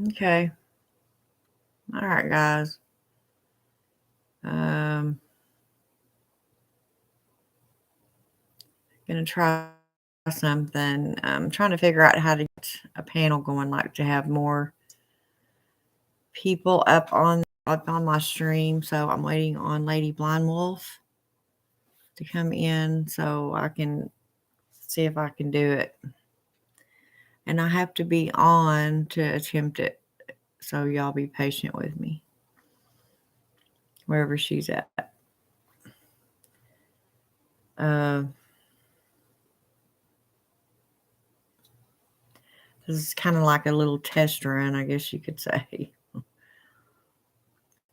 Okay. All right, guys. Gonna try something. I'm trying to figure out how to get a panel going, like to have more people up on my stream. So I'm waiting on Lady Blind Wolf to come in so I can see if I can do it. And I have to be on to attempt it. So y'all be patient with me. Wherever she's at. Uh, this is kind of like a little test run, I guess you could say.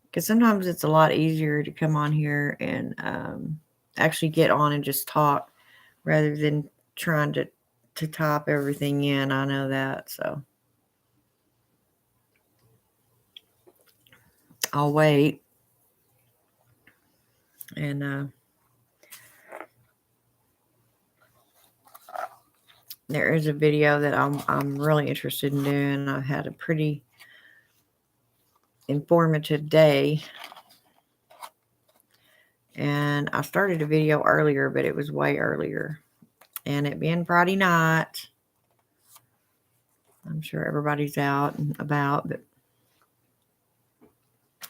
Because sometimes it's a lot easier to come on here and actually get on and just talk rather than trying to type everything in. I know that, so I'll wait. And there is a video that I'm really interested in doing. I've had a pretty informative day. And I started a video earlier, but it was way earlier. And it being Friday night, I'm sure everybody's out and about, but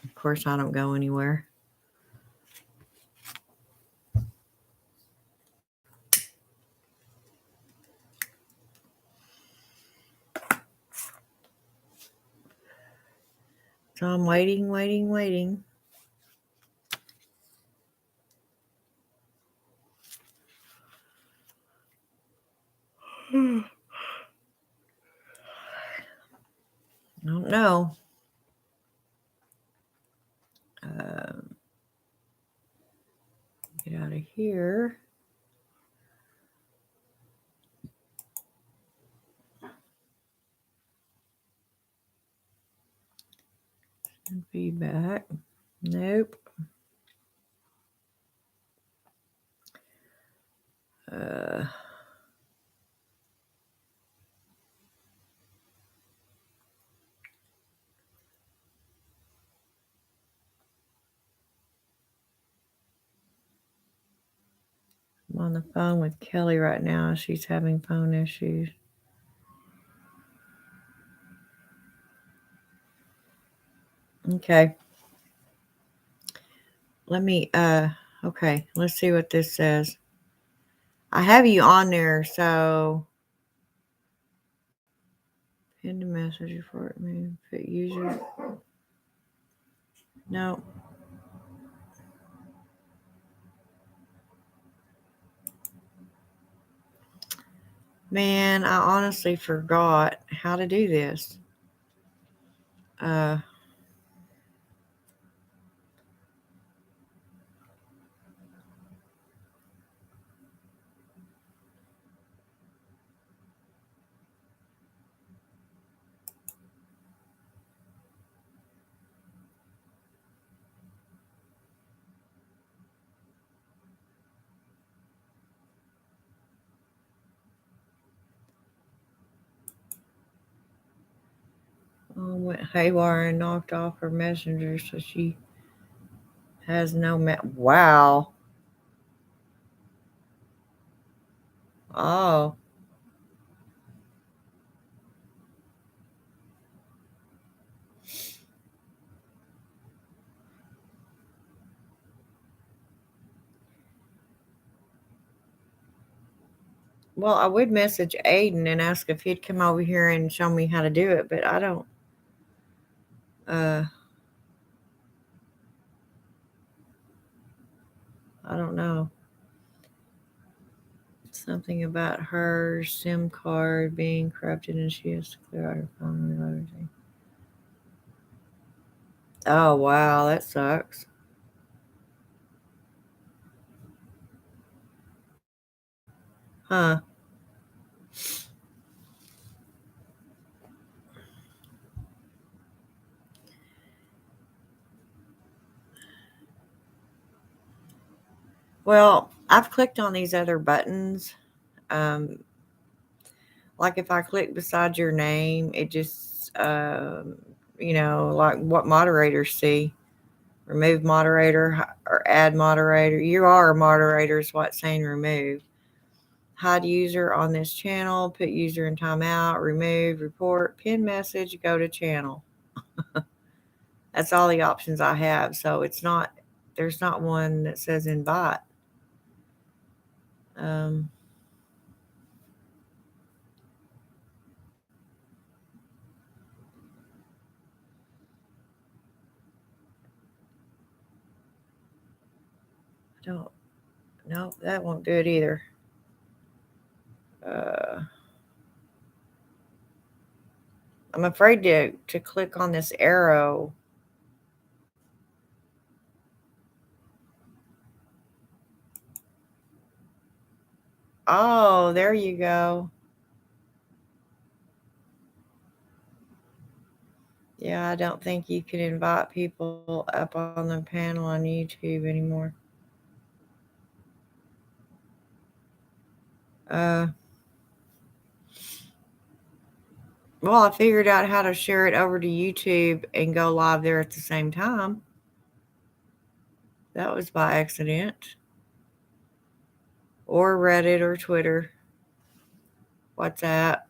of course I don't go anywhere. So I'm waiting. I don't know. Get out of here. Send feedback. Nope. I'm on the phone with Kelly right now. She's having phone issues. Okay. Let me, okay, let's see what this says. I have you on there, so pinned a message for it. Maybe fit user. No. Man, I honestly forgot how to do this. Went haywire and knocked off her messenger, so she has no wow. Oh. Well, I would message Aiden and ask if he'd come over here and show me how to do it, but I don't. I don't know. Something about her SIM card being corrupted and she has to clear out her phone and everything. Oh, wow, that sucks. Huh. Well, I've clicked on these other buttons. Like if I click beside your name, it just just, like what moderators see. Remove moderator or add moderator. You are a moderator is what's saying remove. Hide user on this channel, put user in timeout, remove, report, pin message, go to channel. That's all the options I have. So there's not one that says invite. No, that won't do it either. I'm afraid to click on this arrow. Oh, there you go. Yeah, I don't think you can invite people up on the panel on YouTube anymore. Well, I figured out how to share it over to YouTube and go live there at the same time. That was by accident. Or Reddit or Twitter. WhatsApp.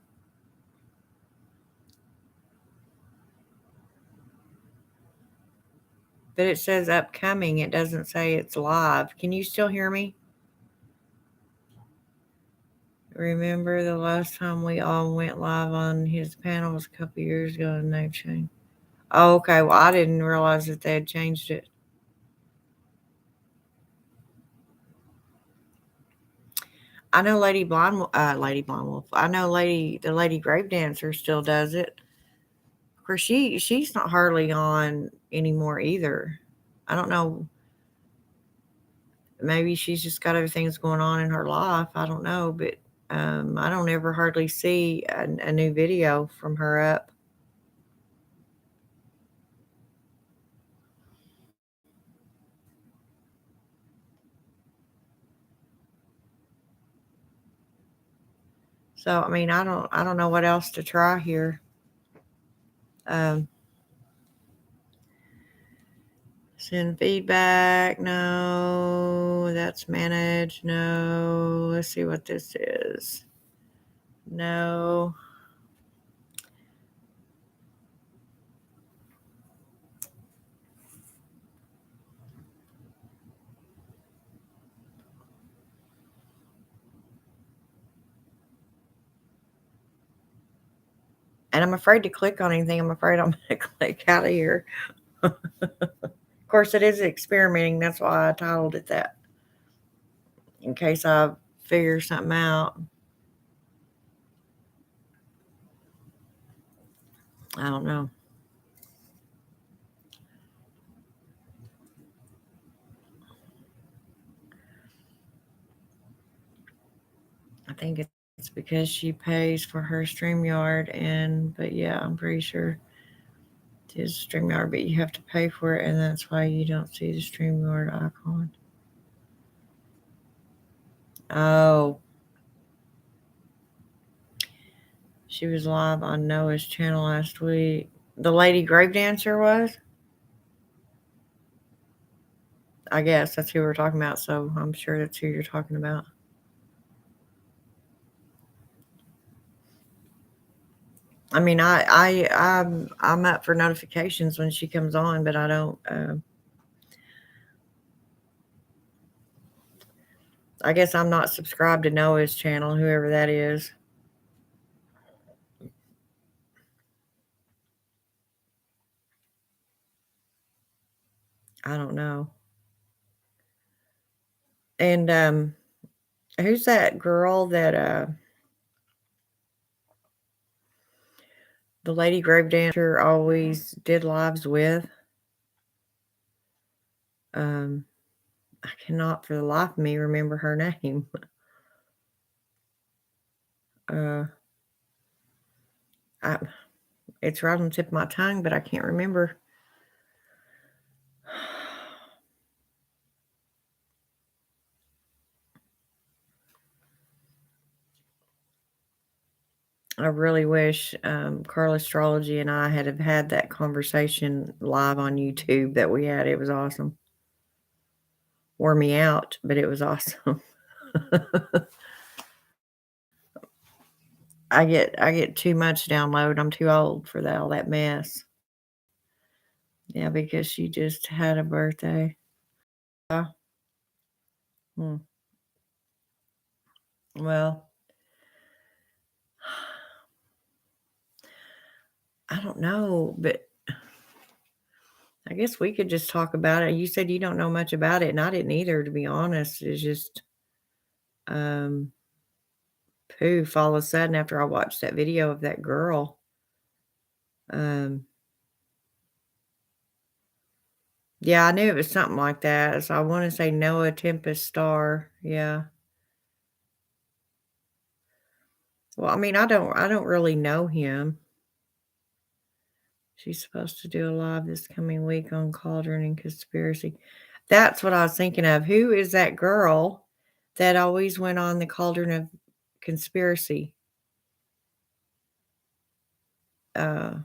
But it says upcoming. It doesn't say it's live. Can you still hear me? Remember the last time we all went live on his panel was a couple years ago in No Chain. Oh, okay. Well, I didn't realize that they had changed it. I know Lady Blind Wolf. I know the Lady Grave Dancer still does it. Of course, she's not hardly on anymore either. I don't know. Maybe she's just got other things going on in her life. I don't know, but I don't ever hardly see a new video from her up. So I mean, I don't know what else to try here. Send feedback. No, that's manage. No, let's see what this is. No. And I'm afraid to click on anything. I'm afraid I'm going to click out of here. Of course, it is experimenting. That's why I titled it that. In case I figure something out. I don't know. I think it's because she pays for her StreamYard. But yeah, I'm pretty sure it is StreamYard, but you have to pay for it, and that's why you don't see the StreamYard icon. Oh. She was live on Noah's channel last week. The Lady Grave Dancer was? I guess that's who we're talking about, so I'm sure that's who you're talking about. I mean, I'm up for notifications when she comes on, but I don't. I guess I'm not subscribed to Noah's channel, whoever that is. I don't know. And who's that girl that the Lady Grave Dancer always did lives with? I cannot for the life of me remember her name. It's right on the tip of my tongue, but I can't remember. I really wish Carl Astrology and I had have had that conversation live on YouTube that we had. It was awesome. Wore me out, but it was awesome. I get too much download. I'm too old for all that mess. Yeah, because she just had a birthday. Uh, hmm. Well, I don't know, but I guess we could just talk about it. You said you don't know much about it, and I didn't either, to be honest. It's just um poof all of a sudden after I watched that video of that girl. Um yeah, I knew it was something like that. So I want to say Noah Tempest Star. Yeah. Well, I mean, I don't really know him. She's supposed to do a live this coming week on Cauldron and Conspiracy. That's what I was thinking of. Who is that girl that always went on the Cauldron of Conspiracy? Uh,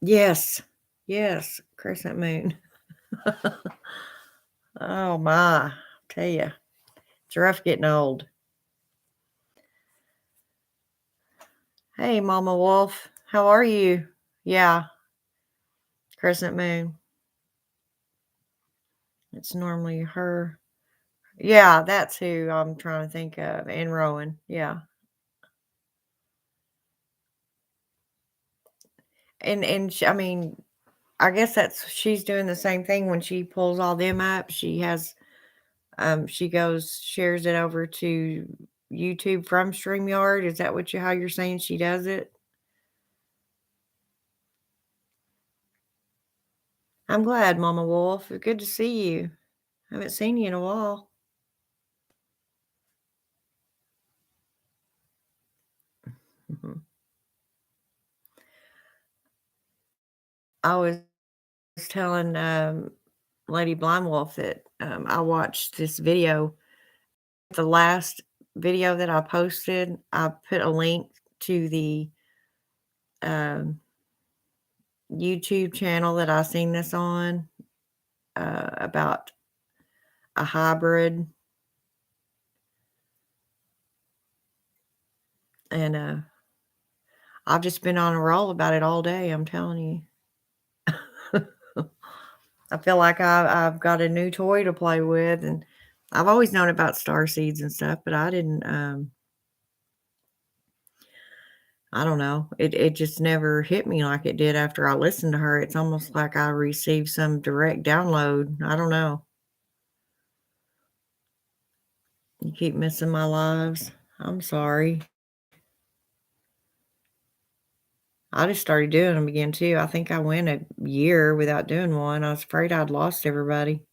yes. Yes, Crescent Moon. Oh my, tell you, it's rough getting old. Hey, Mama Wolf, how are you? Yeah, Crescent Moon. It's normally her. Yeah, that's who I'm trying to think of. And Rowan. Yeah. I mean, I guess that's she's doing the same thing when she pulls all them up. She goes shares it over to YouTube from StreamYard. Is that how you're saying she does it? I'm glad, Mama Wolf. Good to see you. Haven't seen you in a while. Mhm. I was telling Lady Blind Wolf that I watched this video. The last video that I posted, I put a link to the um, YouTube channel that I seen this on about a hybrid. And I've just been on a roll about it all day. I'm telling you. I feel like I've got a new toy to play with, and I've always known about star seeds and stuff, but I didn't. I don't know. It just never hit me like it did after I listened to her. It's almost like I received some direct download. I don't know. You keep missing my lives. I'm sorry. I just started doing them again too. I think I went a year without doing one. I was afraid I'd lost everybody.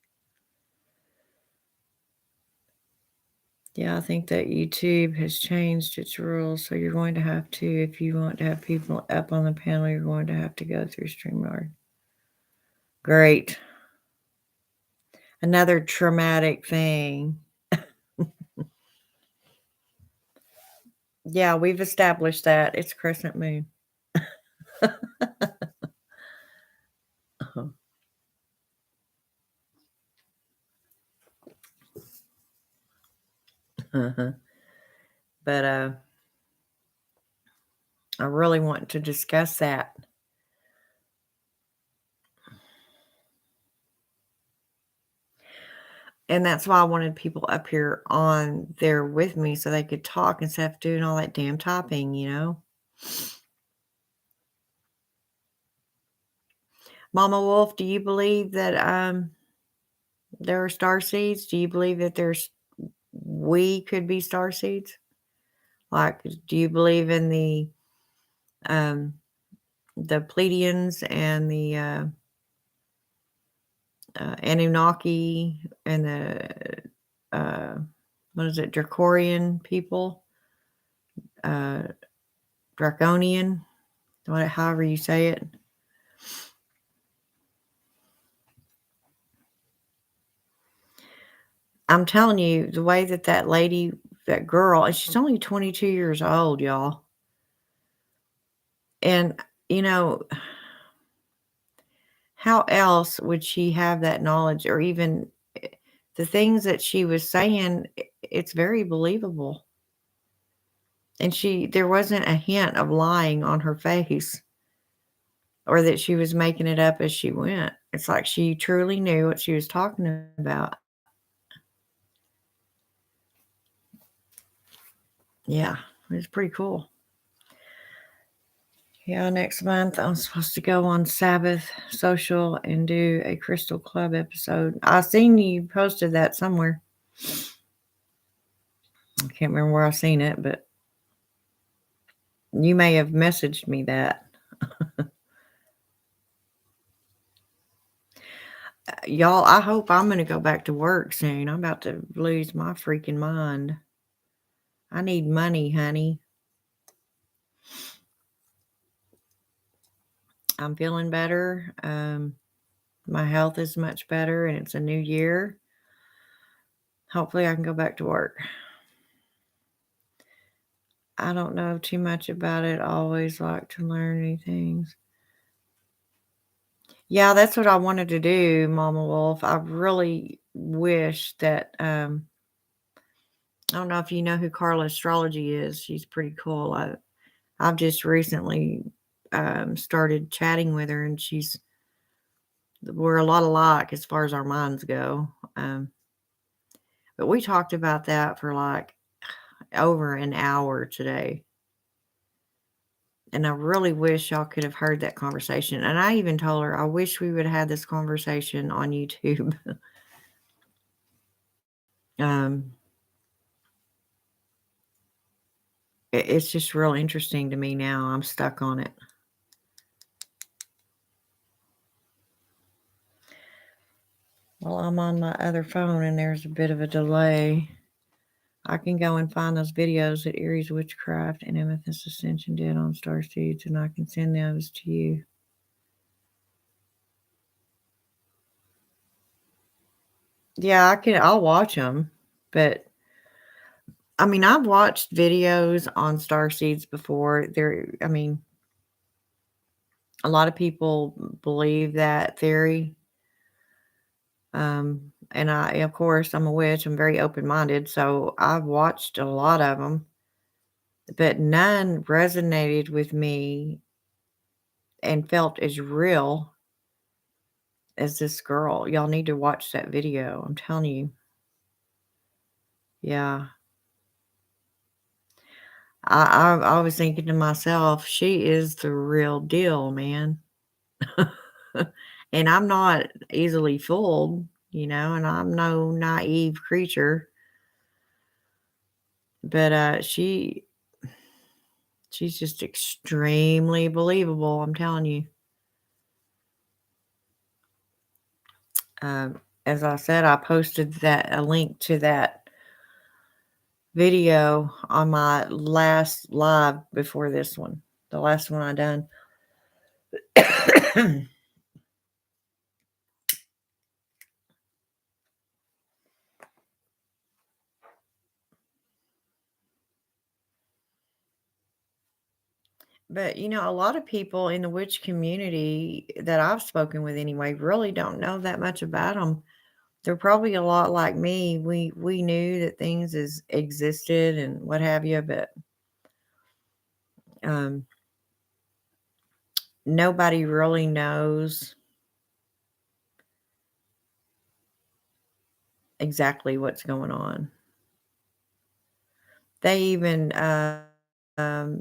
Yeah, I think that YouTube has changed its rules. So you're going to have to, if you want to have people up on the panel, you're going to have to go through StreamYard. Great. Another traumatic thing. Yeah, we've established that. It's Crescent Moon. Uh-huh. But I really want to discuss that. And that's why I wanted people up here on there with me so they could talk instead of doing all that damn typing, you know? Mama Wolf, do you believe that there are star seeds? Do you believe that we could be star seeds? Like, do you believe in um the Pleiadians and the Anunnaki and the what is it, Dracorian people? Uh Draconian, however you say it. I'm telling you, the way that lady that girl, and she's only 22 years old, y'all. And, you know, how else would she have that knowledge, or even the things that she was saying? It's very believable. And there wasn't a hint of lying on her face, or that she was making it up as she went. It's like she truly knew what she was talking about. Yeah, it was pretty cool. Yeah, next month I'm supposed to go on Sabbath Social and do a Crystal Club episode. I seen you posted that somewhere. I can't remember where I seen it, but you may have messaged me that. Y'all, I hope I'm going to go back to work soon. I'm about to lose my freaking mind. I need money, honey. I'm feeling better. My health is much better, and it's a new year. Hopefully I can go back to work. I don't know too much about it. I always like to learn new things. Yeah, that's what I wanted to do, Mama Wolf. I really wish that I don't know if you know who Carla Astrology is. She's pretty cool. I've just recently started chatting with her, and we're a lot alike as far as our minds go. But we talked about that for like over an hour today. And I really wish y'all could have heard that conversation. And I even told her, I wish we would have had this conversation on YouTube. It's just real interesting to me now. I'm stuck on it. Well, I'm on my other phone and there's a bit of a delay. I can go and find those videos that Aries Witchcraft and Amethyst Ascension did on Starseeds, and I can send those to you. Yeah, I'll watch them, but I mean, I've watched videos on Starseeds before. A lot of people believe that theory. And of course, I'm a witch. I'm very open-minded, so I've watched a lot of them, but none resonated with me and felt as real as this girl. Y'all need to watch that video. I'm telling you. Yeah. I was thinking to myself, she is the real deal, man. And I'm not easily fooled, and I'm no naive creature. But she's just extremely believable, I'm telling you. As I said, I posted a link to that video on my last live before this one, the last one I done. But a lot of people in the witch community that I've spoken with anyway really don't know that much about them. They're probably a lot like me. We knew that things existed and what have you, but nobody really knows exactly what's going on. They even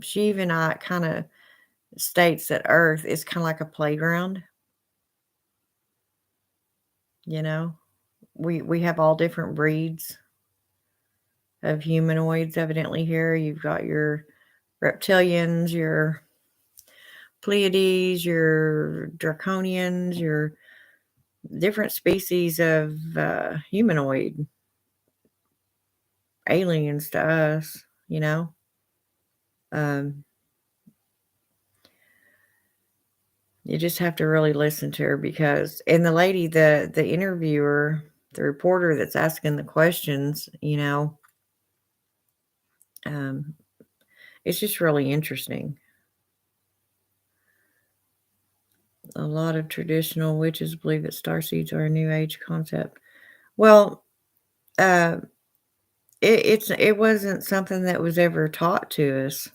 she even kind of states that Earth is kind of like a playground. We have all different breeds of humanoids evidently here. You've got your reptilians, your Pleiades, your draconians, your different species of humanoid aliens to us, you just have to really listen to her, and the lady, the interviewer, the reporter that's asking the questions, It's just really interesting. A lot of traditional witches believe that star seeds are a new age concept. Well, uh, it wasn't something that was ever taught to us.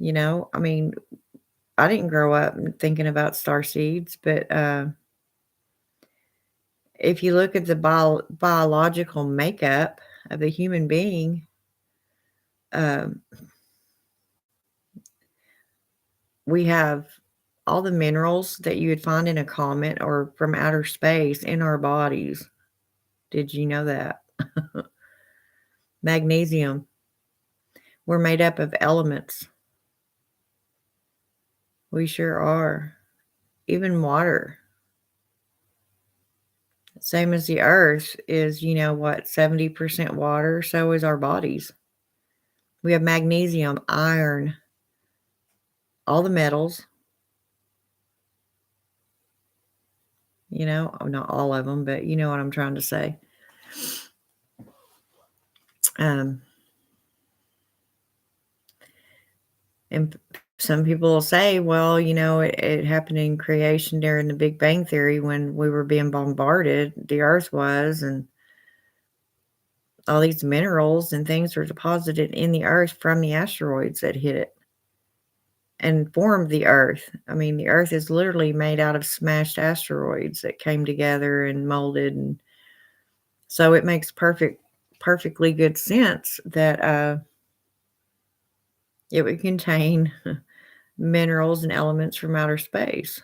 I mean, I didn't grow up thinking about star seeds, but if you look at the biological makeup of the human being, um, we have all the minerals that you would find in a comet or from outer space in our bodies. Did you know that? Magnesium. We're made up of elements. We sure are. Even water. Same as the earth is, 70% water. So is our bodies. We have magnesium, iron, all the metals, not all of them, but you know what I'm trying to say. Um, and some people will say, well, it happened in creation during the Big Bang Theory when we were being bombarded, the earth was, and all these minerals and things were deposited in the earth from the asteroids that hit it and formed the earth. I mean, the earth is literally made out of smashed asteroids that came together and molded, and so it makes perfectly good sense that it would contain minerals and elements from outer space.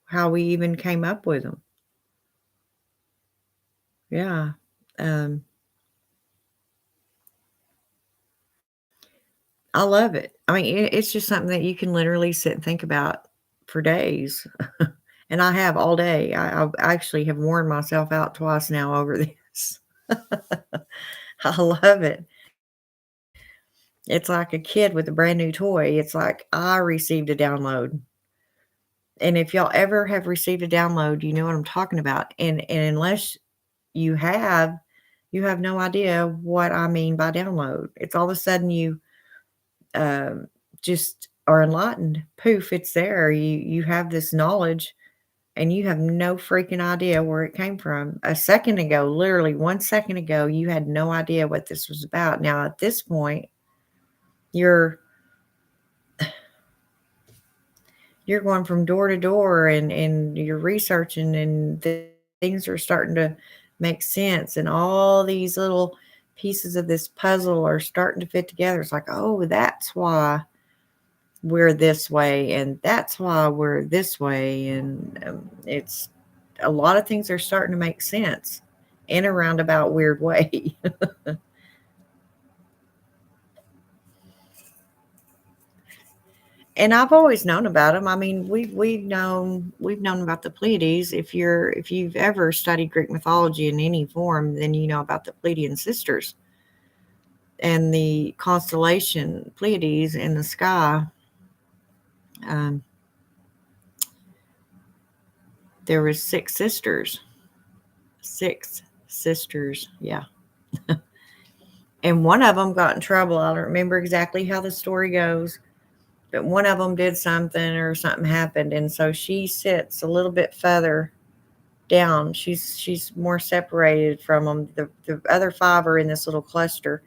How we even came up with them. Yeah. Um, I love it. I mean, it's just something that you can literally sit and think about for days. And I have all day. I actually have worn myself out twice now over this. I love it. It's like a kid with a brand new toy. It's like I received a download. And if y'all ever have received a download, you know what I'm talking about. And unless you have no idea what I mean by download. It's all of a sudden you um, just are enlightened. Poof, it's there. You have this knowledge and you have no freaking idea where it came from. A second ago, literally 1 second ago, you had no idea what this was about. Now at this point, you're you're going from door to door and you're researching and things are starting to make sense and all these little pieces of this puzzle are starting to fit together. It's like, oh, that's why we're this way and that's why we're this way, and it's a lot of things are starting to make sense in a roundabout weird way. And I've always known about them. I mean, we've known about the Pleiades. If you've ever studied Greek mythology in any form, then you know about the Pleiadian sisters and the constellation Pleiades in the sky. Um, there was six sisters, yeah, and one of them got in trouble. I don't remember exactly how the story goes, but one of them did something or something happened, and so she sits a little bit further down. She's more separated from them. The other five are in this little cluster,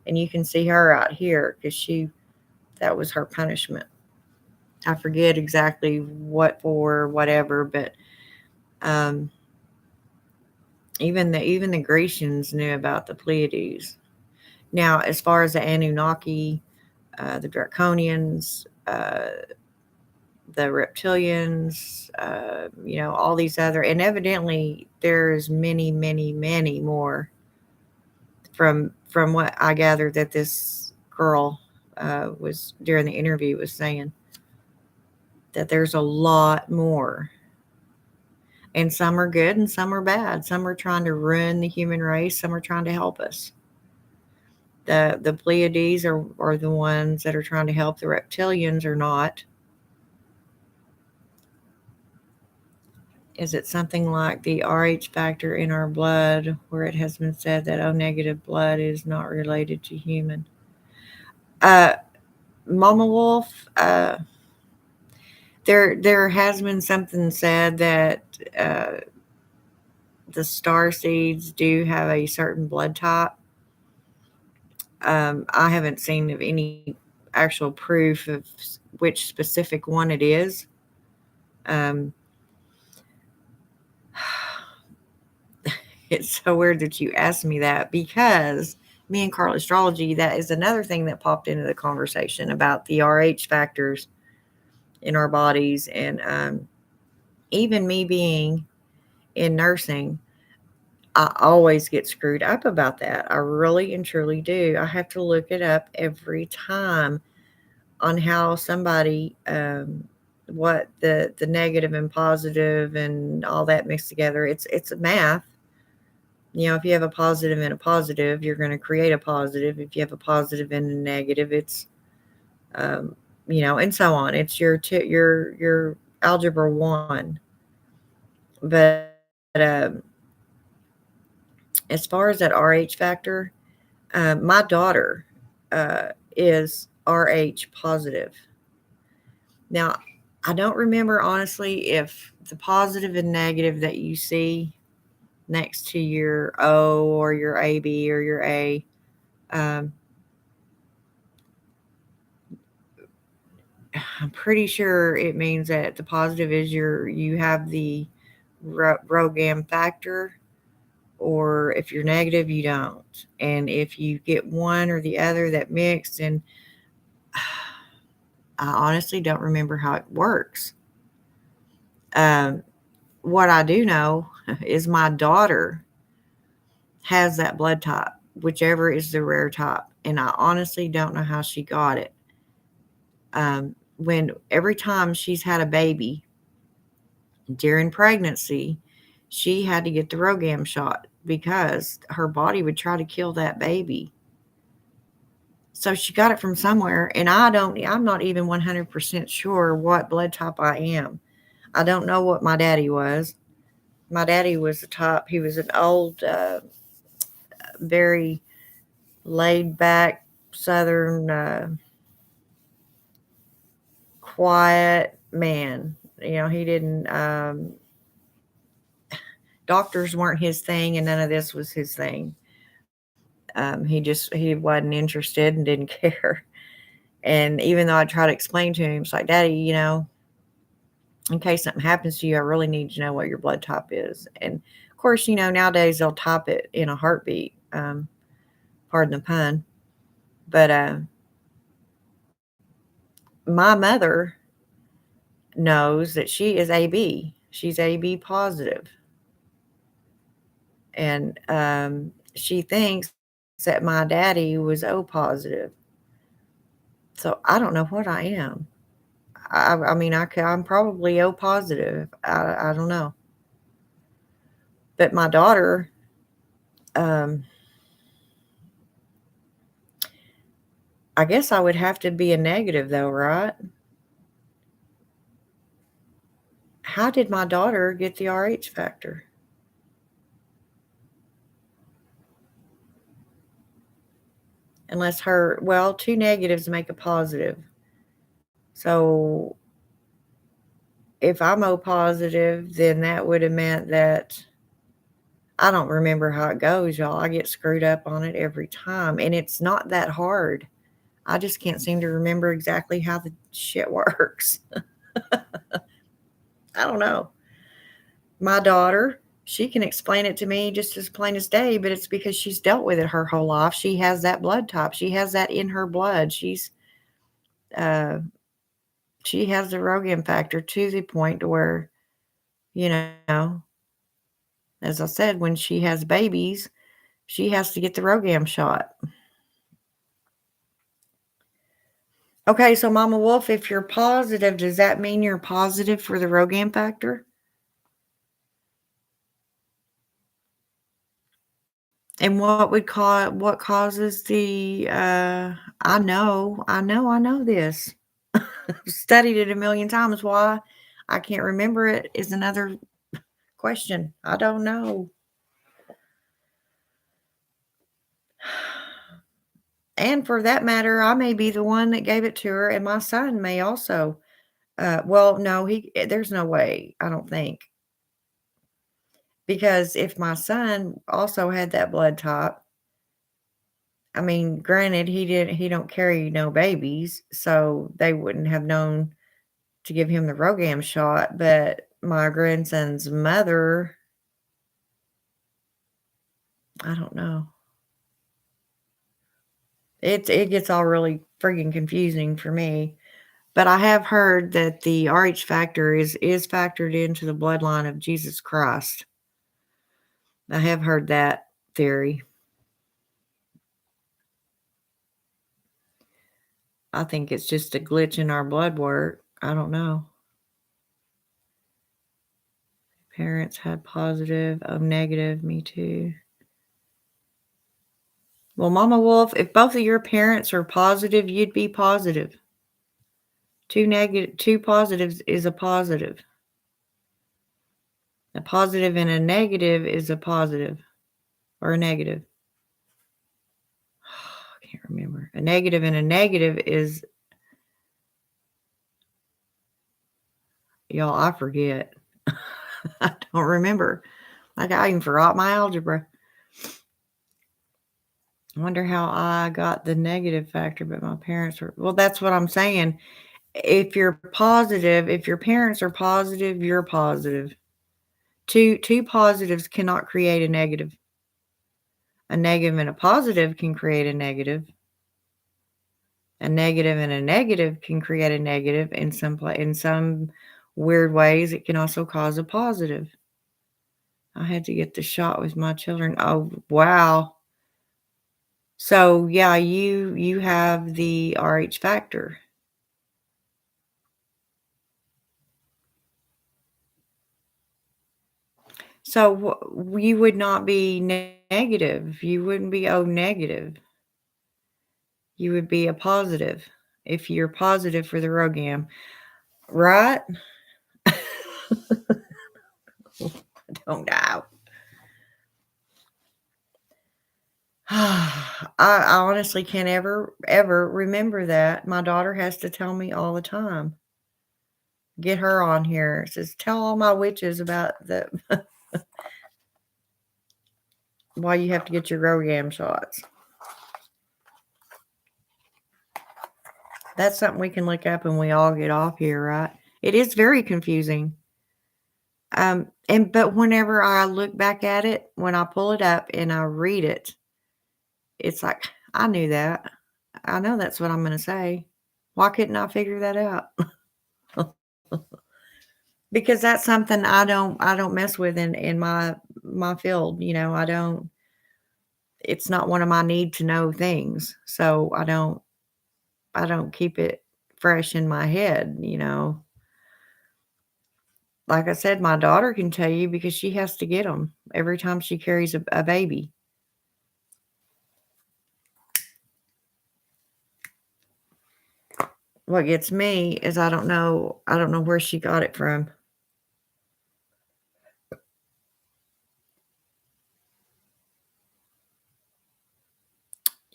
and you can see her out here because that was her punishment. I forget exactly what for, whatever, but um, even the Grecians knew about the Pleiades. Now, as far as the Anunnaki, the Draconians, the reptilians, all these other, and evidently there's many, many, many more from what I gathered that this girl was during the interview was saying that there's a lot more, and some are good and some are bad. Some are trying to ruin the human race. Some are trying to help us. The Pleiades are the ones that are trying to help. The reptilians are not. Is it something like the RH factor in our blood, where it has been said that O negative blood is not related to human? Uh, Mama Wolf, there has been something said that uh, the star seeds do have a certain blood type. I haven't seen of any actual proof of which specific one it is. Um, it's so weird that you asked me that, because me and Carl Astrology, that is another thing that popped into the conversation about the RH factors in our bodies. And even me being in nursing, I always get screwed up about that. I really and truly do. I have to look it up every time on how somebody, what the negative and positive and all that mixed together. It's a math. You know, if you have a positive and a positive, you're going to create a positive. If you have a positive and a negative, it's um, and so on. It's your algebra one. But as far as that RH factor, my daughter is RH positive. Now, I don't remember honestly if the positive and negative that you see next to your O or your AB or your A, um, I'm pretty sure it means that the positive is you have the ROGAM factor, or if you're negative, you don't. And if you get one or the other that mixed, and I honestly don't remember how it works. Um, what I do know is my daughter has that blood type, whichever is the rare type. And I honestly don't know how she got it. When every time she's had a baby during pregnancy, she had to get the ROGAM shot because her body would try to kill that baby. So she got it from somewhere, and I'm not even 100% sure what blood type I am. I don't know what my daddy was. My daddy was the type, he was an old, very laid back, southern, quiet man. You know, he didn't, doctors weren't his thing, and none of this was his thing. He wasn't interested and didn't care. And even though I try to explain to him, it's like, Daddy, in case something happens to you, I really need to know what your blood type is. And of course, nowadays they'll type it in a heartbeat. Pardon the pun. But my mother knows that she is AB. She's AB positive. And she thinks that my daddy was O positive. So I don't know what I am. I mean, I'm probably O positive. I don't know. But my daughter, um, I guess I would have to be a negative though, right? How did my daughter get the RH factor? Unless well, two negatives make a positive. So if I'm O positive, then that would have meant that I don't remember how it goes, y'all. I get screwed up on it every time, and it's not that hard. I just can't seem to remember exactly how the shit works. I don't know. My daughter, she can explain it to me just as plain as day, but it's because she's dealt with it her whole life. She has that blood type. She has that in her blood. Uh, she has the ROGAM factor to the point to where, you know, as I said, when she has babies, she has to get the ROGAM shot. Okay, so Mama Wolf, if you're positive, does that mean you're positive for the ROGAM factor? And what causes the I know this. Studied it a million times. Why I can't remember it is another question. I don't know. And for that matter, I may be the one that gave it to her, and my son may also. Well, no, there's no way, I don't think. Because if my son also had that blood type, I mean, granted, he don't carry no babies, so they wouldn't have known to give him the RhoGAM shot, but my grandson's mother, I don't know. It gets all really freaking confusing for me. But I have heard that the Rh factor is factored into the bloodline of Jesus Christ. I have heard that theory. I think it's just a glitch in our blood work. I don't know. Parents had positive, oh, negative, me too. Well, Mama Wolf, if both of your parents are positive, you'd be positive. Two positives is a positive. A positive and a negative is a positive or a negative. I can't remember. A negative and a negative is, y'all, I forget. I don't remember. Like, I even forgot my algebra. I wonder how I got the negative factor, but my parents were, well, that's what I'm saying. If you're positive, if your parents are positive, you're positive. Two positives cannot create a negative. A negative and a positive can create a negative. A negative and a negative can create a negative in some weird ways. It can also cause a positive. I had to get the shot with my children. Oh, wow. So yeah, you have the Rh factor. So you would not be negative. You wouldn't be O negative. You would be a positive if you're positive for the RhoGAM, right? I don't know. I honestly can't ever remember that. My daughter has to tell me all the time. Get her on here. It says, tell all my witches about the why you have to get your RhoGAM shots. That's something we can look up when we all get off here, right? It is very confusing. But whenever I look back at it, when I pull it up and I read it, it's like, I knew that. I know that's what I'm gonna say. Why couldn't I figure that out? Because that's something I don't mess with in my field, I don't, it's not one of my need to know things. So I don't keep it fresh in my head. Like I said, my daughter can tell you because she has to get them every time she carries a baby. What gets me is I don't know where she got it from.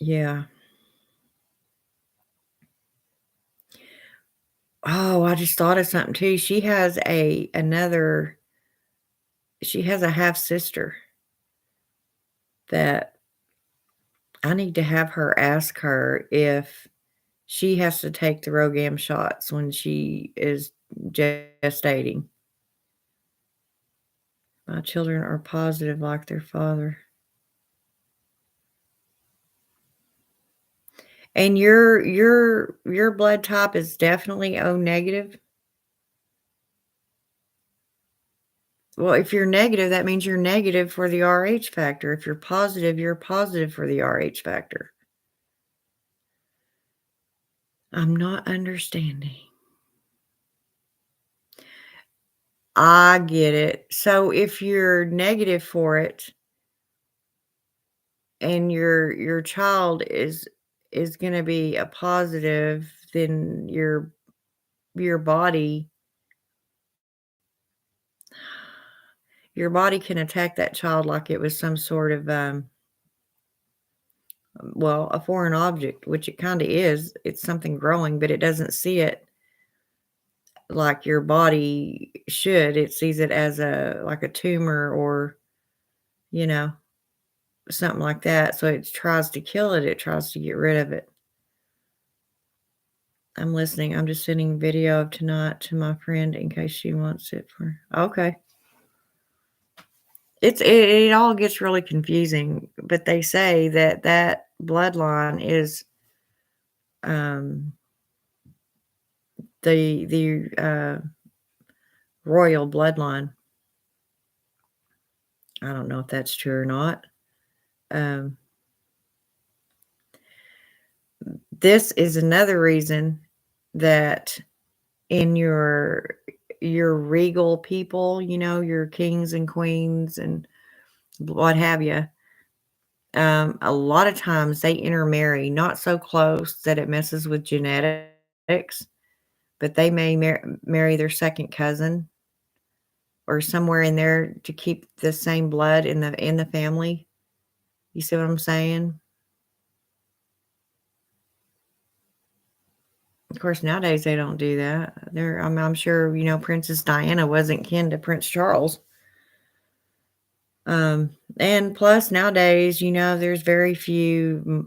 Yeah. Oh, I just thought of something too. She has a half sister that I need to have her ask her if she has to take the RhoGAM shots when she is gestating. My children are positive like their father. And your blood type is definitely O negative? Well, if you're negative, that means you're negative for the Rh factor. If you're positive for the Rh factor. I'm not understanding. I get it. So if you're negative for it and your child is gonna be a positive, then your body your body can attack that child like it was some sort of, well, a foreign object, which it kind of is. It's something growing, but it doesn't see it like your body should. It sees it as like a tumor or, you know, something like that. So it tries to kill it. It tries to get rid of it. I'm listening. I'm just sending video of tonight to my friend in case she wants it for. Okay. It all gets really confusing, but they say that bloodline is the royal bloodline. I don't know if that's true or not. This is another reason that in your regal people, your kings and queens and what have you, a lot of times they intermarry, not so close that it messes with genetics, but they may marry their second cousin or somewhere in there to keep the same blood in the family. You see what I'm saying? Of course, nowadays they don't do that. I'm sure Princess Diana wasn't kin to Prince Charles. And plus nowadays, there's very few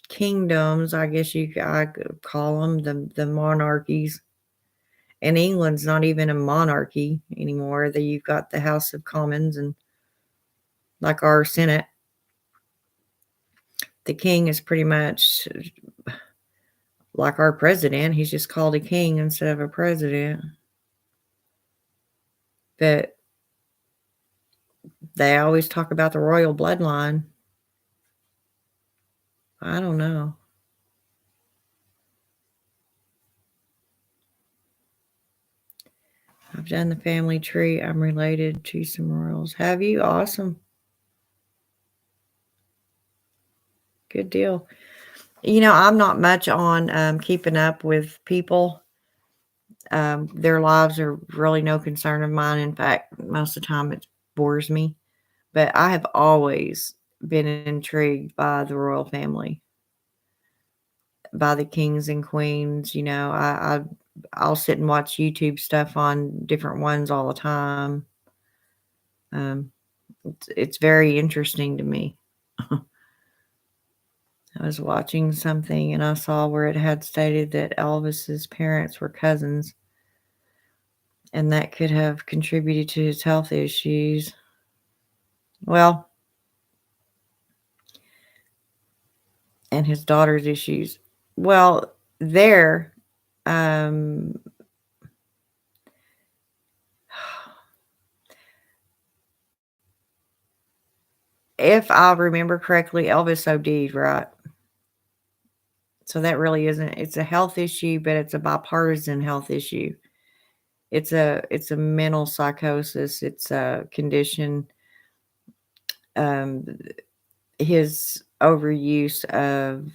kingdoms. I guess I could call them the monarchies. And England's not even a monarchy anymore. You've got the House of Commons and like our Senate. The king is pretty much like our president. He's just called a king instead of a president. But they always talk about the royal bloodline. I don't know. I've done the family tree. I'm related to some royals. Have you? Awesome. Good deal. I'm not much on keeping up with people. Their lives are really no concern of mine. In fact, most of the time it bores me. But I have always been intrigued by the royal family, by the kings and queens. I'll sit and watch YouTube stuff on different ones all the time. It's very interesting to me. I was watching something and I saw where it had stated that Elvis's parents were cousins, and that could have contributed to his health issues. Well, and his daughter's issues. Well, there, if I remember correctly, Elvis OD'd, right? So that really it's a health issue, but it's a bipartisan health issue. It's a mental psychosis. It's a condition. His overuse of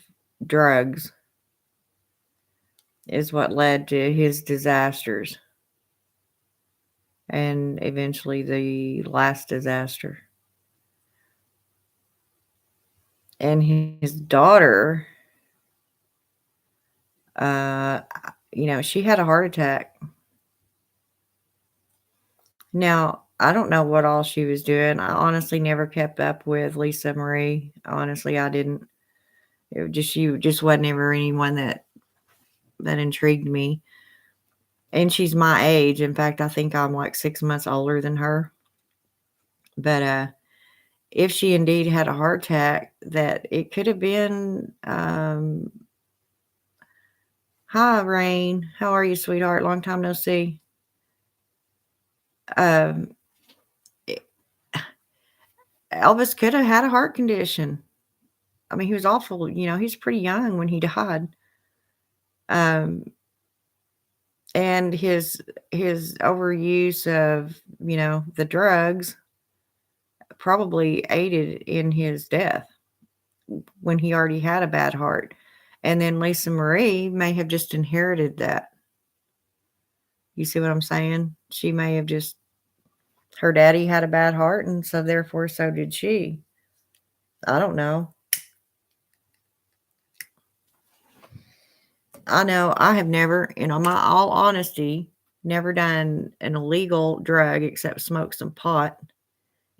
drugs is what led to his disasters and eventually the last disaster. And his daughter, she had a heart attack. Now, I don't know what all she was doing. I honestly never kept up with Lisa Marie. Honestly, I didn't. She just wasn't ever anyone that intrigued me. And she's my age. In fact, I think I'm like 6 months older than her. But if she indeed had a heart attack, that it could have been. Hi, Rain. How are you, sweetheart? Long time no see. Elvis could have had a heart condition. I mean, he was awful. He's pretty young when he died. And his overuse of, the drugs probably aided in his death when he already had a bad heart. And then Lisa Marie may have just inherited that. You see what I'm saying? She may have just Her daddy had a bad heart, and so therefore so did she. I don't know. I know I have never, in my all honesty, never done an illegal drug except smoke some pot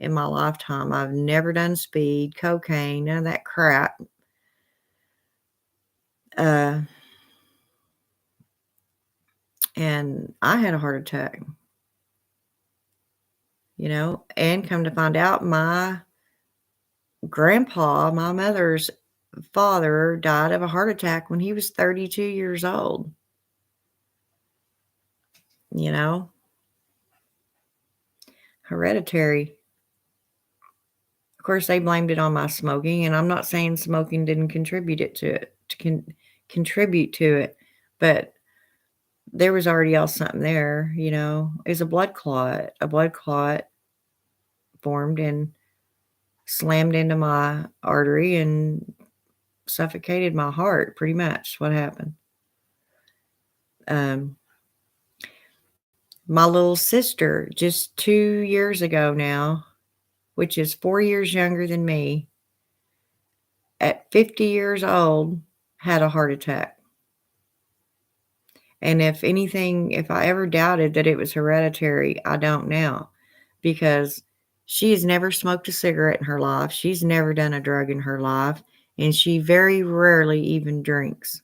in my lifetime. I've never done speed, cocaine, none of that crap. And I had a heart attack, and come to find out my grandpa, my mother's father, died of a heart attack when he was 32 years old. Hereditary. Of course, they blamed it on my smoking, and I'm not saying smoking didn't contribute to it, but there was already else something there, It's a blood clot. A blood clot formed and slammed into my artery and suffocated my heart, pretty much what happened. My little sister, just 2 years ago now, which is 4 years younger than me, at 50 years old, had a heart attack. And if I ever doubted that it was hereditary, I don't now, because she has never smoked a cigarette in her life. She's never done a drug in her life, and she very rarely even drinks.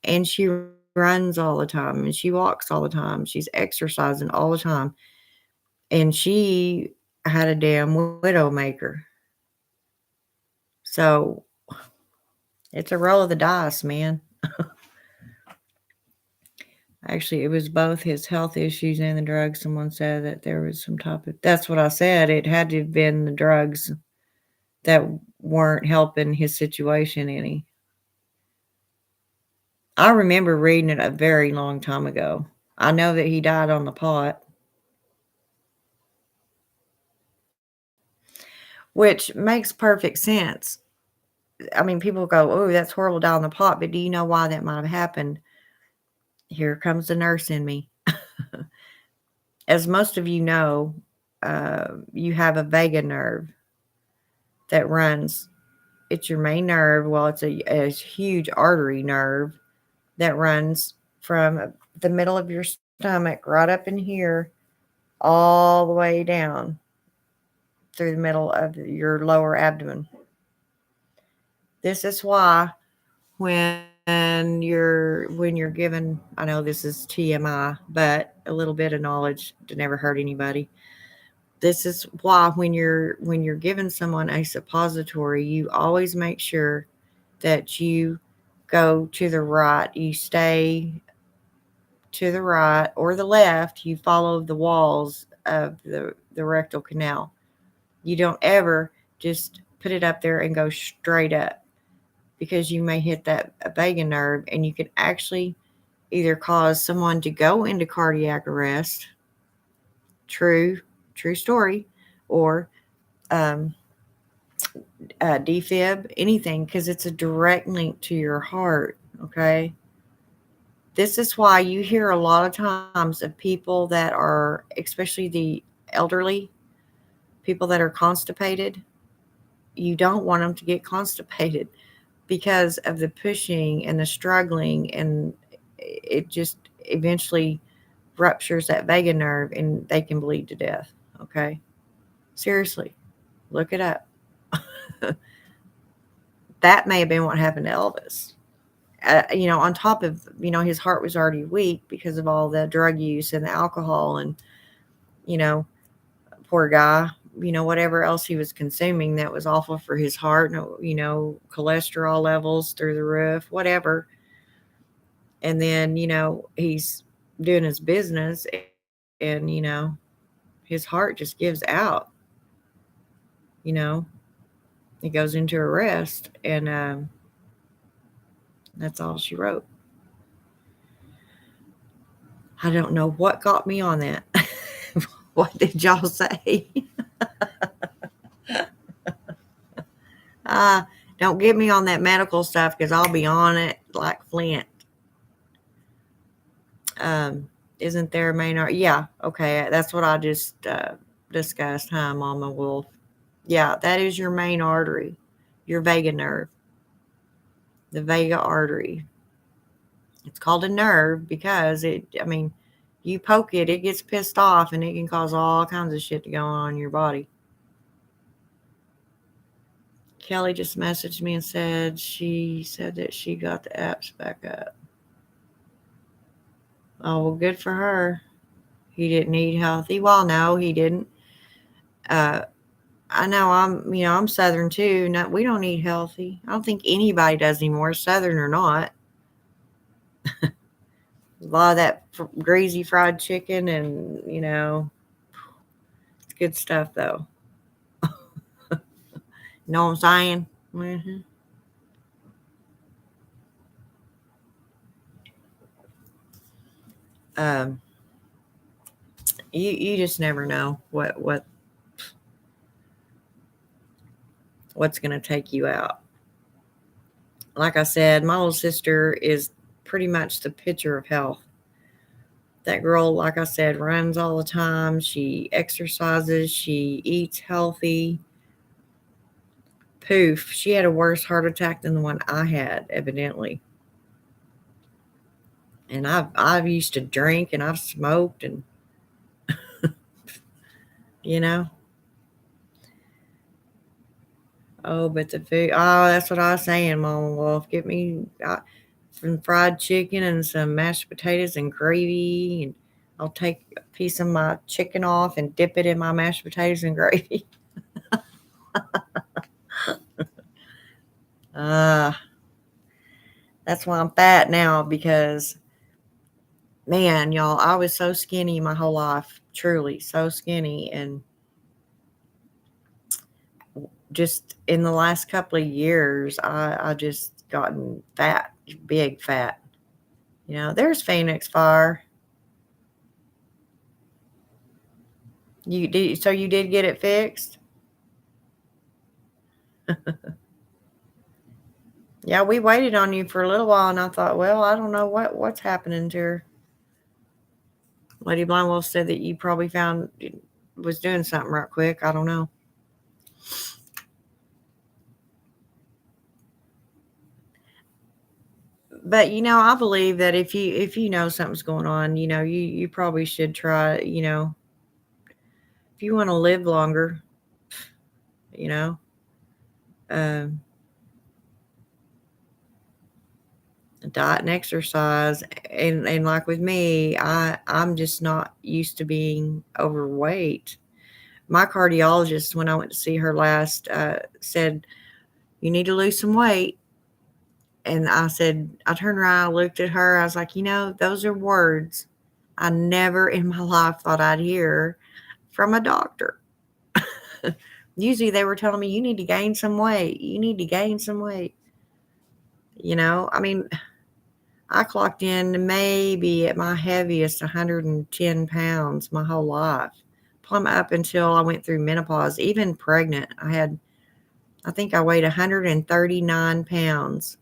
And she runs all the time, and she walks all the time. She's exercising all the time. And she had a damn widowmaker. So it's a roll of the dice, man. Actually, it was both his health issues and the drugs. Someone said that there was some type of, that's what I said. It had to have been the drugs that weren't helping his situation any. I remember reading it a very long time ago. I know that he died on the pot, which makes perfect sense. I mean, people go, oh, that's horrible, die on the pot. But do you know why that might have happened? Here comes the nurse in me. As most of you know, you have a vagus nerve that runs. It's your main nerve. Well, it's a huge artery nerve that runs from the middle of your stomach right up in here all the way down through the middle of your lower abdomen. This is why when you're given, I know this is TMI, but a little bit of knowledge to never hurt anybody. This is why when you're giving someone a suppository, you always make sure that you go to the right. You stay to the right or the left. You follow the walls of the rectal canal. You don't ever just put it up there and go straight up, because you may hit that vagus nerve, and you could actually either cause someone to go into cardiac arrest, true story, or defib, anything, because it's a direct link to your heart, okay? This is why you hear a lot of times of people that are, especially the elderly, people that are constipated. You don't want them to get constipated because of the pushing and the struggling, and it just eventually ruptures that vagus nerve and they can bleed to death. Okay. Seriously, look it up. That may have been what happened to Elvis. On top of, his heart was already weak because of all the drug use and the alcohol, and, poor guy, whatever else he was consuming that was awful for his heart, cholesterol levels through the roof, whatever. And then, he's doing his business, and, his heart just gives out, he goes into arrest, and that's all she wrote. I don't know what got me on that. What did y'all say? Don't get me on that medical stuff, because I'll be on it like Flint. Isn't there a main art? Yeah, okay. That's what I just discussed, huh, Mama Wolf? Yeah, that is your main artery, your vagus nerve, the vagus artery. It's called a nerve because you poke it, it gets pissed off, and it can cause all kinds of shit to go on in your body. Kelly just messaged me and said that she got the apps back up. Oh, well, good for her. He didn't eat healthy. Well, no, he didn't. I know I'm Southern too. No, we don't eat healthy. I don't think anybody does anymore, Southern or not. A lot of that greasy fried chicken and, it's good stuff though. Know what I'm saying? Mm-hmm. Um, you just never know what's going to take you out. Like I said, my little sister is pretty much the picture of health. That girl, like I said, runs all the time. She exercises. She eats healthy. Poof, she had a worse heart attack than the one I had, evidently. And I've used to drink and I've smoked and you know. Oh, but the food. Oh, that's what I was saying, Mama Wolf. Get me some fried chicken and some mashed potatoes and gravy, and I'll take a piece of my chicken off and dip it in my mashed potatoes and gravy. uh, that's why I'm fat now because, man, y'all, I was so skinny my whole life. Truly, so skinny. And just in the last couple of years, I just gotten fat, big fat. There's Phoenix Fire. So you did get it fixed? Yeah, we waited on you for a little while, and I thought, well, I don't know what's happening to her. Lady Blindwolf said that you probably was doing something right quick. I don't know. But I believe that if you know something's going on, you probably should try. If you want to live longer, you know, um, diet and exercise, and like with me, I'm just not used to being overweight. My cardiologist, when I went to see her last, said you need to lose some weight. And I turned around, I looked at her, I was like, those are words I never in my life thought I'd hear from a doctor. Usually they were telling me, you need to gain some weight. You need to gain some weight. I mean, I clocked in maybe at my heaviest 110 pounds my whole life, plumb up until I went through menopause. Even pregnant, I think I weighed 139 pounds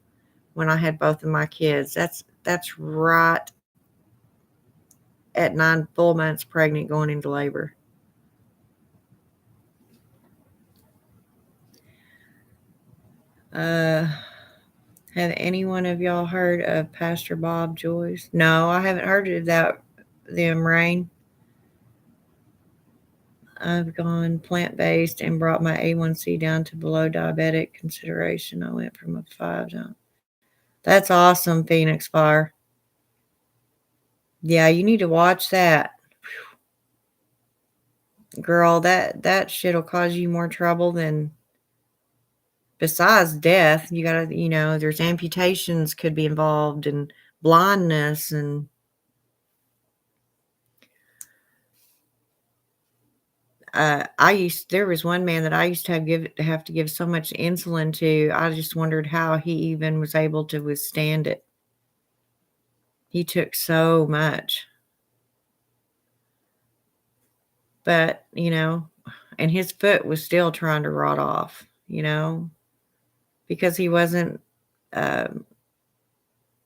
when I had both of my kids. That's right at 9 full months pregnant going into labor. Have any one of y'all heard of Pastor Bob Joyce? No, I haven't heard of them, Rain. I've gone plant-based and brought my A1C down to below diabetic consideration. I went from a 5 down. That's awesome, Phoenix Fire. Yeah, you need to watch that. Girl, that shit'll cause you more trouble than, besides death. You gotta, there's amputations could be involved, and blindness, and there was one man that I used to have to give so much insulin to. I just wondered how he even was able to withstand it. He took so much. But, and his foot was still trying to rot off, because he wasn't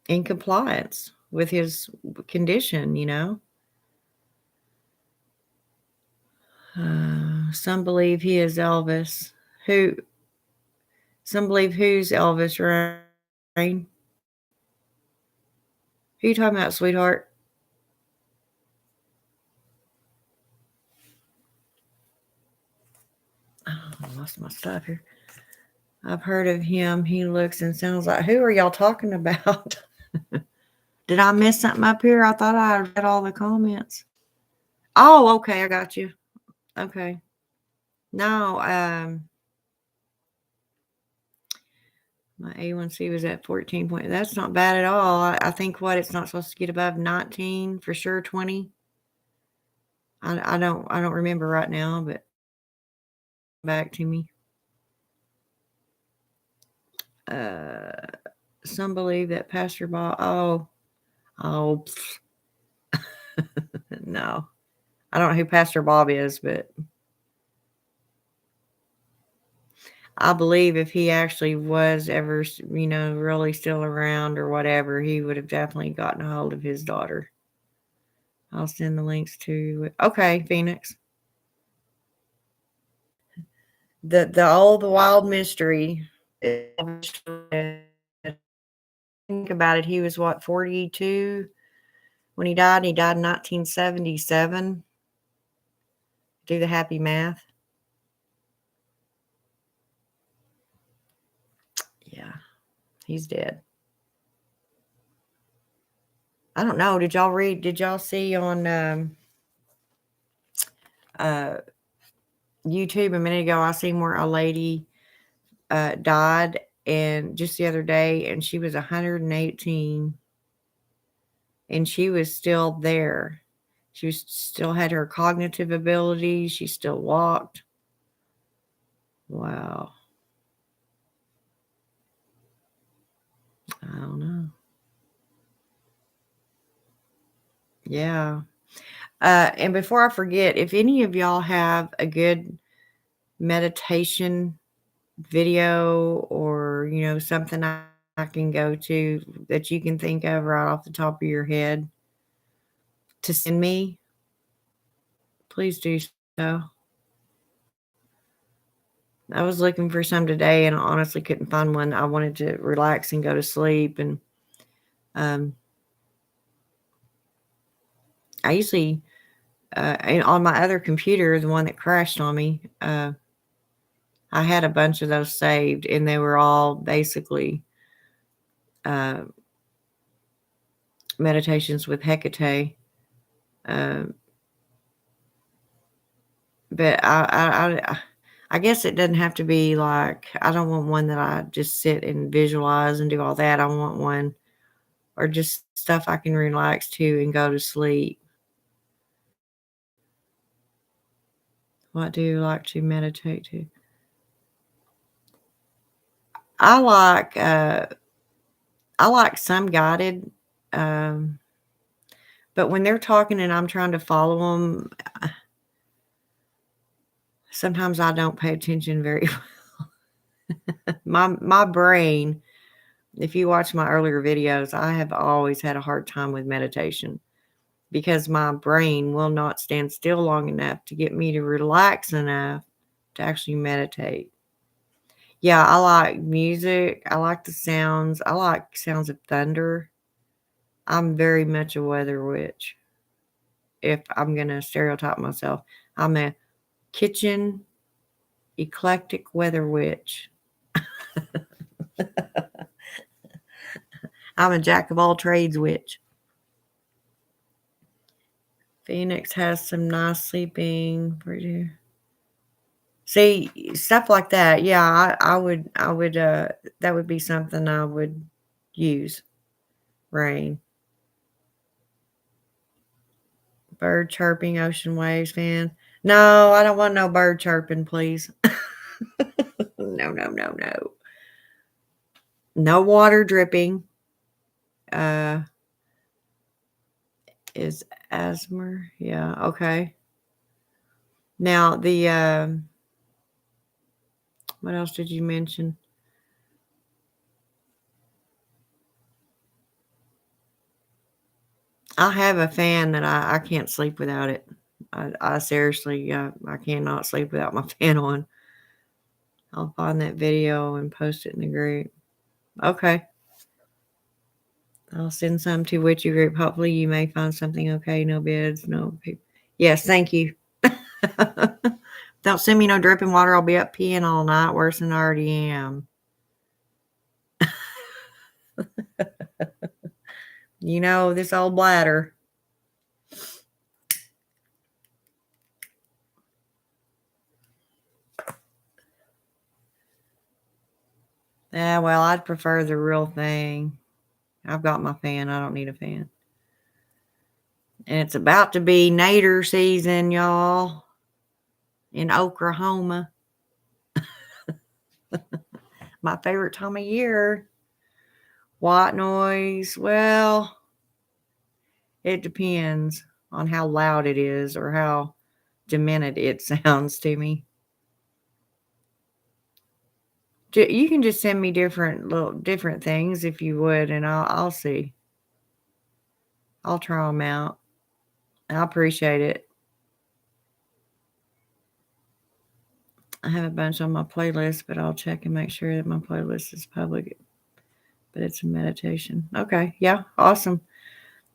in compliance with his condition. Some believe he is Elvis. Who? Some believe who's Elvis, Rain? Who you talking about, sweetheart? Oh, I lost my stuff here. I've heard of him. He looks and sounds like. Who are y'all talking about? Did I miss something up here? I thought I read all the comments. Oh, okay. I got you. Okay. No, my A1C was at 14 point. That's not bad at all. I think it's not supposed to get above 19 for sure. 20. I don't remember right now, but back to me. Some believe that Pastor Bob. Oh, no. I don't know who Pastor Bob is, but I believe if he actually was ever, really still around or whatever, he would have definitely gotten a hold of his daughter. I'll send the links to. Okay, Phoenix. The wild mystery. Think about it. He was what, 42 when he died? He died in 1977. Do the happy math. Yeah, he's dead. I don't know. Did y'all see on YouTube a minute ago? I seen where a lady died, and just the other day, and she was 118, and she was still there. She still had her cognitive abilities. She still walked. Wow. I don't know. Yeah. And before I forget, if any of y'all have a good meditation video or, something I can go to that you can think of right off the top of your head to send me, please do so. I was looking for some today and I honestly couldn't find one. I wanted to relax and go to sleep. And I usually, and on my other computer, the one that crashed on me, I had a bunch of those saved, and they were all basically meditations with Hecate. But I guess it doesn't have to be like, I don't want one that I just sit and visualize and do all that. I want one or just stuff I can relax to and go to sleep. What do you like to meditate to? I like some guided, but when they're talking and I'm trying to follow them, sometimes I don't pay attention very well. My brain, if you watch my earlier videos, I have always had a hard time with meditation because my brain will not stand still long enough to get me to relax enough to actually meditate. Yeah, I like music. I like the sounds. I like sounds of thunder. I'm very much a weather witch. If I'm going to stereotype myself, I'm a kitchen eclectic weather witch. I'm a jack of all trades witch. Phoenix has some nice sleeping. See, stuff like that. Yeah, I would, that would be something I would use. Rain. Bird chirping, ocean waves, fan. No, I don't want no bird chirping, please. No, no, no, no. No water dripping. Is asthma? Yeah, okay. Now the what else did you mention? I have a fan that I can't sleep without it. I seriously, I cannot sleep without my fan on. I'll find that video and post it in the group. Okay. I'll send some to Witchy group. Hopefully you may find something okay. No beds, no people. Yes, thank you. Don't send me no dripping water. I'll be up peeing all night worse than I already am. You know, this old bladder. Yeah, well, I'd prefer the real thing. I've got my fan. I don't need a fan. And it's about to be nader season, y'all, in Oklahoma. My favorite time of year. White noise. Well, it depends on how loud it is or how demented it sounds to me. You can just send me different things if you would, and I'll see. I'll try them out. I appreciate it. I have a bunch on my playlist, but I'll check and make sure that my playlist is public. But it's a meditation. Okay, yeah, awesome.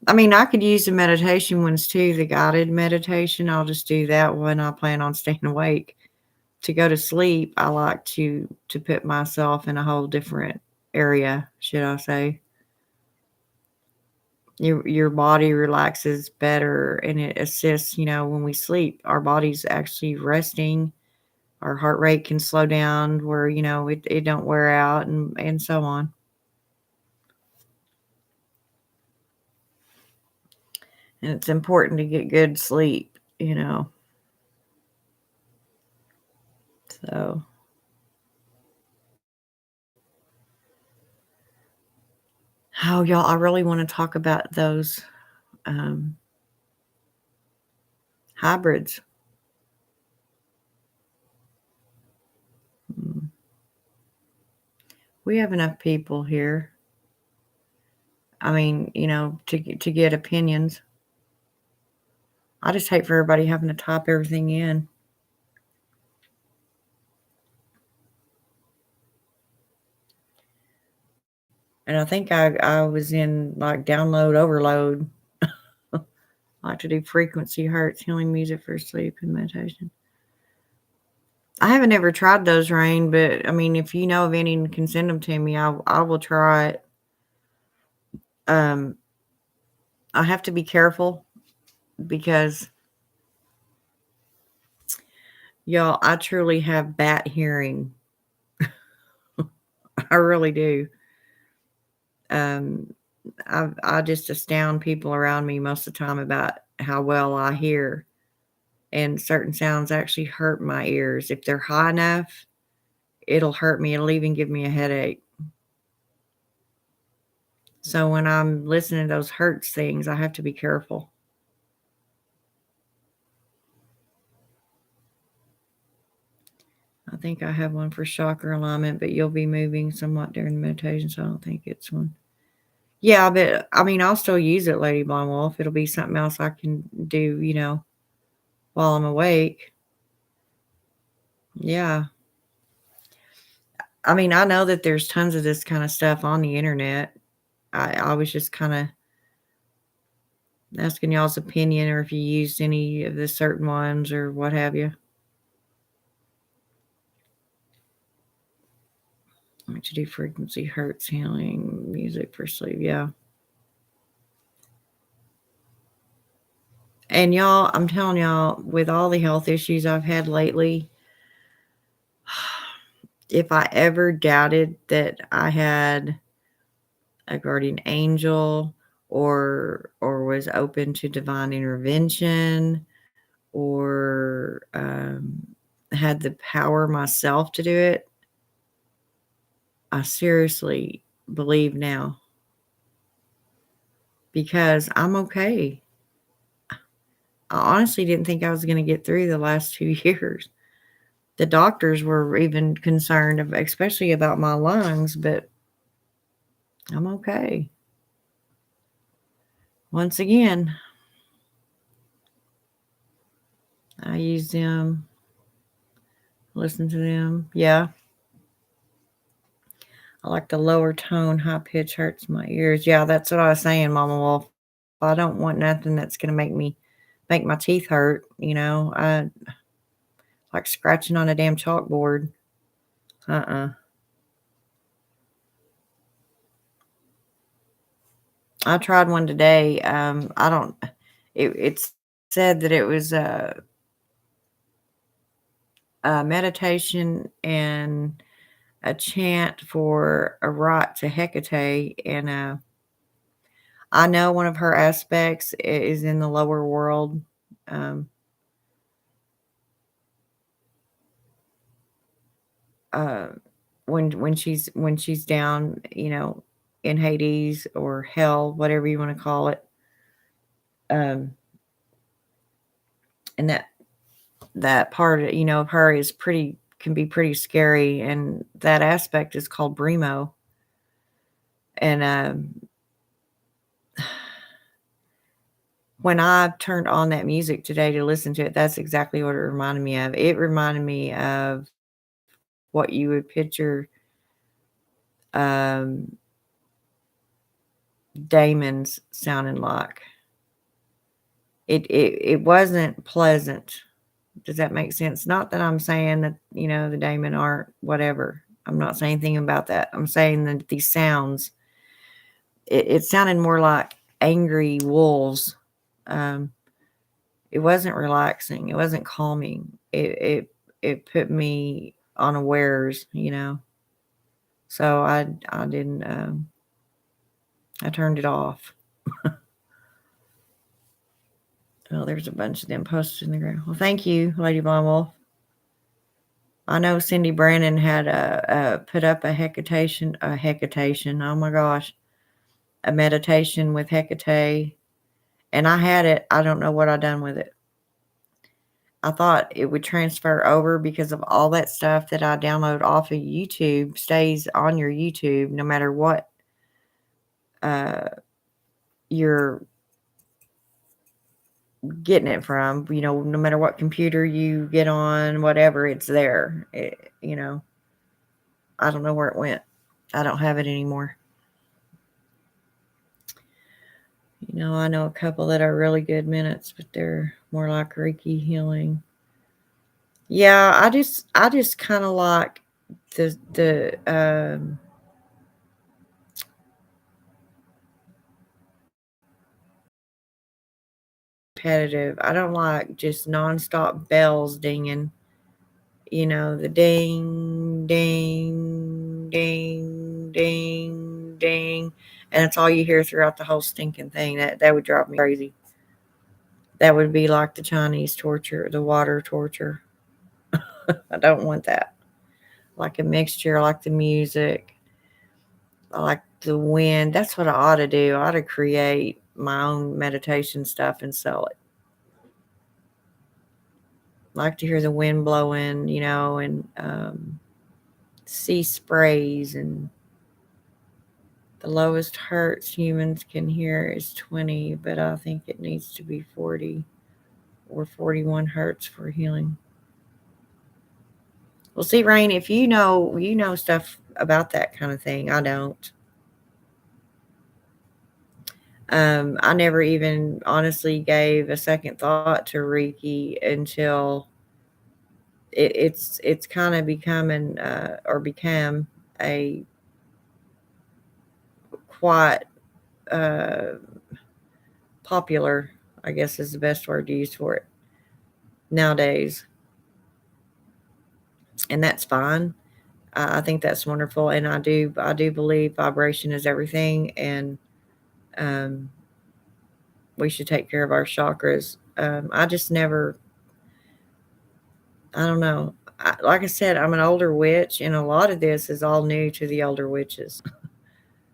I mean, I could use the meditation ones too, the guided meditation. I'll just do that when I plan on staying awake. To go to sleep, I like to put myself in a whole different area, should I say. Your body relaxes better and it assists, when we sleep, our body's actually resting. Our heart rate can slow down where, it don't wear out and so on. And it's important to get good sleep, So, oh, y'all, I really want to talk about those hybrids. We have enough people here. I mean, to get opinions. I just hate for everybody having to type everything in. And I think I was in like download overload. I like to do frequency hertz, healing music for sleep and meditation. I haven't ever tried those, Rain, but I mean, if you know of any and can send them to me, I will try it. I have to be careful because, y'all, I truly have bat hearing. I really do. I just astound people around me most of the time about how well I hear. And certain sounds actually hurt my ears. If they're high enough, it'll hurt me. It'll even give me a headache. So when I'm listening to those hertz things, I have to be careful. I think I have one for chakra alignment, but you'll be moving somewhat during the meditation, so I don't think it's one. Yeah, but I mean, I'll still use it, Lady Blind Wolf. It'll be something else I can do, while I'm awake. Yeah. I mean, I know that there's tons of this kind of stuff on the internet. I was just kind of asking y'all's opinion or if you used any of the certain ones or what have you. I like to do frequency hertz healing music for sleep. Yeah. And y'all, I'm telling y'all, with all the health issues I've had lately, if I ever doubted that I had a guardian angel or was open to divine intervention or had the power myself to do it, I seriously believe now because I'm okay. I honestly didn't think I was going to get through the last 2 years. The doctors were even concerned, especially about my lungs, but I'm okay. Once again, I use them, listen to them. Yeah. I like the lower tone, high pitch hurts my ears. Yeah, that's what I was saying, Mama Wolf. I don't want nothing that's gonna make my teeth hurt, I like scratching on a damn chalkboard. Uh-uh. I tried one today. I don't it said that it was a meditation and a chant for a rite to Hecate, and I know one of her aspects is in the lower world. Um, uh, when she's down, in Hades or hell, whatever you want to call it, and that part, of her is pretty can be pretty scary, and that aspect is called Brimo. And when I turned on that music today to listen to it, that's exactly what it reminded me of. It reminded me of what you would picture um, Damon's sounding like. It wasn't pleasant. Does that make sense? Not that I'm saying that, the Damon aren't whatever. I'm not saying anything about that. I'm saying that these sounds, it sounded more like angry wolves. Um, it wasn't relaxing. It wasn't calming. It put me unawares. So I didn't. I turned it off. Well, there's a bunch of them posted in the ground. Well, thank you, Lady Blind Wolf. I know Cindy Brandon had put up a hecatation. Oh my gosh, a meditation with Hecate, and I had it. I don't know what I done with it. I thought it would transfer over because of all that stuff that I download off of YouTube stays on your YouTube no matter what uh, you're getting it from. No matter what computer you get on, whatever, it's there. I don't know where it went. I don't have it anymore. I know a couple that are really good minutes, but they're more like Reiki healing. Yeah, I just kind of like the repetitive. I don't like just nonstop bells dinging. The ding, ding, ding, ding, ding, and it's all you hear throughout the whole stinking thing. That would drive me crazy. That would be like the Chinese torture, the water torture. I don't want that. Like a mixture, I like the music, I like the wind. That's what I ought to do. I ought to create my own meditation stuff and sell it. I like to hear the wind blowing, and sea sprays, and the lowest hertz humans can hear is 20, but I think it needs to be 40 or 41 hertz for healing. Well, see, Rain, if you know stuff about that kind of thing. I don't. I never even honestly gave a second thought to Reiki until it's kind of becoming or become a quite uh, popular, I guess is the best word to use for it nowadays, and that's fine. I think that's wonderful, and I do believe vibration is everything, and um, we should take care of our chakras. I just never, I don't know. Like I said, I'm an older witch, and a lot of this is all new to the older witches.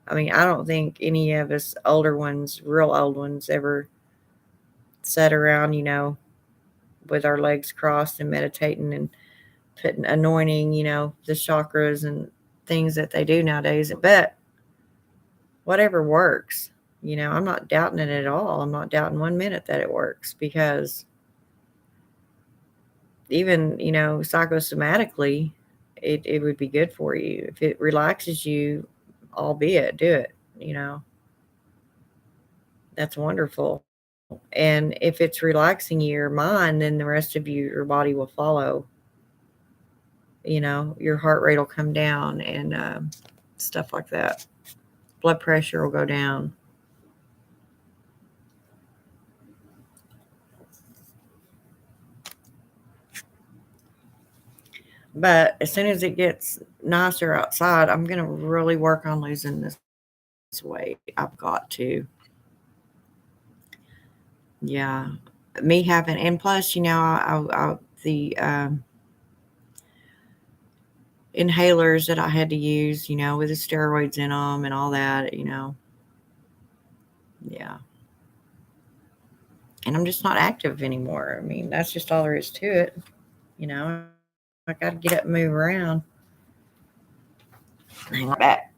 I mean, I don't think any of us older ones, real old ones, ever sat around, with our legs crossed and meditating and putting anointing, the chakras and things that they do nowadays. But whatever works, I'm not doubting it at all. I'm not doubting 1 minute that it works because even, psychosomatically, it would be good for you. If it relaxes you, albeit, do it, That's wonderful. And if it's relaxing your mind, then the rest of your body will follow. Your heart rate will come down and stuff like that. Blood pressure will go down. But as soon as it gets nicer outside, I'm going to really work on losing this weight. I've got to. Yeah. Me having, and plus, the inhalers that I had to use, with the steroids in them and all that. Yeah. And I'm just not active anymore. I mean, that's just all there is to it. I got to get up and move around. Hang on back.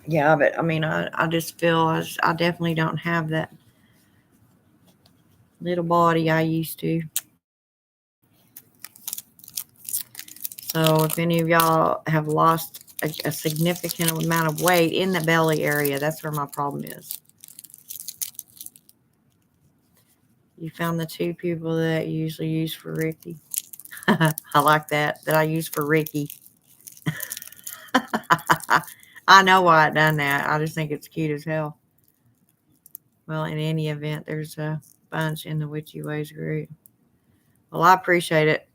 Yeah, but I mean, I just feel I definitely don't have that little body I used to. So if any of y'all have lost a significant amount of weight in the belly area, that's where my problem is. You found the two people that you usually use for Ricky. I like that I use for Ricky. I know why I done that. I just think it's cute as hell. Well, in any event, there's a bunch in the Witchy Ways group. Well, I appreciate it.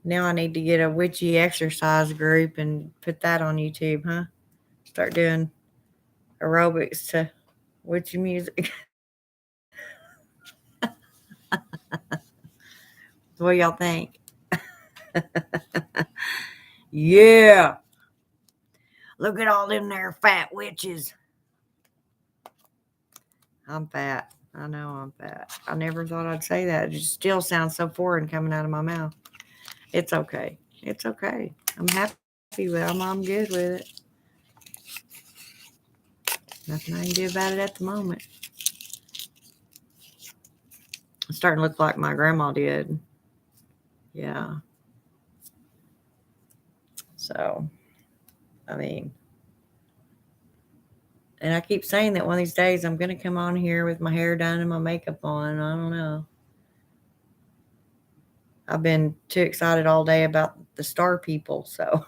Now I need to get a witchy exercise group and put that on YouTube, huh? Start doing aerobics to witchy music. What y'all think? Yeah. Look at all them there fat witches. I'm fat. I know I'm fat. I never thought I'd say that. It just still sounds so foreign coming out of my mouth. It's okay. It's okay. I'm happy with it. I'm good with it. Nothing I can do about it at the moment. It's starting to look like my grandma did. Yeah. So, I mean, and I keep saying that one of these days I'm going to come on here with my hair done and my makeup on. I don't know. I've been too excited all day about the star people. So,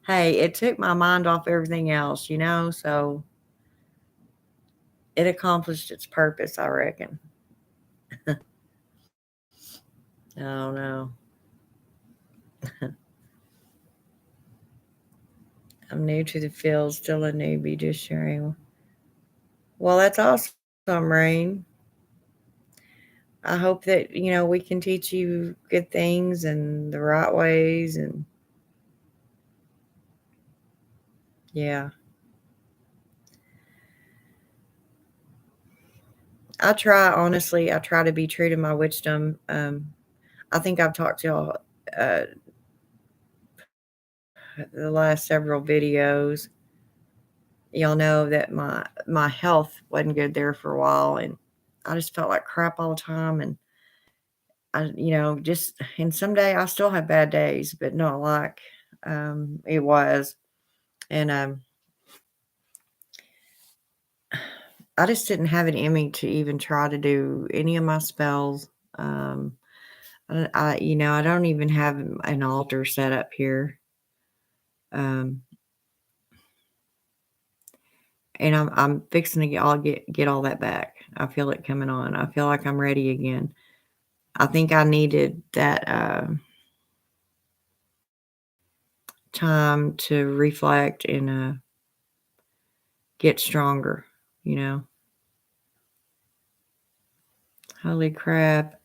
hey, it took my mind off everything else, so it accomplished its purpose, I reckon. I don't know. I'm new to the field, still a newbie, just sharing. Well, that's awesome, Rain. I hope that, we can teach you good things and the right ways. And yeah, honestly, I try to be true to my witchdom. I think I've talked to y'all uh, the last several videos. Y'all know that my health wasn't good there for a while, and I just felt like crap all the time. And just, and someday I still have bad days, but not like it was. And I just didn't have it in me to even try to do any of my spells. I don't even have an altar set up here. Um, and I'm fixing to get all that back. I feel it coming on. I feel like I'm ready again. I think I needed that time to reflect and get stronger. Holy crap!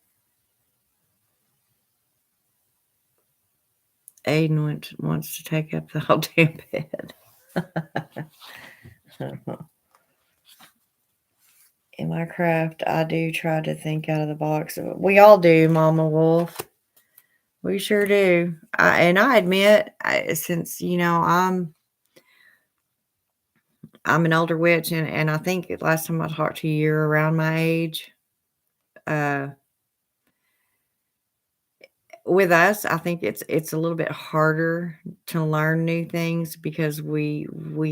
Aiden wants to take up the whole damn bed. In my craft, I do try to think out of the box. We all do, Mama Wolf. We sure do. And I admit, since I'm an older witch, and I think last time I talked to you, you're around my age. Uh, with us, I think it's a little bit harder to learn new things because we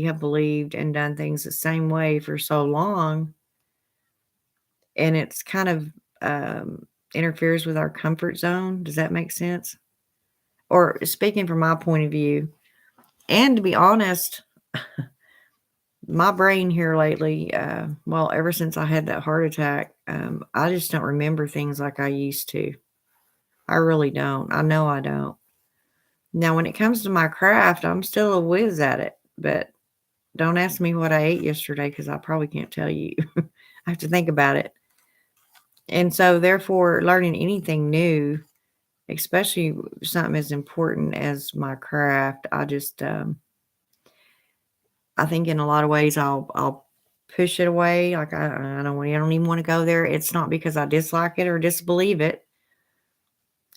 have believed and done things the same way for so long, and it's kind of interferes with our comfort zone. Does that make sense? Or speaking from my point of view, and to be honest, my brain here lately, well, ever since I had that heart attack, I just don't remember things like I used to. I really don't. I know I don't. Now, when it comes to my craft, I'm still a whiz at it, but don't ask me what I ate yesterday because I probably can't tell you. I have to think about it. And so, therefore, learning anything new, especially something as important as my craft, I think in a lot of ways I'll push it away. Like I don't even want to go there. It's not because I dislike it or disbelieve it.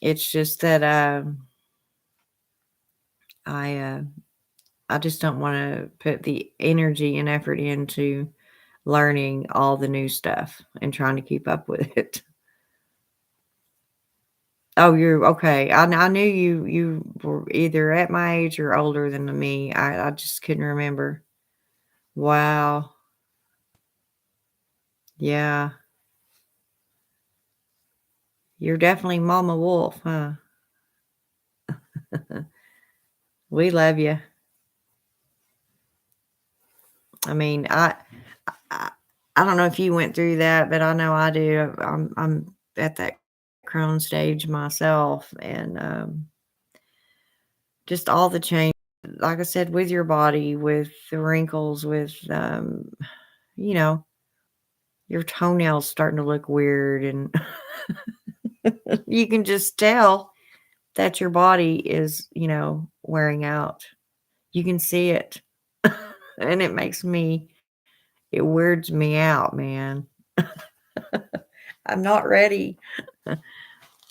It's just that I uh, I just don't want to put the energy and effort into learning all the new stuff and trying to keep up with it. Oh, you're okay. I knew you were either at my age or older than me. I just couldn't remember. Wow. Yeah. You're definitely Mama Wolf, huh? We love you. I mean, I I don't know if you went through that, but I know I do. I'm at that Crohn stage myself, and just all the change, like I said, with your body, with the wrinkles, with you know, your toenails starting to look weird, and you can just tell that your body is, wearing out. You can see it, and it weirds me out, man. I'm not ready.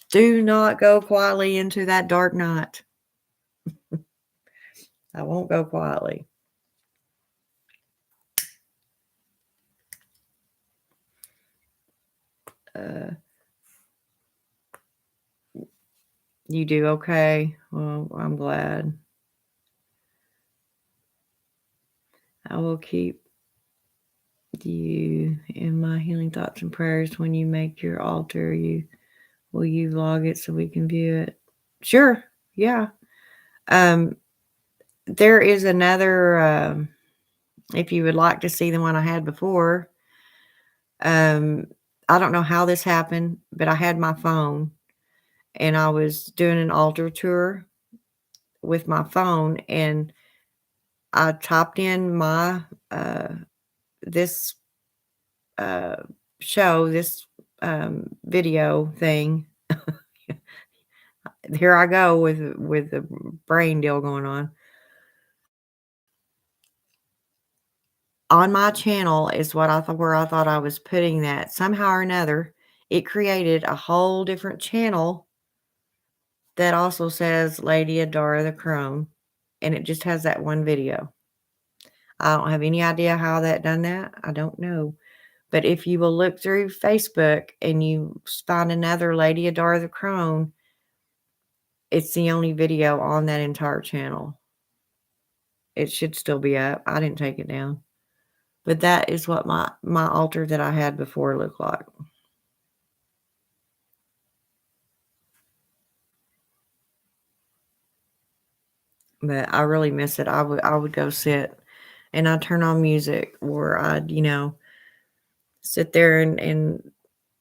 Do not go quietly into that dark night. I won't go quietly. Uh, you do okay. Well, I'm glad. I will keep you in my healing thoughts and prayers when you make your altar. Will you log it so we can view it? Sure. Yeah. Um, there is another. If you would like to see the one I had before, um, I don't know how this happened, but I had my phone and I was doing an altar tour with my phone, and I typed in my this uh show, this video thing. Here I go with the brain deal going on. On my channel is what I thought where I thought I was putting that. Somehow or another, it created a whole different channel that also says Lady Adara the Crone, and it just has that one video. I don't have any idea how that done that. I don't know. But if you will look through Facebook and you find another Lady Adara the Crone, it's the only video on that entire channel. It should still be up. I didn't take it down. But that is what my altar that I had before looked like. But I really miss it. I would go sit and I'd turn on music, or I'd, sit there and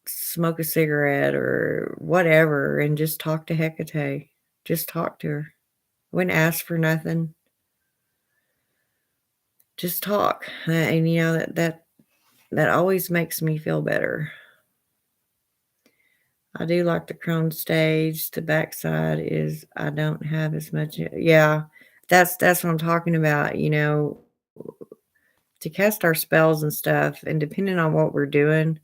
smoke a cigarette or whatever and just talk to Hecate. Just talk to her. Wouldn't ask for nothing. Just talk. And that always makes me feel better. I do like the Crohn stage. The backside is I don't have as much. Yeah, that's what I'm talking about. to cast our spells and stuff, and depending on what we're doing,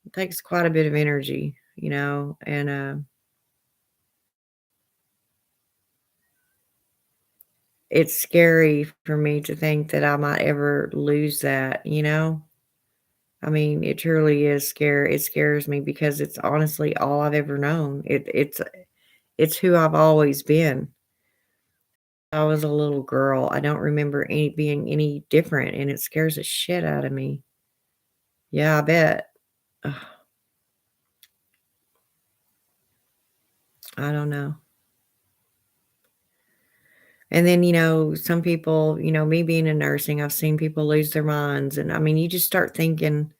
it takes quite a bit of energy, and it's scary for me to think that I might ever lose that. I mean, it truly is scary. It scares me because it's honestly all I've ever known. It's who I've always been. I was a little girl. I don't remember being any different, and it scares the shit out of me. Yeah, I bet. Ugh, I don't know. And then, some people, me being in nursing, I've seen people lose their minds. And I mean, you just start thinking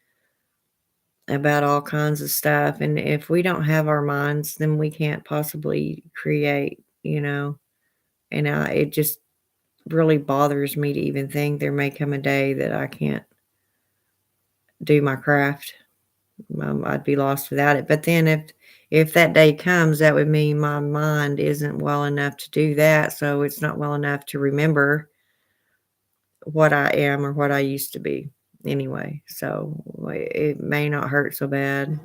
about all kinds of stuff. And if we don't have our minds, then we can't possibly create. And it just really bothers me to even think there may come a day that I can't do my craft. I'd be lost without it. But then if that day comes, that would mean my mind isn't well enough to do that. So it's not well enough to remember what I am or what I used to be anyway. So it may not hurt so bad.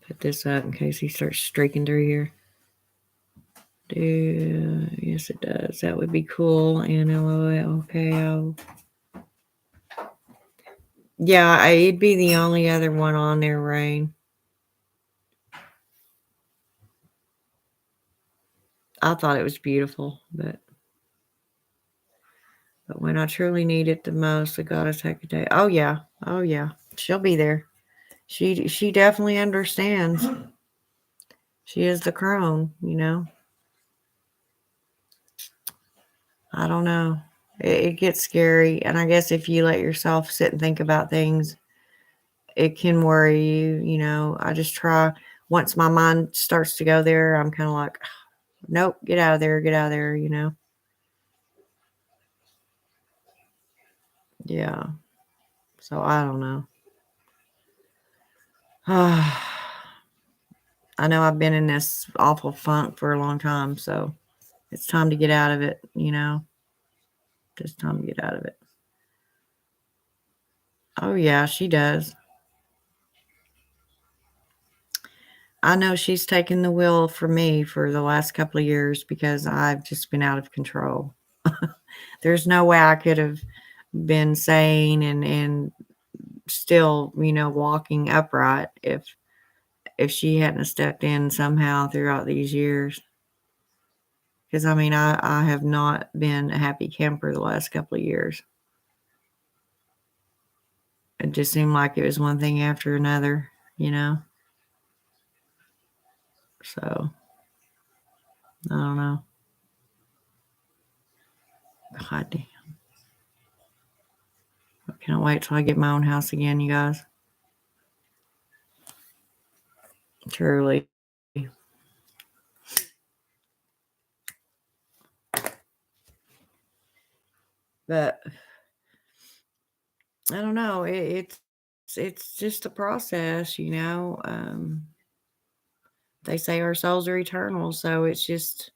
Put this up in case he starts streaking through here. Yes, it does. That would be cool. And okay, yeah, it'd be the only other one on there, Rain. I thought it was beautiful, but when I truly need it the most, I gotta take a day. Oh yeah, she'll be there. She definitely understands. She is the crone. I don't know. It gets scary, and I guess if you let yourself sit and think about things, it can worry you. I just try. Once my mind starts to go there, I'm kind of like, nope, get out of there, get out of there. Yeah. So I don't know. I know I've been in this awful funk for a long time, so it's time to get out of it. Just time to get out of it. Oh yeah, she does. I know she's taken the wheel for me for the last couple of years because I've just been out of control. There's no way I could have been sane and still, walking upright if she hadn't stepped in somehow throughout these years. Because I mean, I have not been a happy camper the last couple of years. It just seemed like it was one thing after another. So I don't know. God damn. I can't wait till I get my own house again, you guys. Truly. But I don't know. It's just a process. They say our souls are eternal, so it's just.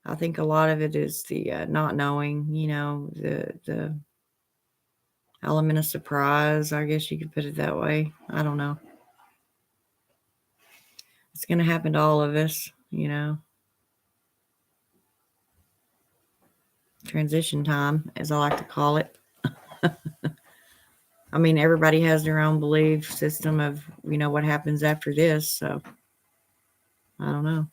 I think a lot of it is the not knowing. The element of surprise. I guess you could put it that way. I don't know. It's going to happen to all of us. Transition time, as I like to call it. I mean, everybody has their own belief system of, what happens after this. So I don't know.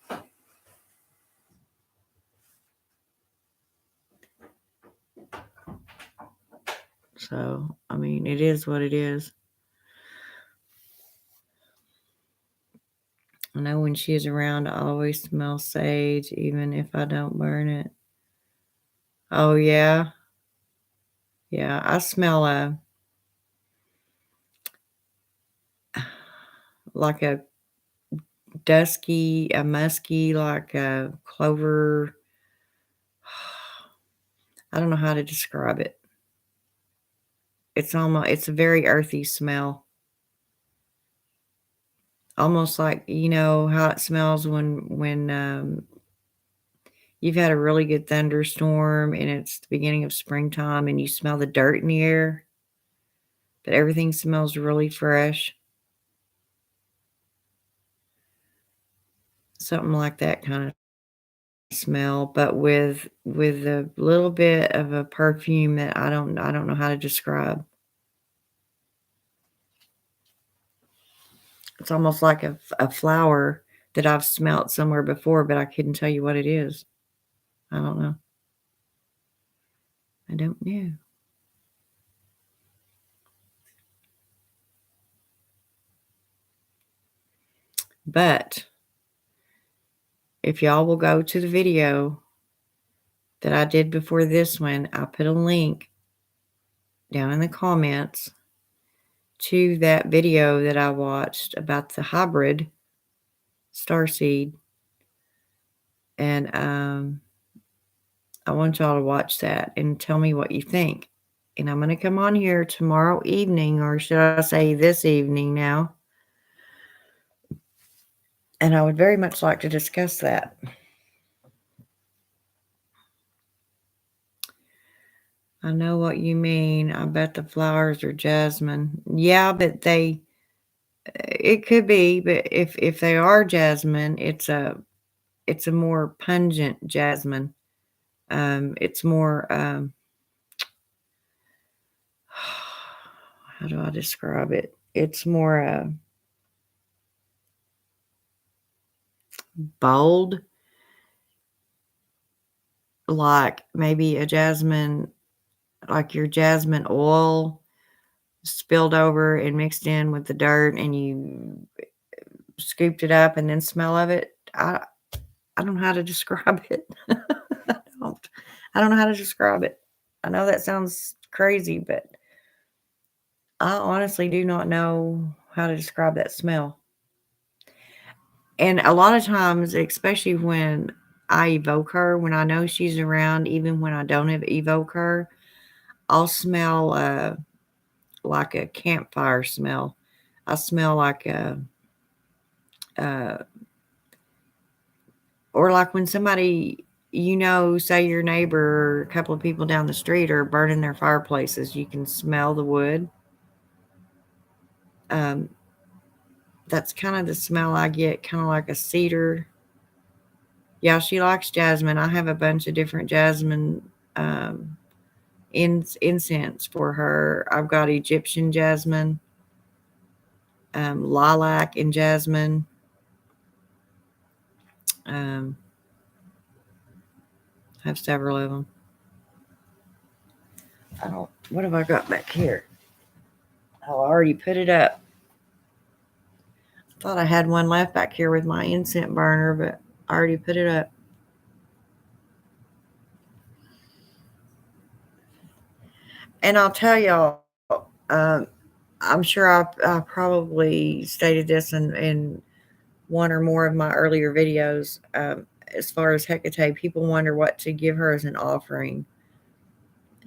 So, I mean, it is what it is. I know when she's around, I always smell sage, even if I don't burn it. Oh, yeah. Yeah. I smell like a musky, like a clover. I don't know how to describe it. It's a very earthy smell. Almost like, you know, how it smells when you've had a really good thunderstorm and it's the beginning of springtime and you smell the dirt in the air, but everything smells really fresh. Something like that kind of smell, but with a little bit of a perfume that I don't know how to describe. It's almost like a flower that I've smelt somewhere before, but I couldn't tell you what it is. I don't know. I don't know. But if y'all will go to the video that I did before this one, I put a link down in the comments to that video that I watched about the hybrid starseed. And I want y'all to watch that and tell me what you think. And I'm going to come on here tomorrow evening, or should I say this evening now. And I would very much like to discuss that. I know what you mean. I bet the flowers are jasmine. Yeah, but it could be, but if they are jasmine, it's a more pungent jasmine. It's more how do I describe it? It's more bold, like maybe a jasmine, like your jasmine oil spilled over and mixed in with the dirt and you scooped it up and then smell of it. I don't know how to describe it. I don't. I don't know how to describe it. I know that sounds crazy, but I honestly do not know how to describe that smell. And a lot of times, especially when I evoke her, when I know she's around, even when I don't evoke her, I'll smell like a campfire smell. I smell like uh, or like when somebody, you know, say your neighbor or a couple of people down the street are burning their fireplaces, you can smell the wood. Um, that's kind of the smell I get, kind of like a cedar. Yeah, she likes jasmine. I have a bunch of different jasmine um, incense for her. I've got Egyptian jasmine, lilac and jasmine. Um, I have several of them. I don't. What have I got back here? Oh, I already put it up. Thought I had one left back here with my incense burner, but I already put it up. And I'll tell y'all, um, I'm sure I probably stated this in one or more of my earlier videos. As far as Hecate, people wonder what to give her as an offering,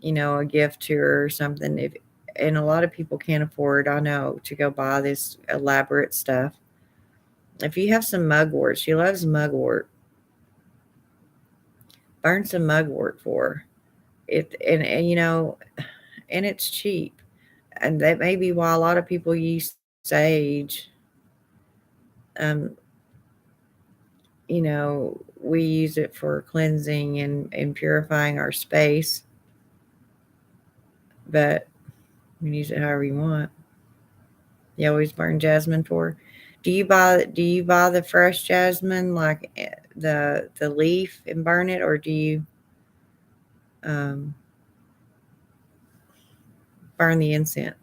you know, a gift to her or something. And a lot of people can't afford, I know, to go buy this elaborate stuff. If you have some mugwort, she loves mugwort. Burn some mugwort for her. And you know, and it's cheap. And that may be why a lot of people use sage. Um, you know, we use it for cleansing and purifying our space, but you can use it however you want. You always burn jasmine for. Do you buy the fresh jasmine, like the leaf, and burn it, or do you um, burn the incense?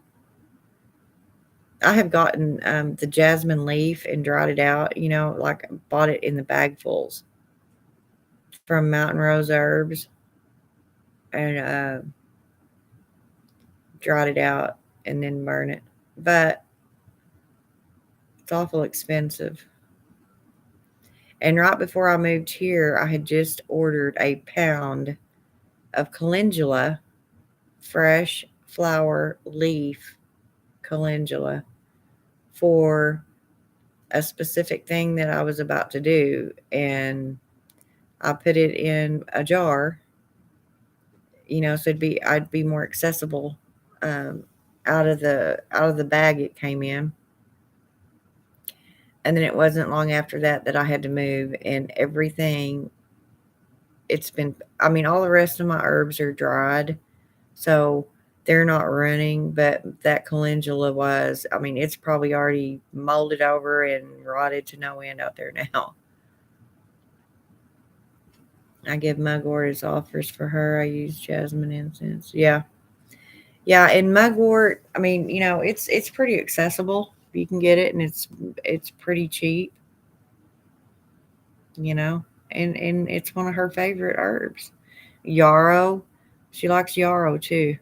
I have gotten the jasmine leaf and dried it out, you know, like bought it in the bagfuls from Mountain Rose Herbs, and dried it out and then burn it. But it's awful expensive. And right before I moved here, I had just ordered a pound of calendula, fresh flower leaf calendula, for a specific thing that I was about to do, and I put it in a jar, so I'd be more accessible out of the bag it came in. And then it wasn't long after that I had to move, and everything, all the rest of my herbs are dried, so they're not running, but that calendula was, it's probably already molded over and rotted to no end out there now. I give mugwort as offers for her. I use jasmine incense. Yeah. Yeah, and mugwort, it's pretty accessible. You can get it, and it's pretty cheap, you know. And it's one of her favorite herbs. Yarrow, she likes yarrow too.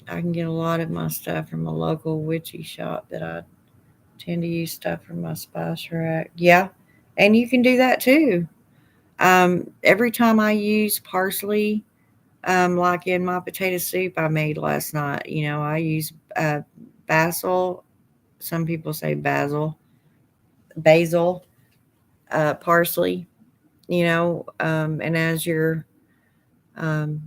I can get a lot of my stuff from a local witchy shop that I tend to use stuff from my spice rack. Yeah, and you can do that too. Every time I use parsley, like in my potato soup I made last night, I use basil. Some people say basil, parsley, and as um,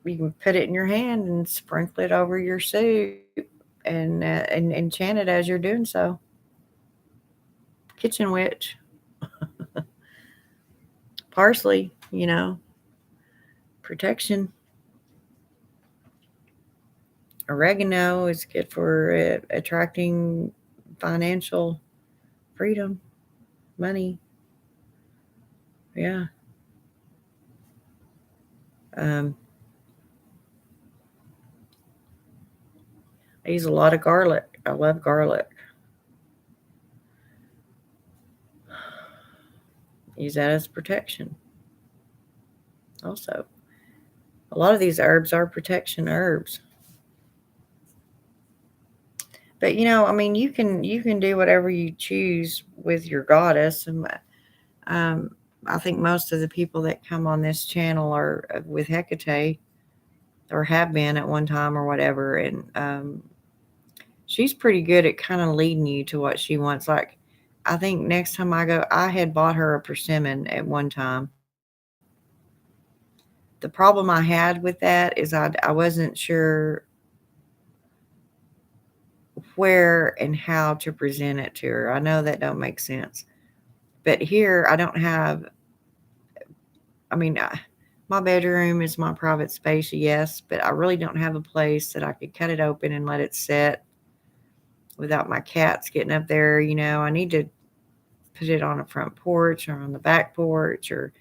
you can put it in your hand and sprinkle it over your soup, and chant it as you're doing so. Kitchen witch, parsley, protection. Oregano is good for attracting financial freedom, money. Yeah. Um, I use a lot of garlic. I love garlic. Use that as protection. Also, a lot of these herbs are protection herbs. But you can do whatever you choose with your goddess. And um, I think most of the people that come on this channel are with Hecate, or have been at one time or whatever. And she's pretty good at kind of leading you to what she wants. Like, I think next time I go, I had bought her a persimmon at one time. The problem I had with that is I wasn't sure where and how to present it to her. I know that don't make sense. But here I don't have, I mean, my bedroom is my private space, yes, but I really don't have a place that I could cut it open and let it sit without my cats getting up there. I need to put it on a front porch or on the back porch, or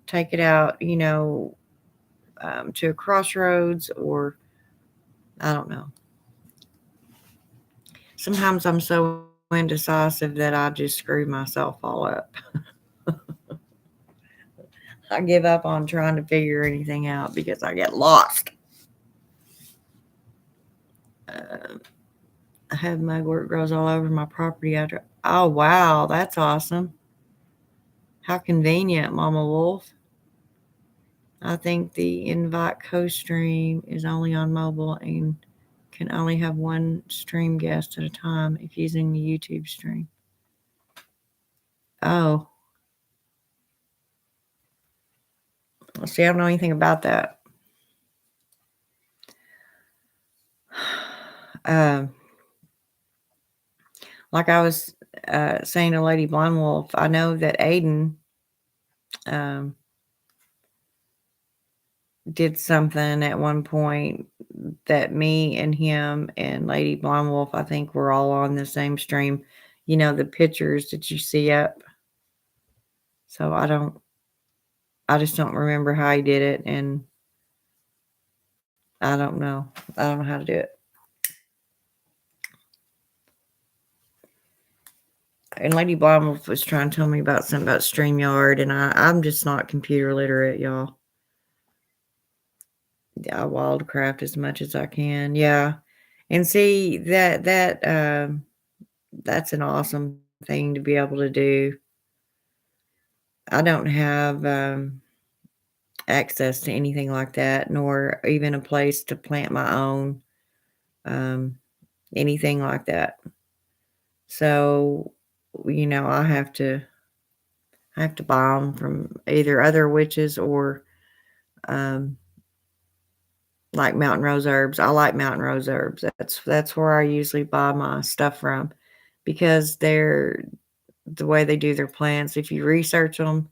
take it out, to a crossroads, or I don't know. Sometimes I'm so indecisive that I just screw myself all up. I give up on trying to figure anything out because I get lost. Uh, I have mugwort grows all over my property after. Oh, wow. That's awesome. How convenient, Mama Wolf. I think the invite co-stream is only on mobile and can only have one stream guest at a time if using the YouTube stream. Oh, well, see, I don't know anything about that. Um, like I was saying to Lady Blind Wolf, I know that Aiden um, did something at one point that me and him and Lady Blind Wolf, I think, were all on the same stream. The pictures that you see up. So I just don't remember how he did it, and I don't know. I don't know how to do it. And Lady Blind Wolf was trying to tell me about something about StreamYard, and I'm just not computer literate, y'all. I wildcraft as much as I can. Yeah. And see that's an awesome thing to be able to do. I don't have access to anything like that, nor even a place to plant my own. Um, anything like that. So, I have to buy them from either other witches or, um, like Mountain Rose Herbs. I like Mountain Rose Herbs. That's where I usually buy my stuff from because they're the way they do their plants. If you research them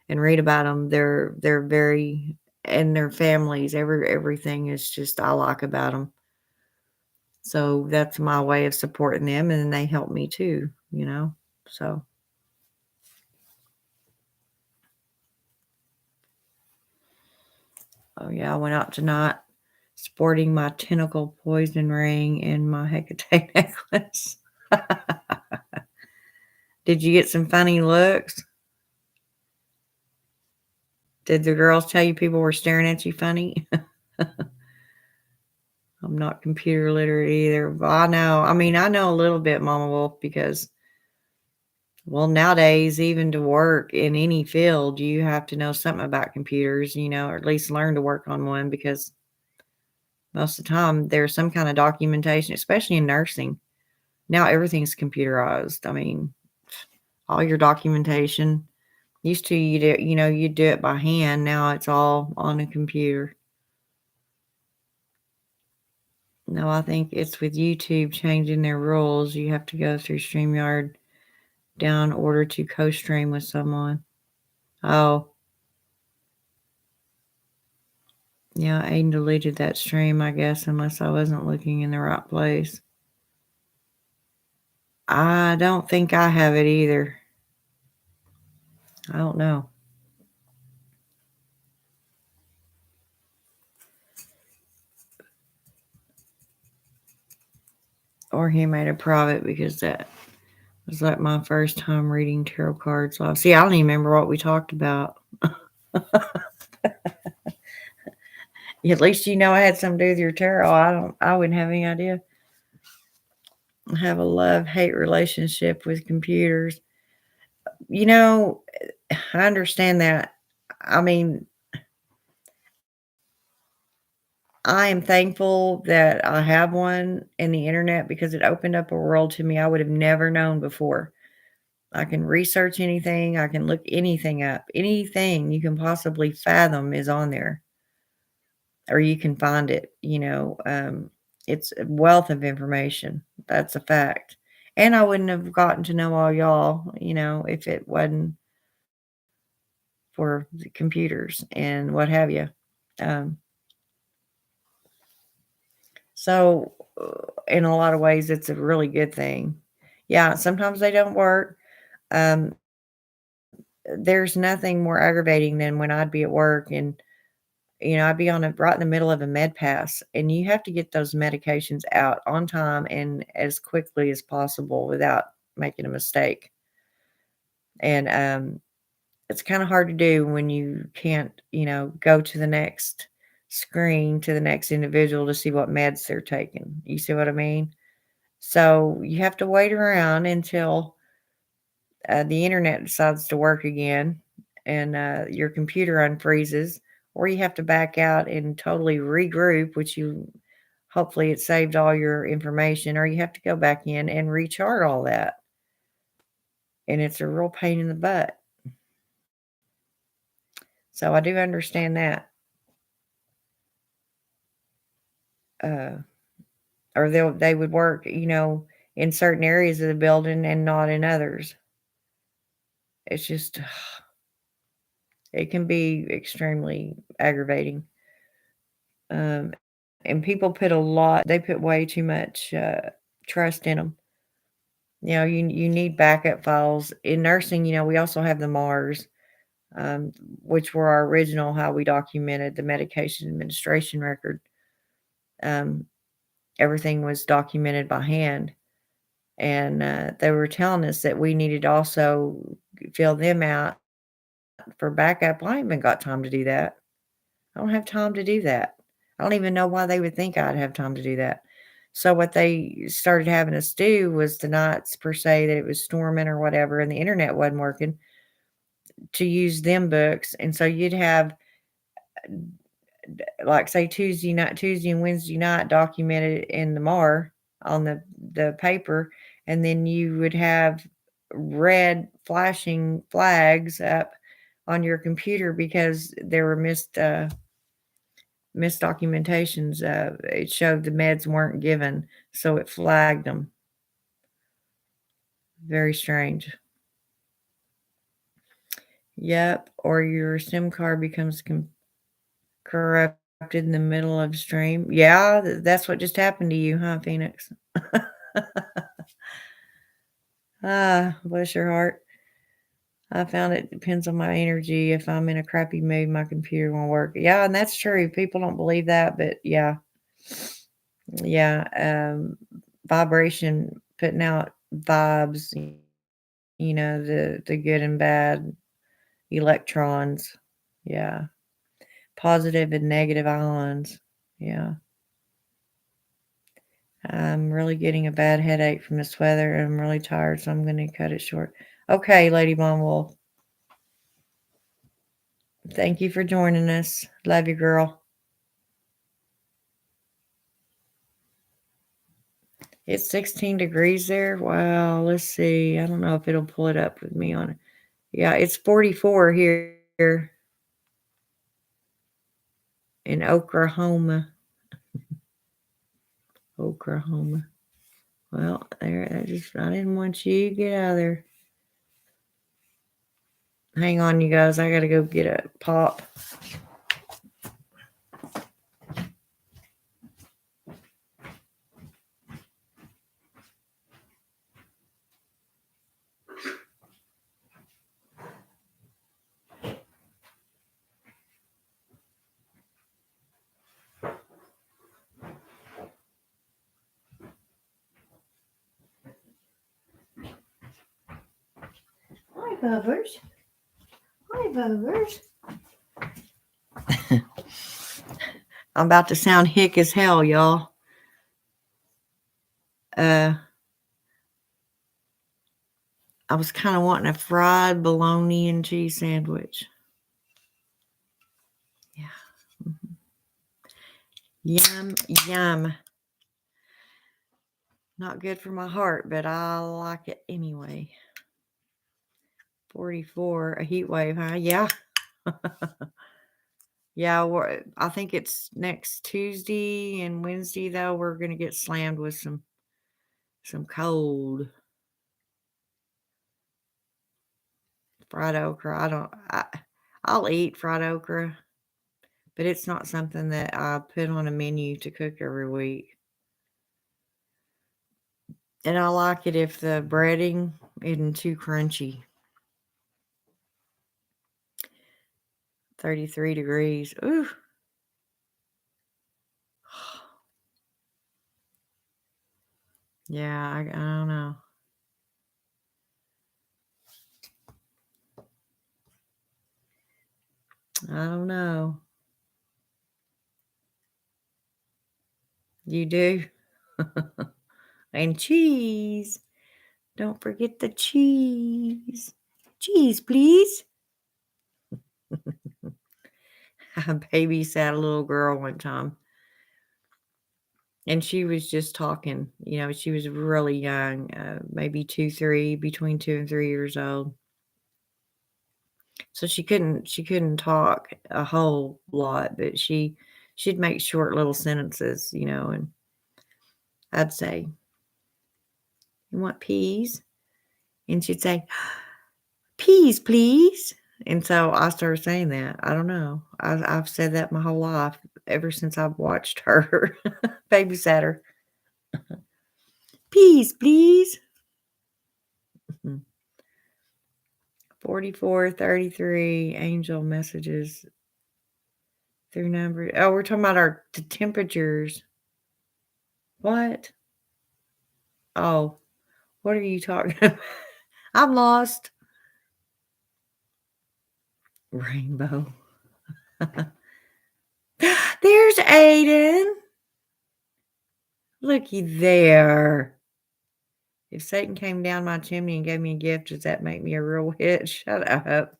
and read about them, they're very and their families. Everything is just I like about them. So that's my way of supporting them, and they help me too. So. Oh yeah, I went out tonight sporting my tentacle poison ring and my Hecate necklace. Did you get some funny looks? Did the girls tell you people were staring at you funny? I'm not computer literate either, but I know a little bit, Mama Wolf, because, well, nowadays, even to work in any field, you have to know something about computers, or at least learn to work on one because most of the time there's some kind of documentation, especially in nursing. Now everything's computerized. I mean, all your documentation used to you do it by hand. Now it's all on a computer. No, I think it's with YouTube changing their rules. You have to go through StreamYard down order to co-stream with someone. Oh, yeah, Aiden deleted that stream, I guess, unless I wasn't looking in the right place. I don't think I have it either. I don't know. Or he made it private because that was like my first time reading tarot cards live. See, I don't even remember what we talked about. At least I had something to do with your tarot. I wouldn't have any idea. I have a love-hate relationship with computers. I understand that. I mean, I am thankful that I have one in the internet because it opened up a world to me I would have never known before. I can research anything, I can look anything up. Anything you can possibly fathom is on there, or you can find it. It's a wealth of information. That's a fact. And I wouldn't have gotten to know all y'all, if it wasn't for the computers and what have you. Um, so, in a lot of ways, it's a really good thing. Yeah, sometimes they don't work. Um, there's nothing more aggravating than when I'd be at work and I'd be right in the middle of a med pass, and you have to get those medications out on time and as quickly as possible without making a mistake. And it's kind of hard to do when you can't, go to the next screen to the next individual to see what meds they're taking. You see what I mean? So you have to wait around until the internet decides to work again and your computer unfreezes, or you have to back out and totally regroup, which you hopefully it saved all your information, or you have to go back in and rechart all that. And it's a real pain in the butt. So I do understand that. Uh, or they would work, in certain areas of the building and not in others. It's just it can be extremely aggravating. Um, and people they put way too much trust in them. You need backup files. In nursing, we also have the MARS, um, which were our original, how we documented the medication administration record. Um, everything was documented by hand. And they were telling us that we needed to also fill them out for backup. I ain't even got time to do that. I don't have time to do that. I don't even know why they would think I'd have time to do that. So what they started having us do was the nights per se that it was storming or whatever and the internet wasn't working to use them books. And so you'd have like say Tuesday and Wednesday night documented in the MAR, on the paper, and then you would have red flashing flags up on your computer because there were misdocumentations. It showed the meds weren't given, so it flagged them. Very strange. Yep, or your SIM card becomes corrupted in the middle of stream. Yeah, that's what just happened to you, huh, Phoenix? Ah, bless your heart. I found it depends on my energy. If I'm in a crappy mood, my computer won't work. Yeah, and that's true. People don't believe that, but yeah. Yeah, vibration, putting out vibes, the good and bad electrons. Yeah. Positive and negative ions. Yeah. I'm really getting a bad headache from this weather, and I'm really tired, so I'm gonna cut it short. Okay, Lady Mom Wolf. Thank you for joining us. Love you, girl. It's 16 degrees there. Wow, let's see. I don't know if it'll pull it up with me on it. Yeah, it's 44 here in Oklahoma. Oklahoma. Well, there. I didn't want you to get out of there. Hang on, you guys. I gotta go get a pop. Hi, Bubbers. Hi, Bubbers. I'm about to sound hick as hell, y'all. I was kind of wanting a fried bologna and cheese sandwich. Yeah. Mm-hmm. Yum, yum. Not good for my heart, but I like it anyway. 44, a heat wave, huh? Yeah. Yeah, I think it's next Tuesday and Wednesday, though. We're going to get slammed with some cold fried okra. I'll eat fried okra, but it's not something that I put on a menu to cook every week. And I like it if the breading isn't too crunchy. 33 degrees. Ooh. Yeah, I don't know. I don't know. You do? And cheese. Don't forget the cheese. Cheese, please. I babysat a little girl one time. And she was just talking. She was really young, maybe 2, 3, between 2 and 3 years old. So she couldn't talk a whole lot, but she'd make short little sentences, and I'd say, "You want peas?" And she'd say, "Peas, please." And so I started saying that. I don't know. I've said that my whole life ever since I've watched her babysat her. Peas, please. 44, 33 angel messages through number. Oh, we're talking about the temperatures. What? Oh, what are you talking about? I'm lost. Rainbow. There's Aiden. Looky there. If Satan came down my chimney and gave me a gift, does that make me a real witch? Shut up.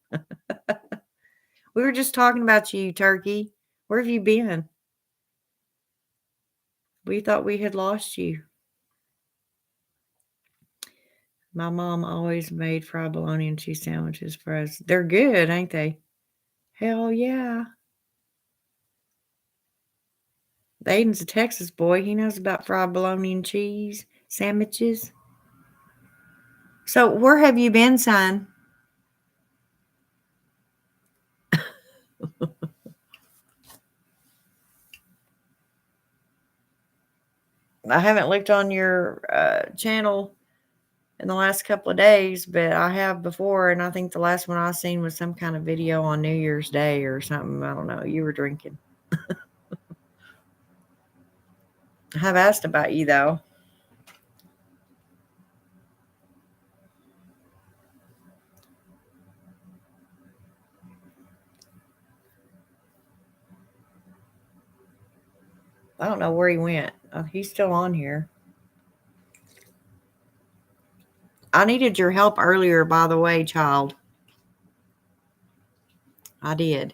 We were just talking about you, Turkey. Where have you been? We thought we had lost you. My mom always made fried bologna and cheese sandwiches for us. They're good, ain't they? Hell yeah. Aiden's a Texas boy. He knows about fried bologna and cheese sandwiches. So, where have you been, son? I haven't looked on your channel in the last couple of days, but I have before, and I think the last one I seen was some kind of video on New Year's Day or something. I don't know. You were drinking. I have asked about you though. I don't know where he went. He's still on here. I needed your help earlier, by the way, child. I did.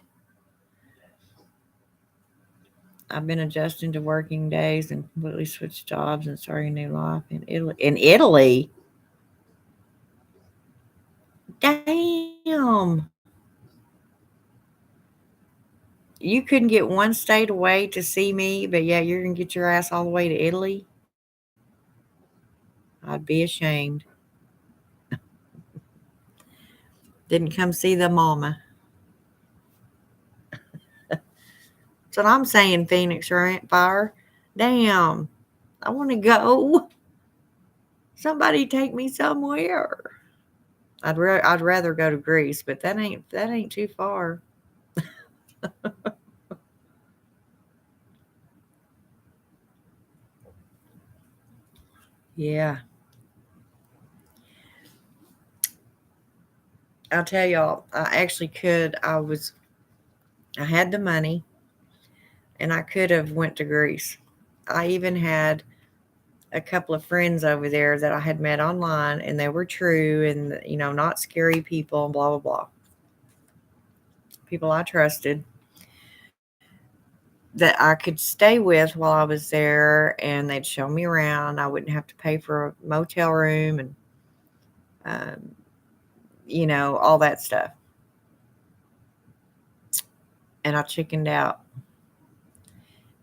I've been adjusting to working days and completely switched jobs and starting a new life in Italy. In Italy? Damn. You couldn't get one state away to see me, but yeah, you're going to get your ass all the way to Italy? I'd be ashamed. Didn't come see the mama. That's what I'm saying, Phoenix Fire. Damn. I want to go. Somebody take me somewhere. I'd rather go to Greece, but that ain't too far. Yeah. I'll tell y'all, I actually could. I had the money and I could have went to Greece. I even had a couple of friends over there that I had met online and they were true and not scary people and blah blah blah. People I trusted that I could stay with while I was there and they'd show me around. I wouldn't have to pay for a motel room and all that stuff. And I chickened out.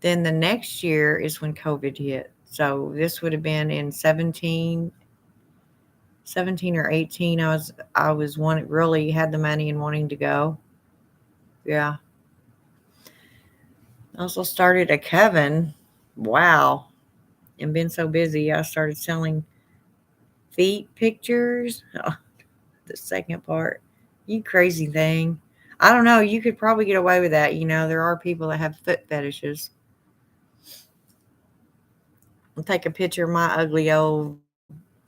Then the next year is when COVID hit. So this would have been in 17 or 18. I was one really had the money and wanting to go. Yeah. I also started a coven. Wow. And been so busy, I started selling feet pictures. Oh, the second part. You crazy thing. I don't know. You could probably get away with that. There are people that have foot fetishes. I'll take a picture of my ugly old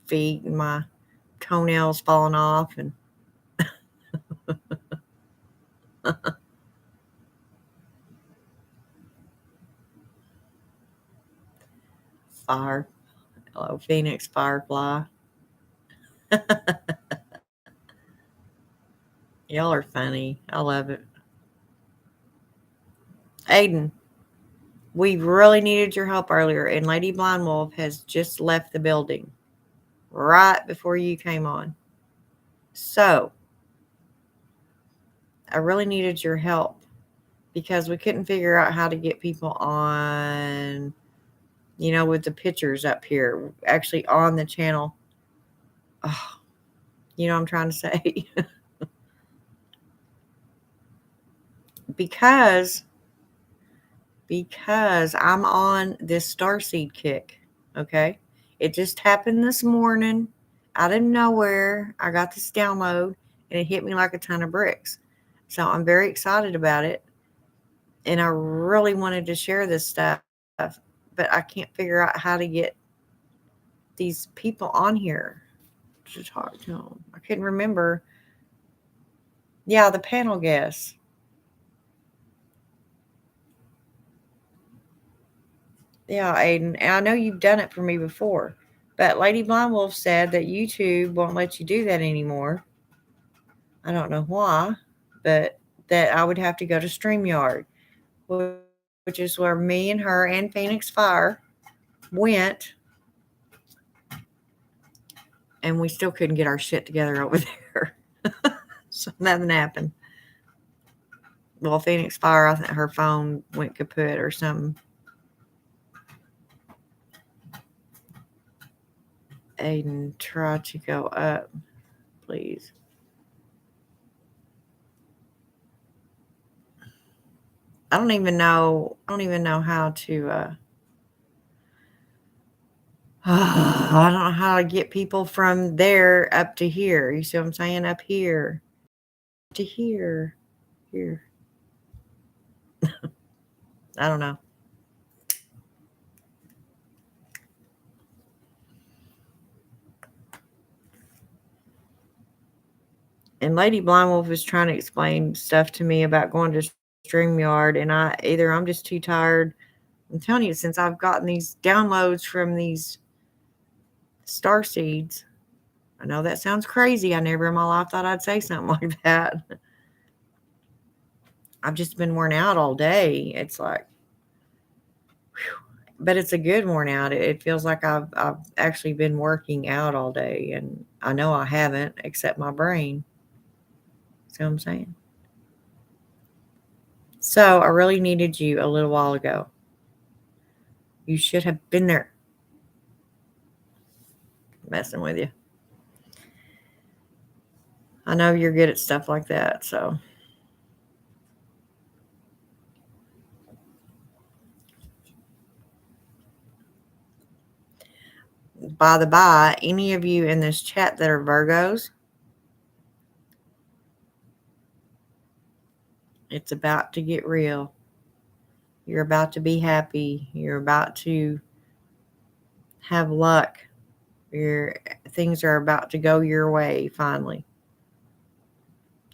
feet and my toenails falling off and fire. Hello, Phoenix Firefly. Y'all are funny. I love it. Aiden, we really needed your help earlier, and Lady Blind Wolf has just left the building right before you came on. So, I really needed your help because we couldn't figure out how to get people on, with the pictures up here, actually on the channel. Oh, you know what I'm trying to say? because I'm on this starseed kick. Okay. It just happened this morning out of nowhere. I got this download and it hit me like a ton of bricks. So I'm very excited about it. And I really wanted to share this stuff, but I can't figure out how to get these people on here to talk to them. I couldn't remember. Yeah, the panel guests. Yeah, Aiden. And I know you've done it for me before, but Lady Blind Wolf said that YouTube won't let you do that anymore. I don't know why, but that I would have to go to StreamYard, which is where me and her and Phoenix Fire went. and we still couldn't get our shit together over there. So nothing happened. Well, Phoenix Fire, I think her phone went kaput or something. Aiden, try to go up, please. I don't even know how to I don't know how to get people from there up to here. You see what I'm saying? Up here to here. Here. I don't know. And Lady Blind Wolf is trying to explain stuff to me about going to StreamYard, and I'm just too tired. I'm telling you, since I've gotten these downloads from these star seeds, I know that sounds crazy. I never in my life thought I'd say something like that. I've just been worn out all day. It's like, whew. But it's a good worn out. It feels like I've actually been working out all day, and I know I haven't, except my brain. See what I'm saying? So I really needed you a little while ago. You should have been there. Messing with you. I know you're good at stuff like that, so. By the by, any of you in this chat that are Virgos, it's about to get real. You're about to be happy. You're about to have luck. Things are about to go your way finally.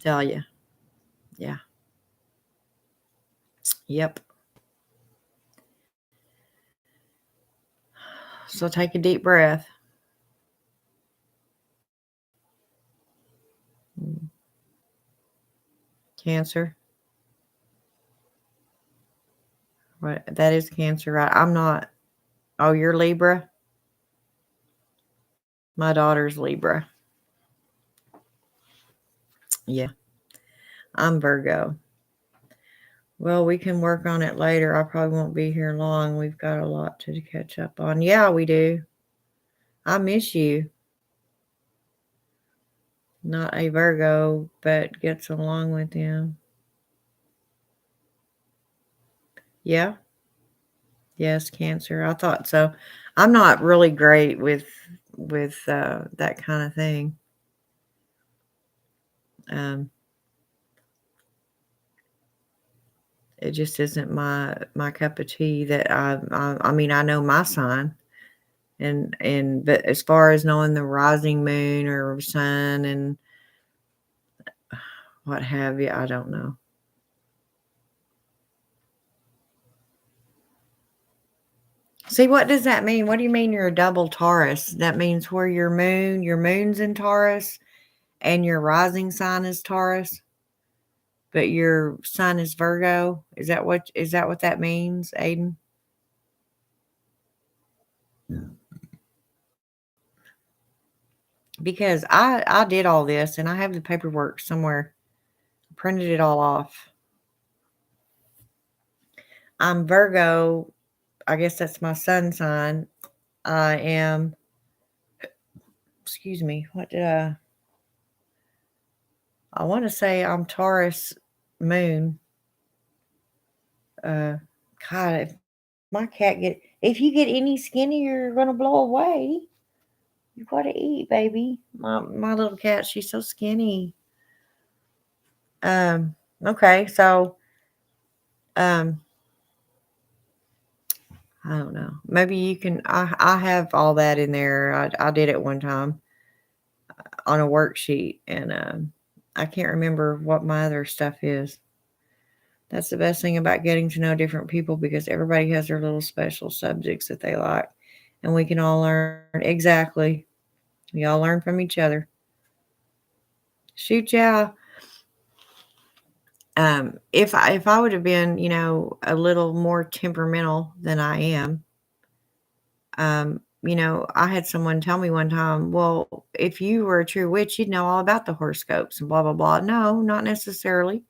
Tell you. Yeah. Yep. So take a deep breath. Cancer. What? That is Cancer, right? I'm not. Oh, you're Libra? My daughter's Libra. Yeah. I'm Virgo. Well, we can work on it later. I probably won't be here long. We've got a lot to catch up on. Yeah, we do. I miss you. Not a Virgo, but gets along with him. Yeah. Yes, Cancer. I thought so. I'm not really great with that kind of thing. It just isn't my cup of tea. That I mean, I know my sign, and but as far as knowing the rising moon or sun and what have you, I don't know. See, what does that mean? What do you mean you're a double Taurus? That means where your moon's in Taurus and your rising sign is Taurus, but your sun is Virgo. Is that what that means, Aiden? Because I did all this and I have the paperwork somewhere. I printed it all off. I'm Virgo. I guess that's my sun sign. I am, excuse me, what did I want to say I'm Taurus moon. God, if you get any skinnier, you're gonna blow away. You gotta eat, baby. My little cat, she's so skinny. Okay, so I don't know. Maybe you can. I have all that in there. I did it one time on a worksheet, and I can't remember what my other stuff is. That's the best thing about getting to know different people, because everybody has their little special subjects that they like, and we can all learn. Exactly. We all learn from each other. Shoot, yeah. If I would have been, a little more temperamental than I am, I had someone tell me one time, well, if you were a true witch, you'd know all about the horoscopes and blah, blah, blah. No, not necessarily.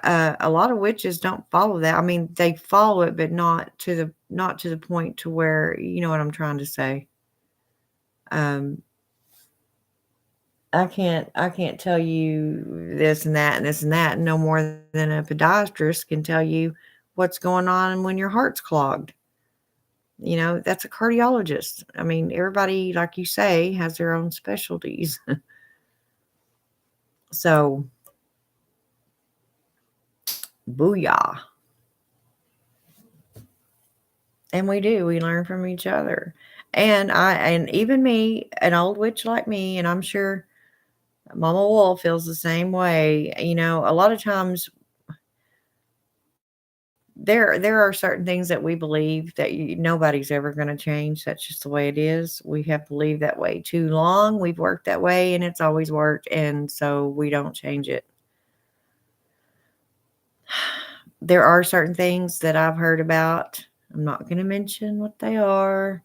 A lot of witches don't follow that. I mean, they follow it, but not to the point to where, you know what I'm trying to say. Um, I can't tell you this and that and this and that no more than a podiatrist can tell you what's going on when your heart's clogged. That's a cardiologist. I mean, everybody, like you say, has their own specialties. So, booyah. And we do. We learn from each other. And even me, an old witch like me, and I'm sure Mama Wolf feels the same way. A lot of times there are certain things that we believe that nobody's ever going to change. That's just the way it is. We have believed that way too long. We've worked that way, and it's always worked, and so we don't change it. There are certain things that I've heard about. I'm not going to mention what they are.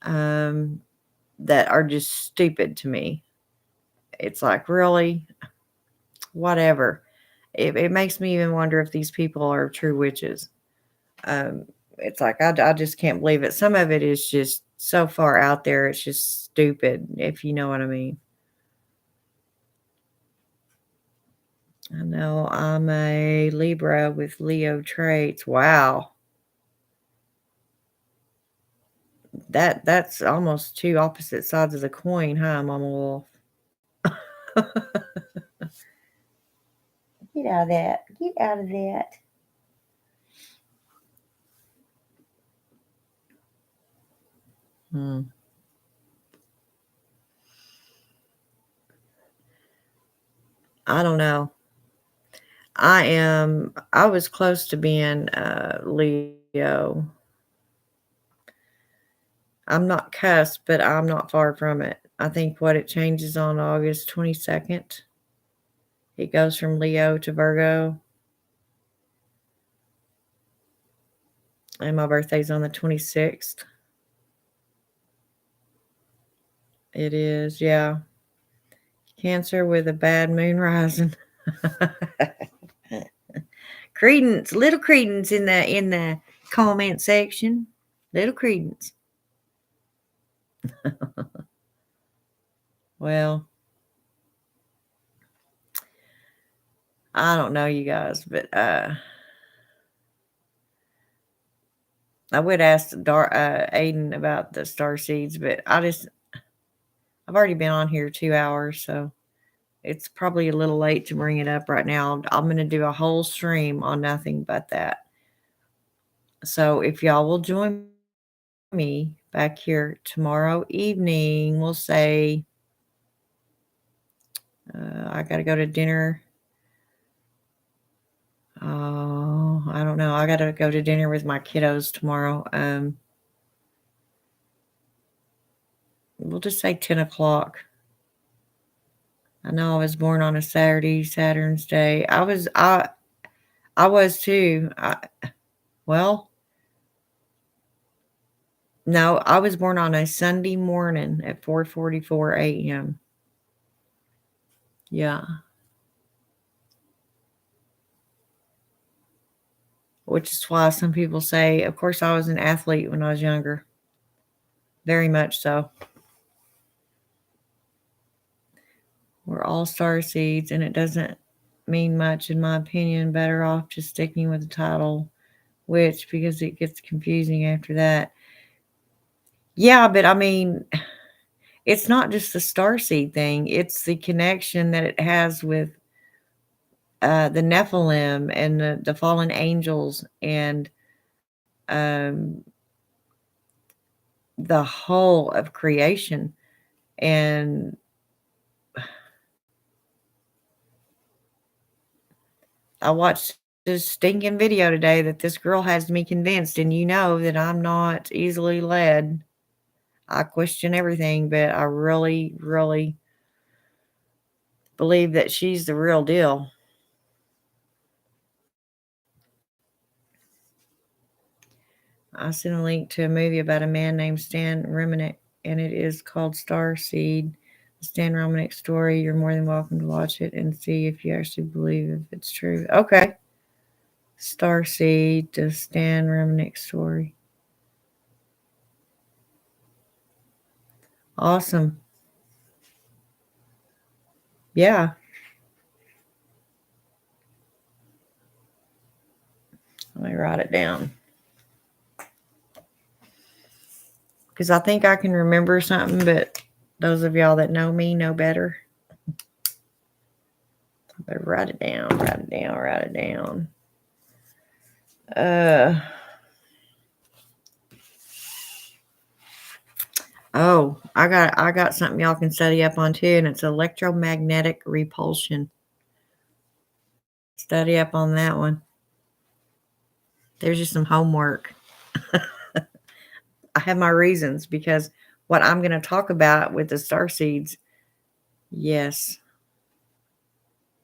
That are just stupid to me. It's like, really? Whatever. It makes me even wonder if these people are true witches. It's like, I just can't believe it. Some of it is just so far out there. It's just stupid, if you know what I mean. I know I'm a Libra with Leo traits. Wow. That's almost two opposite sides of the coin, huh, Mama Wolf? Get out of that. Get out of that. Hmm. I don't know. I was close to being Leo. I'm not cussed, but I'm not far from it. I think what it changes on August 22nd. It goes from Leo to Virgo. And my birthday's on the 26th. It is, yeah. Cancer with a bad moon rising. Credence, little credence in the comment section. Little credence. Well, I don't know, you guys, but I would ask Aiden about the star seeds, but I've already been on here 2 hours, so it's probably a little late to bring it up right now. I'm going to do a whole stream on nothing but that. So if y'all will join me back here tomorrow evening, we'll say I got to go to dinner. Oh, I don't know. I got to go to dinner with my kiddos tomorrow. We'll just say 10 o'clock. I know I was born on a Saturday, Saturn's Day. I was too. Well, no, I was born on a Sunday morning at 4:44 a.m. Yeah. Which is why some people say, of course, I was an athlete when I was younger. Very much so. We're all star seeds, and it doesn't mean much, in my opinion. Better off just sticking with the title witch because it gets confusing after that. Yeah, but I mean, it's not just the star seed thing, it's the connection that it has with the Nephilim and the fallen angels and um, the whole of creation. And I watched this stinking video today that this girl has me convinced, and you know that I'm not easily led. I question everything, but I really, really believe that she's the real deal. I sent a link to a movie about a man named Stan Romanek, and it is called Starseed. The Stan Romanek story. You're more than welcome to watch it and see if you actually believe if it's true. Okay. Starseed, the Stan Romanek story. Awesome. Yeah. Let me write it down. Because I think I can remember something, but those of y'all that know me know better. I better write it down, write it down, write it down. Oh, I got something y'all can study up on too, and it's electromagnetic repulsion. Study up on that one. There's just some homework. I have my reasons because what I'm going to talk about with the star seeds. Yes.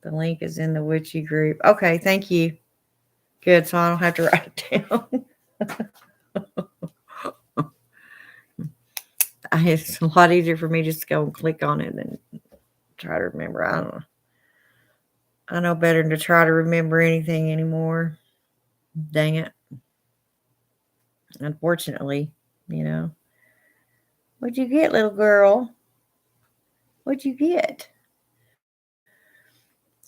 The link is in the witchy group. Okay, thank you. Good, so I don't have to write it down. It's a lot easier for me just to go and click on it than try to remember. I don't know. I know better than to try to remember anything anymore. Dang it. Unfortunately, you know. What'd you get, little girl? What'd you get?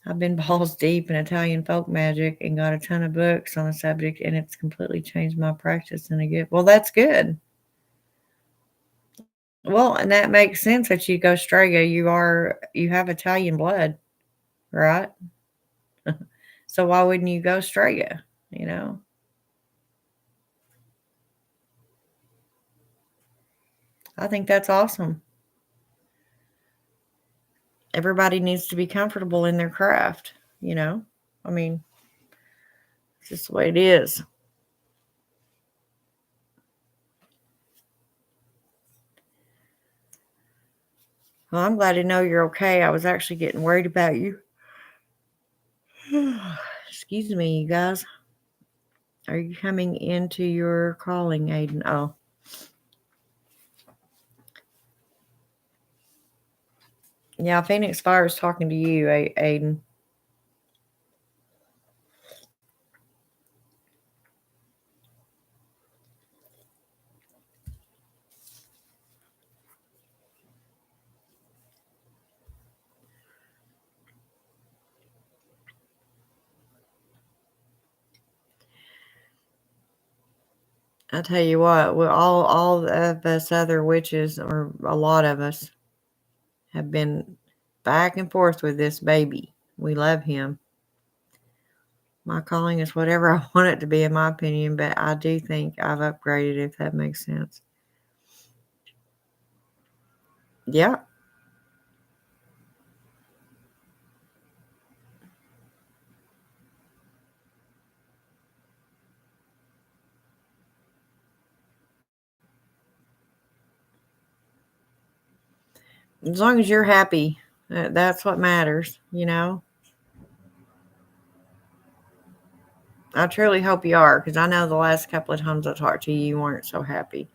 I've been balls deep in Italian folk magic and got a ton of books on the subject, and it's completely changed my practice in a good. Well, that's good. Well, and that makes sense that you go Strega. You have Italian blood, right? So why wouldn't you go Strega? You know. I think that's awesome. Everybody needs to be comfortable in their craft, you know? I mean, it's just the way it is. Well, I'm glad to know you're okay. I was actually getting worried about you. Excuse me, you guys. Are you coming into your calling, Aiden? Oh. Yeah, Phoenix Fire is talking to you, Aiden. I tell you what, all of us other witches, or a lot of us, have been back and forth with this baby. We love him. My calling is whatever I want it to be, in my opinion, but I do think I've upgraded, if that makes sense. Yeah. As long as you're happy, that's what matters, you know? I truly hope you are, because I know the last couple of times I talked to you, you weren't so happy.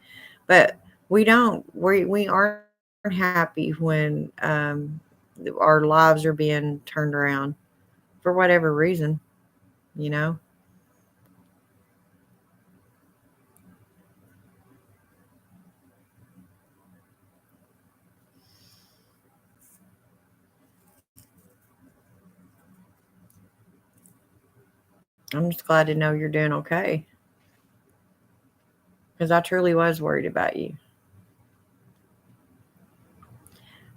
But we aren't happy when our lives are being turned around for whatever reason, you know? I'm just glad to know you're doing okay, because I truly was worried about you.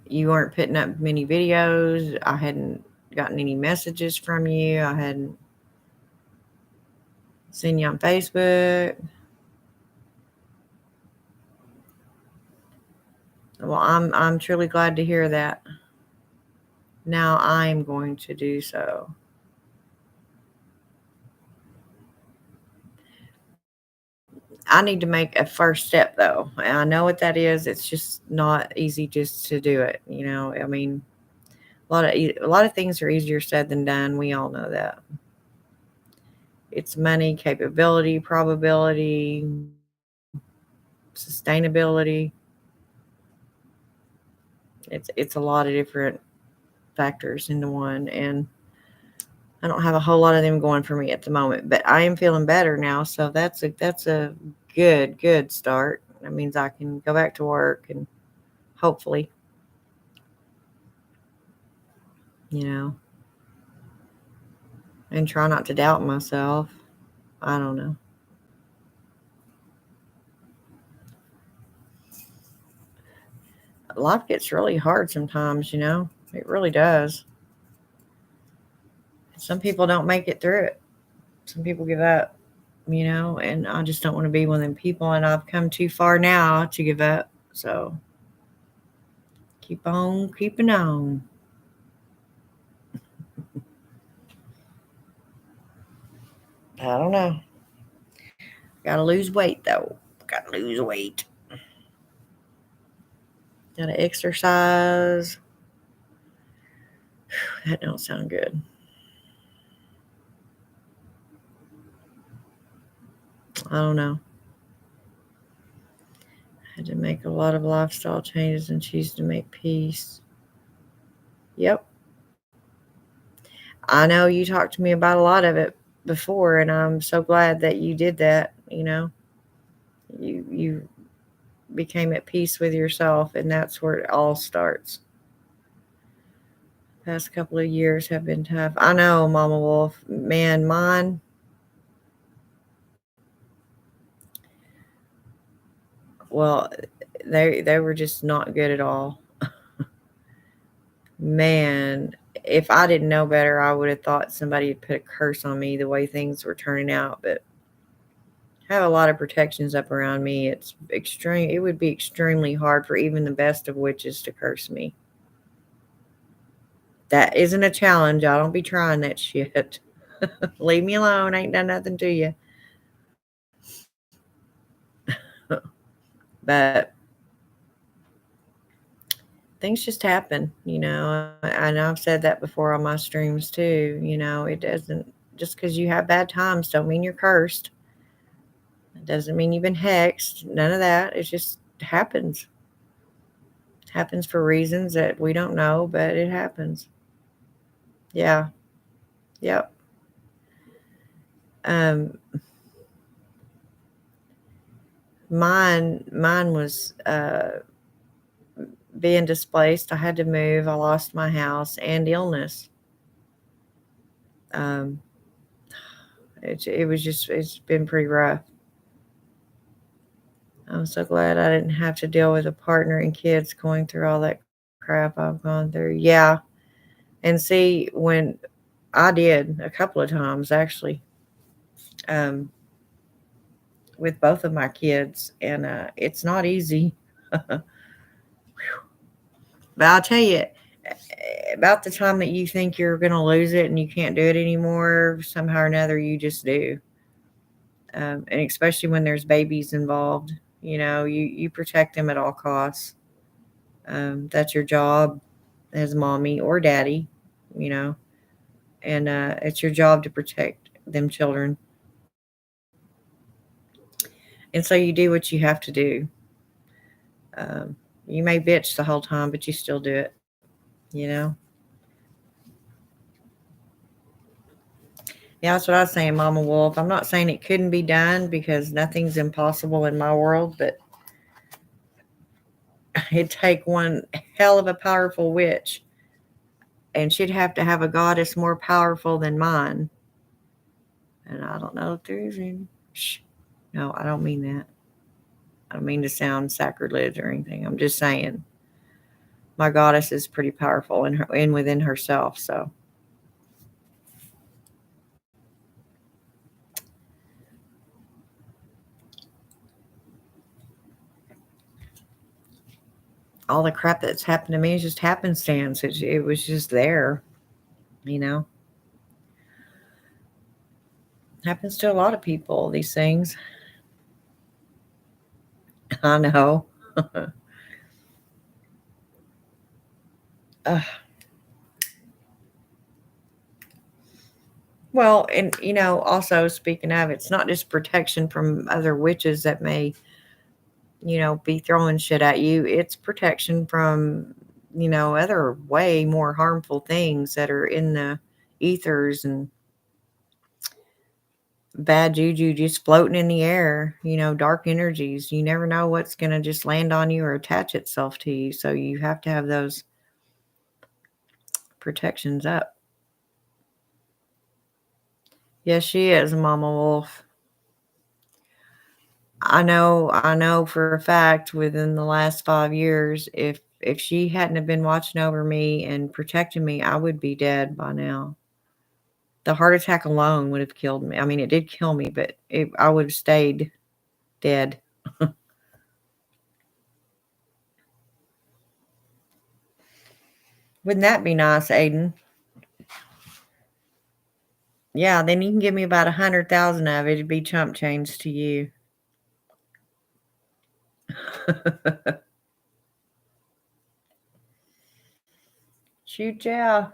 You weren't putting up many videos. I hadn't gotten any messages from you. I hadn't seen you on Facebook. Well, I'm truly glad to hear that. Now I'm going to do so. I need to make a first step though. And I know what that is. It's just not easy just to do it, you know. I mean, a lot of things are easier said than done. We all know that. It's money, capability, probability, sustainability. It's a lot of different factors into one, and I don't have a whole lot of them going for me at the moment, but I am feeling better now, so that's a good start. That means I can go back to work and hopefully, and try not to doubt myself. I don't know. Life gets really hard sometimes, It really does. Some people don't make it through it. Some people give up, and I just don't want to be one of them people, and I've come too far now to give up. So keep on keeping on. I don't know. Gotta lose weight though. Gotta lose weight. Gotta exercise. That don't sound good. I don't know. I had to make a lot of lifestyle changes and choose to make peace. Yep. I know you talked to me about a lot of it before, and I'm so glad that you did that. You became at peace with yourself, and that's where it all starts. Past couple of years have been tough. I know, Mama Wolf. Man, mine. Well, they were just not good at all. Man, if I didn't know better, I would have thought somebody had put a curse on me the way things were turning out. But I have a lot of protections up around me. It's extreme. It would be extremely hard for even the best of witches to curse me. That isn't a challenge. I don't be trying that shit. Leave me alone. I ain't done nothing to you. But things just happen, and I've said that before on my streams too. It doesn't, just because you have bad times don't mean you're cursed. It doesn't mean you've been hexed. None of that. It just happens. It happens for reasons that we don't know, but it happens. Yeah. Yep. Mine was being displaced. I had to move. I lost my house and illness. It's been pretty rough. I'm so glad I didn't have to deal with a partner and kids going through all that crap I've gone through. Yeah. And see, when I did a couple of times actually, with both of my kids, and it's not easy. But I'll tell you, about the time that you think you're going to lose it and you can't do it anymore, somehow or another, you just do. And especially when there's babies involved, you protect them at all costs. That's your job as mommy or daddy, and it's your job to protect them children. And so you do what you have to do. You may bitch the whole time, but you still do it, Yeah, that's what I was saying, Mama Wolf. I'm not saying it couldn't be done because nothing's impossible in my world, but it'd take one hell of a powerful witch, and she'd have to have a goddess more powerful than mine. And I don't know if there is any. Shh. No, I don't mean that. I don't mean to sound sacrilege or anything. I'm just saying my goddess is pretty powerful in within herself. So all the crap that's happened to me is just happenstance. It was just there, Happens to a lot of people, these things. I know. Well, and also speaking of, it's not just protection from other witches that may, be throwing shit at you. It's protection from, other way more harmful things that are in the ethers and bad juju just floating in the air, dark energies. You never know what's going to just land on you or attach itself to you. So you have to have those protections up. Yes, she is Mama Wolf. I know for a fact within the last 5 years, if she hadn't have been watching over me and protecting me, I would be dead by now. The heart attack alone would have killed me. I mean, it did kill me, but I would have stayed dead. Wouldn't that be nice, Aiden? Yeah, then you can give me about 100,000 of it. It'd be chump change to you. Shoot, yeah.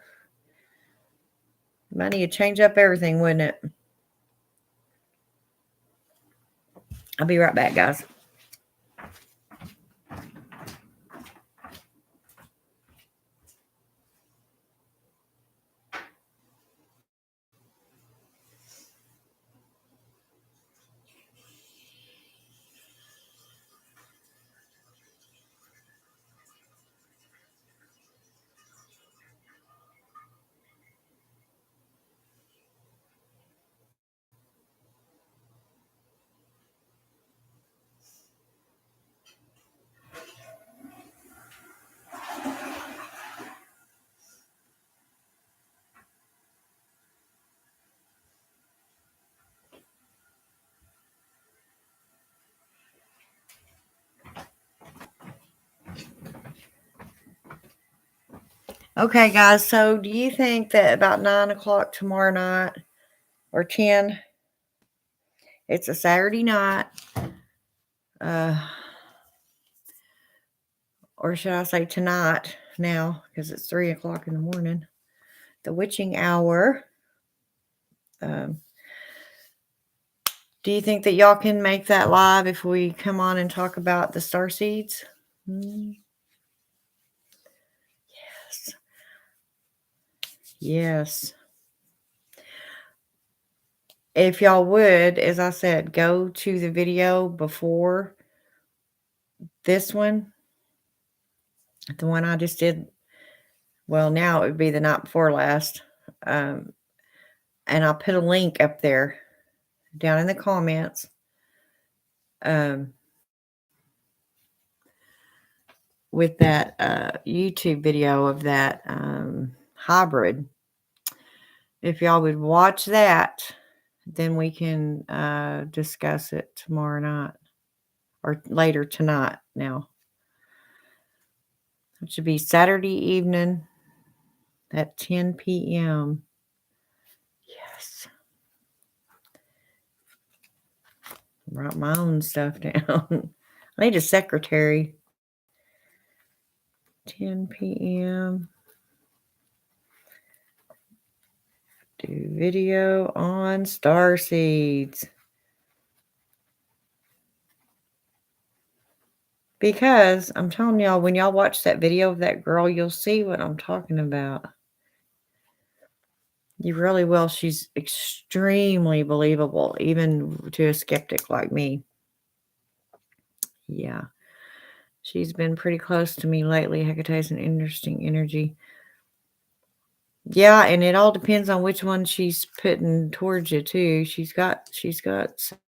Money would change up everything, wouldn't it? I'll be right back, guys. Okay, guys. So, do you think that about 9 o'clock tomorrow night or 10? It's a Saturday night. Or should I say tonight now, because it's 3 o'clock in the morning. The witching hour. Do you think that y'all can make that live if we come on and talk about the star seeds? Yes. Yes. If y'all would, as I said, go to the video before this one. The one I just did. Well, now it would be the night before last. And I'll put a link up there down in the comments. With that YouTube video of that hybrid. If y'all would watch that, then we can discuss it tomorrow night or later tonight now. It should be Saturday evening at 10 p.m. Yes. Write my own stuff down. I need a secretary. 10 p.m. Do video on star seeds. Because I'm telling y'all, when y'all watch that video of that girl, you'll see what I'm talking about. You really will. She's extremely believable, even to a skeptic like me. Yeah. She's been pretty close to me lately. Hecate's an interesting energy. Yeah, and it all depends on which one she's putting towards you too. She's got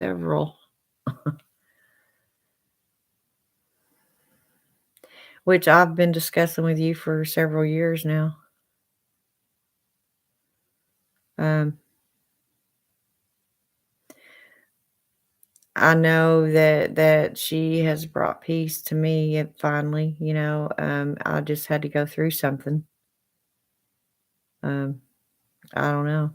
several. Which I've been discussing with you for several years now. I know that she has brought peace to me finally, I just had to go through something. I don't know.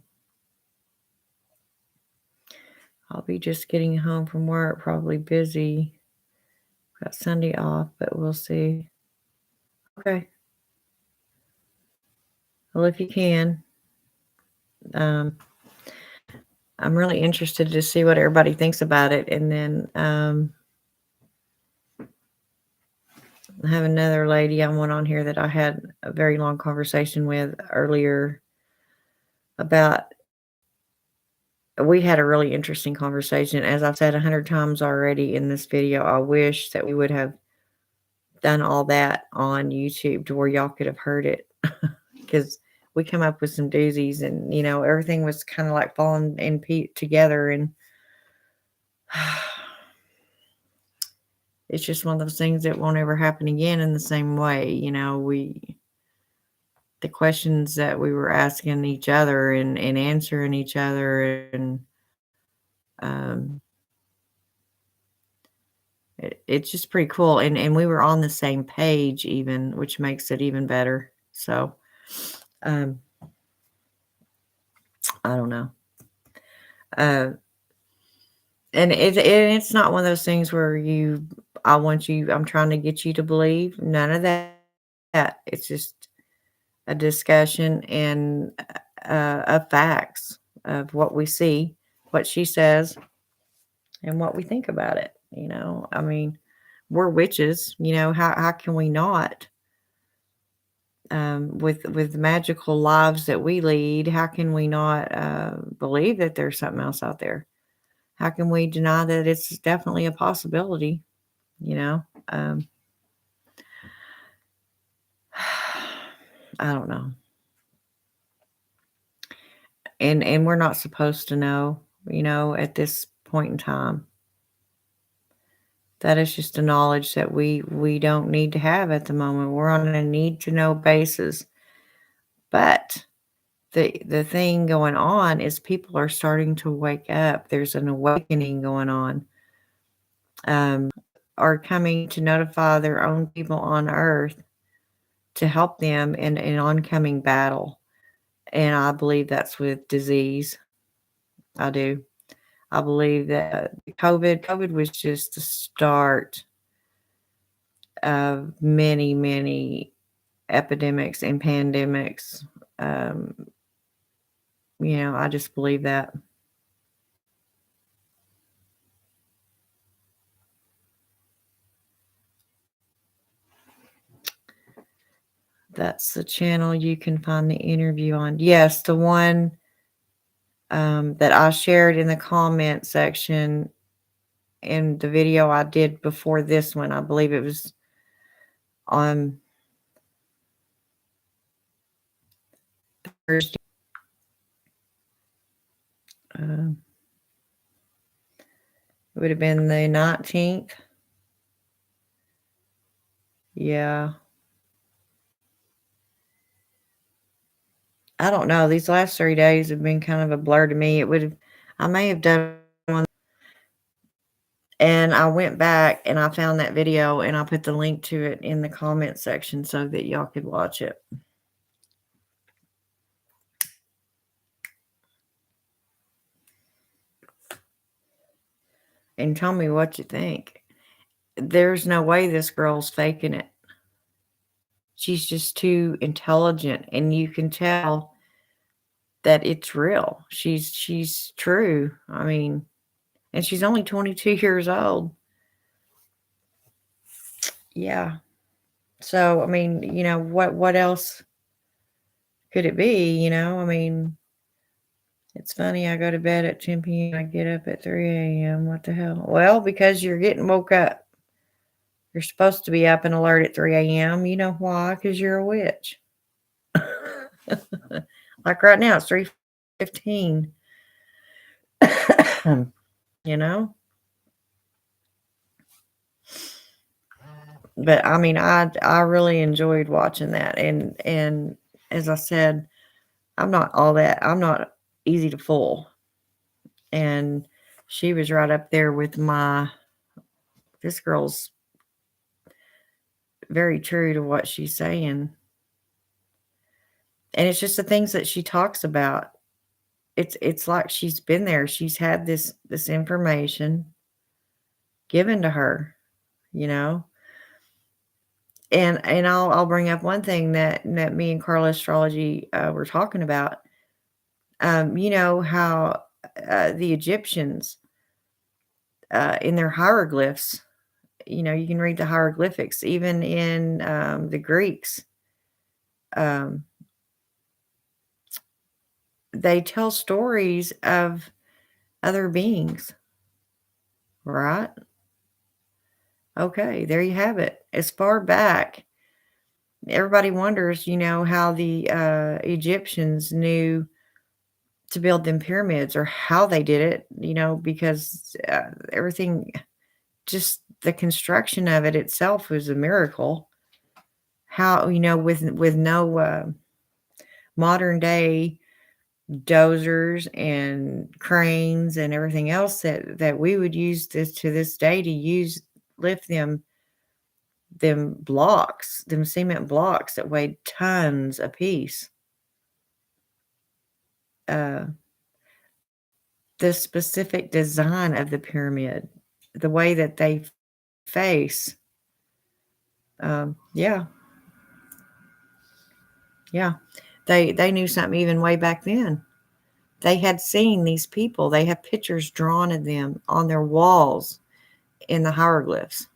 I'll be just getting home from work, probably busy. Got Sunday off, but we'll see. Okay. Well, if you can, I'm really interested to see what everybody thinks about it, and then I have another lady I went on here that I had a very long conversation with earlier about. We had a really interesting conversation. As I've said 100 times already in this video, I wish that we would have done all that on YouTube to where y'all could have heard it, because we come up with some doozies, and everything was kind of like falling in together, and it's just one of those things that won't ever happen again in the same way. The questions that we were asking each other and answering each other, and um, it's just pretty cool. And we were on the same page even, which makes it even better. So, um, I don't know. And it's not one of those things where I'm trying to get you to believe. None of that. It's just a discussion and of facts of what we see, what she says, and what we think about it. I mean, we're witches. How can we not? With the magical lives that we lead, how can we not believe that there's something else out there? How can we deny that it's definitely a possibility? Um, I don't know. And we're not supposed to know, at this point in time. That is just a knowledge that we don't need to have at the moment. We're on a need to know basis. But the thing going on is people are starting to wake up. There's an awakening going on. Are coming to notify their own people on Earth to help them in an oncoming battle. And I believe that's with disease. I do. I believe that COVID was just the start of many, many epidemics and pandemics. I just believe that. That's the channel you can find the interview on. Yes, the one that I shared in the comment section in the video I did before this one. I believe it was on Thursday. It would have been the 19th. Yeah. I don't know. These last 3 days have been kind of a blur to me. I may have done one, and I went back and I found that video and I put the link to it in the comment section so that y'all could watch it. And tell me what you think. There's no way this girl's faking it. She's just too intelligent, and you can tell that it's real. She's true. I mean, and she's only 22 years old. Yeah. So, I mean, what else could it be? I mean, it's funny. I go to bed at 10 p.m. I get up at 3 a.m. What the hell? Well, because you're getting woke up. You're supposed to be up and alert at 3 a.m. You know why? Because you're a witch. Like right now, it's 3:15. you know? But I mean, I really enjoyed watching that. And as I said, I'm not easy to fool. And she was right up there with this girl's very true to what she's saying. And it's just the things that she talks about. It's like she's been there. She's had this information given to her, you know. And I'll bring up one thing that me and Carla Astrology were talking about. You know how the Egyptians in their hieroglyphs, you can read the hieroglyphics, even in the Greeks. Um, they tell stories of other beings, right? Okay, there you have it. As far back, everybody wonders, how the Egyptians knew to build them pyramids or how they did it, because everything, just the construction of it itself was a miracle. How, with no modern day dozers and cranes and everything else that we would use this to this day to lift them blocks, them cement blocks that weighed tons a piece. Uh, the specific design of the pyramid, the way that they face. Yeah, yeah. They knew something even way back then. They had seen these people. They have pictures drawn of them on their walls in the hieroglyphs.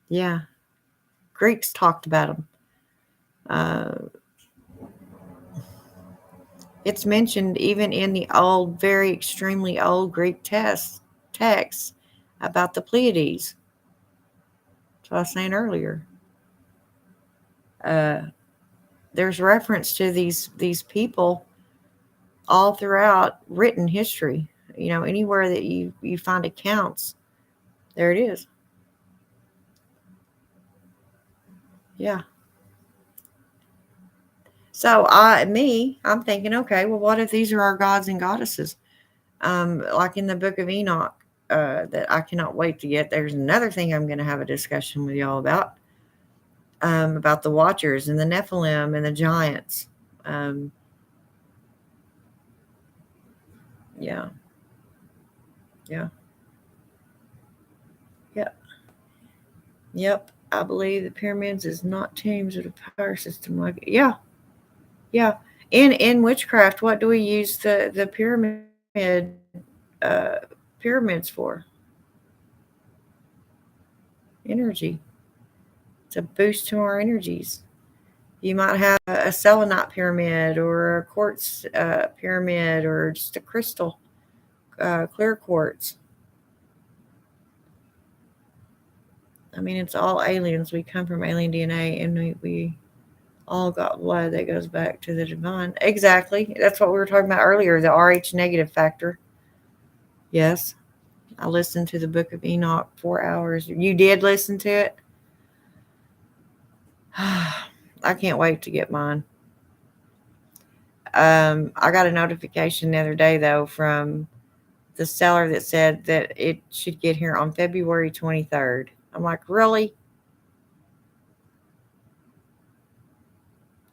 Yeah, Greeks talked about them. Uh, it's mentioned even in the old, very extremely old Greek texts about the Pleiades. That's what I was saying earlier. Uh, there's reference to these people all throughout written history. Anywhere that you find accounts, there it is. Yeah. So I'm thinking, okay, well, what if these are our gods and goddesses? Like in the Book of Enoch, that I cannot wait to get. There's another thing I'm going to have a discussion with y'all about the Watchers and the Nephilim and the giants. Um, yeah, yeah, yeah, yep. I believe the pyramids is not tombs of a power system. Like, yeah, yeah. In witchcraft, what do we use the uh, pyramids for? Energy, to boost to our energies. You might have a selenite pyramid or a quartz pyramid or just a crystal, clear quartz. I mean, it's all aliens. We come from alien DNA, and we all got blood that goes back to the divine. Exactly. That's what we were talking about earlier, the RH negative factor. Yes. I listened to the Book of Enoch 4 hours. You did listen to it? I can't wait to get mine. I got a notification the other day, though, from the seller that said that it should get here on February 23rd. I'm like, really?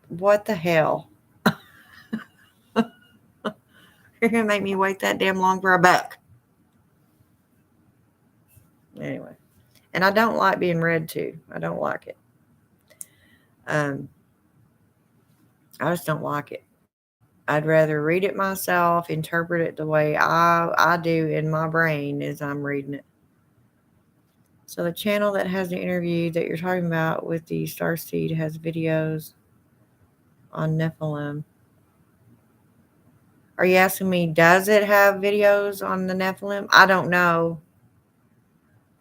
What the hell? You're going to make me wait that damn long for a buck. Anyway. And I don't like being read to. I don't like it. I just don't like it. I'd rather read it myself, interpret it the way I do in my brain as I'm reading it. So the channel that has the interview that you're talking about with the Starseed has videos on Nephilim. Are you asking me, does it have videos on the Nephilim? I don't know.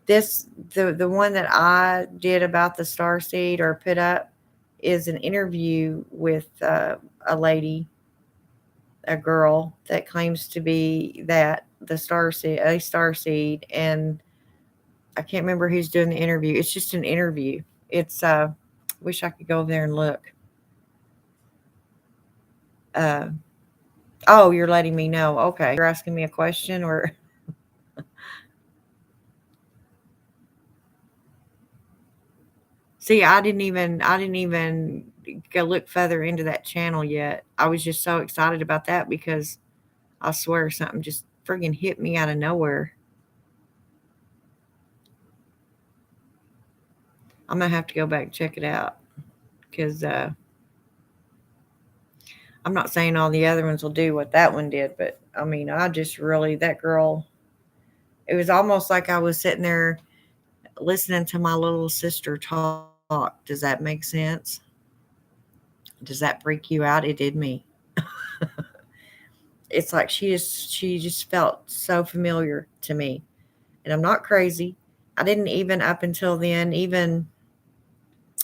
The one that I did about the Starseed or put up is an interview with a lady, a girl that claims to be the starseed, and I can't remember who's doing the interview. It's just an interview. It's wish I could go over there and look. Oh, you're letting me know. Okay, you're asking me a question, or see, I didn't even go look further into that channel yet. I was just so excited about that because I swear something just friggin' hit me out of nowhere. I'm gonna have to go back and check it out because I'm not saying all the other ones will do what that one did, but I mean, I just really, that girl, It was almost like I was sitting there listening to my little sister talk. Does that make sense? Does that freak you out? It did me. It's like she just felt so familiar to me. And I'm not crazy. I didn't even up until then even